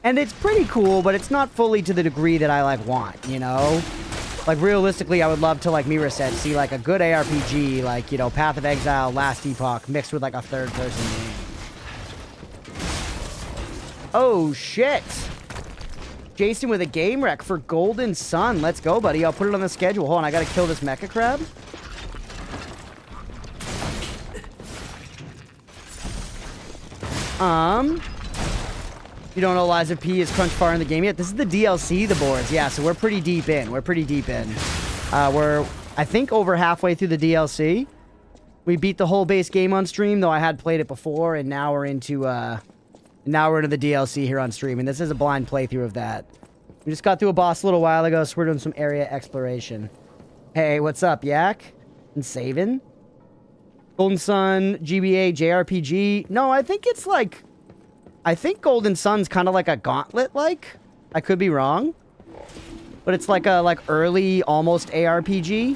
And it's pretty cool, but it's not fully to the degree that I, like, want, you know? Like, realistically, I would love to, like Mira said, see, like, a good ARPG, like, you know, Path of Exile, Last Epoch, mixed with, like, a third-person game. Oh, shit! Jason with a game wreck for Golden Sun. Let's go, buddy. I'll put it on the schedule. Hold on, I gotta kill this mecha crab. You don't know Lies of P is Crunchpuff in the game yet? This is the DLC, the boards. Yeah, so we're pretty deep in. We're pretty deep in. We're, I think, over halfway through the DLC. We beat the whole base game on stream, though I had played it before, and now we're into the DLC here on stream, and this is a blind playthrough of that. We just got through a boss a little while ago, so we're doing some area exploration. Hey, what's up, Yak? And Savin? Golden Sun, GBA, JRPG. No, I think it's like... I think Golden Sun's kind of like a Gauntlet-like. I could be wrong. But it's like a, like, early, almost ARPG.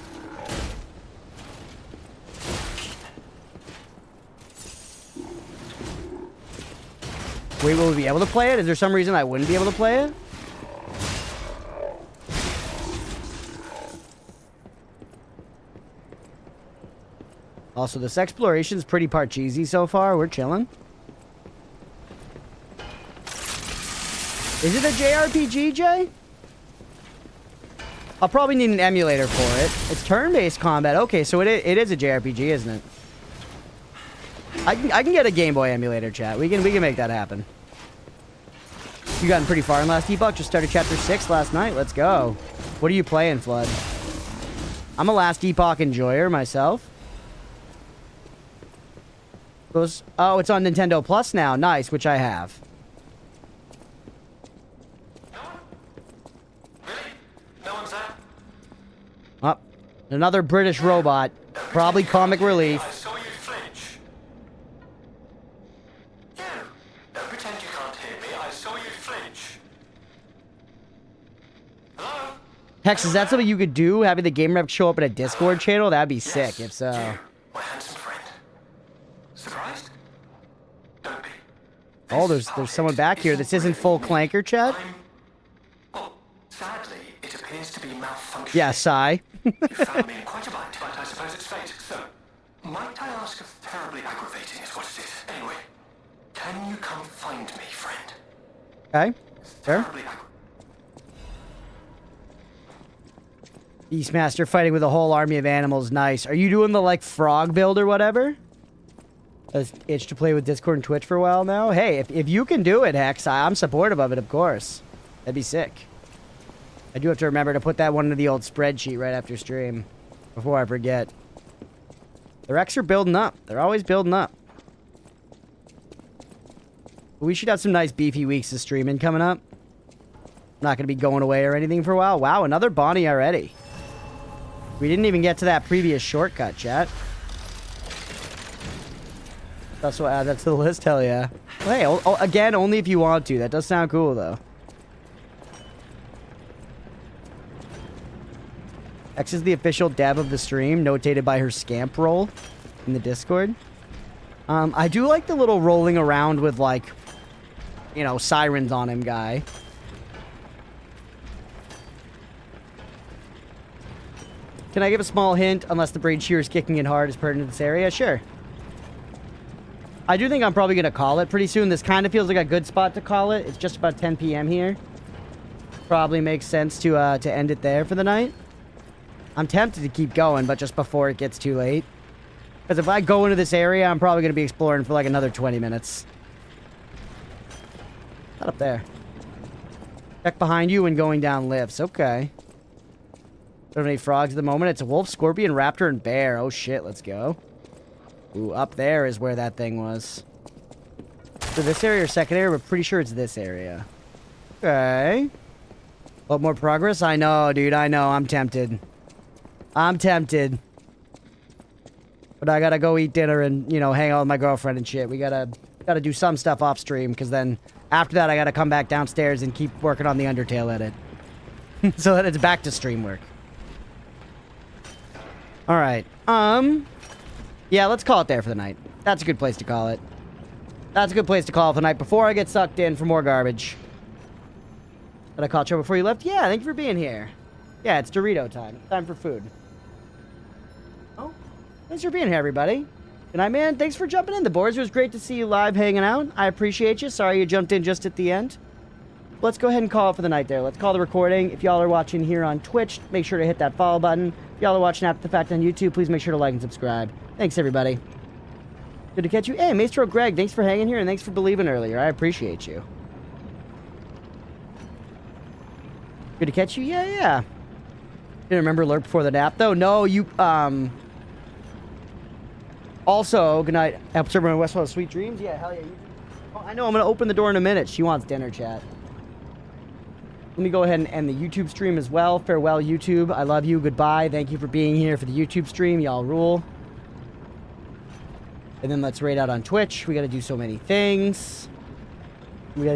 Wait, will we be able to play it? Is there some reason I wouldn't be able to play it? Also, this exploration's pretty cheesy so far. We're chilling. Is it a JRPG, Jay? I'll probably need an emulator for it. It's turn-based combat. Okay, so it is a JRPG, isn't it? I can get a Game Boy emulator, chat. We can make that happen. You gotten pretty far in Last Epoch. Just started Chapter 6 last night. Let's go. What are you playing, Flood? I'm a Last Epoch enjoyer myself. Oh, it's on Nintendo Plus now. Nice, which I have. Oh, another British robot. Probably comic relief. I saw you flinch. You. Don't pretend you can't hear me. I saw you flinch. Hello? Hex, is that something you could do? Having the game rep show up in a Discord channel? That'd be sick, if so. You, my handsome friend. Surprised? Don't be. Oh, there's someone back here. This isn't full clanker, chat? Well, sadly, it appears to be malfunctioning. Yeah, sigh. You found me in quite a bind, but I suppose it's fate. So, might I ask if terribly aggravating is what it is? Anyway, can you come find me, friend? Okay. Fair. Terribly Beastmaster fighting with a whole army of animals. Nice. Are you doing the, like, frog build or whatever? Has itched to play with Discord and Twitch for a while now? Hey, if you can do it, Hex, I'm supportive of it, of course. That'd be sick. I do have to remember to put that one into the old spreadsheet right after stream. Before I forget. The Rex are building up. They're always building up. We should have some nice beefy weeks of streaming coming up. Not going to be going away or anything for a while. Wow, another Bonnie already. We didn't even get to that previous shortcut, chat. That's what add that to the list, hell yeah. Well, hey, again, only if you want to. That does sound cool, though. X is the official dev of the stream, notated by her scamp roll in the Discord. I do like the little rolling around with, like, you know, sirens on him guy. Can I give a small hint, unless the braid shear is kicking in hard, is pertinent to this area? Sure. I do think I'm probably going to call it pretty soon. This kind of feels like a good spot to call it. It's just about 10 p.m. here. Probably makes sense to end it there for the night. I'm tempted to keep going, but just before it gets too late. Because if I go into this area, I'm probably going to be exploring for like another 20 minutes. Not up there. Check behind you when going down lifts. Okay. Don't have any frogs at the moment. It's a wolf, scorpion, raptor, and bear. Oh shit, let's go. Ooh, up there is where that thing was. So this area or second area, we're pretty sure it's this area. Okay. What, more progress? I know, dude. I know. I'm tempted. I'm tempted. But I gotta go eat dinner and, you know, hang out with my girlfriend and shit. We gotta do some stuff off stream, because then after that I gotta come back downstairs and keep working on the Undertale edit. So that it's back to stream work. Alright. Yeah, let's call it there for the night. That's a good place to call it. That's a good place to call it for the night before I get sucked in for more garbage. Did I call Joe before you left? Yeah, thank you for being here. Yeah, it's Dorito time. Time for food. Oh, thanks for being here, everybody. Good night, man. Thanks for jumping in, the boys. It was great to see you live hanging out. I appreciate you. Sorry you jumped in just at the end. Let's go ahead and call it for the night there. Let's call the recording. If y'all are watching here on Twitch, make sure to hit that follow button. If y'all are watching after the fact on YouTube, please make sure to like and subscribe. Thanks, everybody. Good to catch you. Hey, Maestro Greg, thanks for hanging here and thanks for believing earlier. I appreciate you. Good to catch you. Yeah. Didn't remember alert before the nap, though. No, you, Also, good night, Observer in Westworld, Sweet Dreams. Yeah, hell yeah. Oh, I know, I'm going to open the door in a minute. She wants dinner, chat. Let me go ahead and end the YouTube stream as well. Farewell, YouTube. I love you. Goodbye. Thank you for being here for the YouTube stream. Y'all rule. And then let's raid out on Twitch. We got to do so many things. We got to do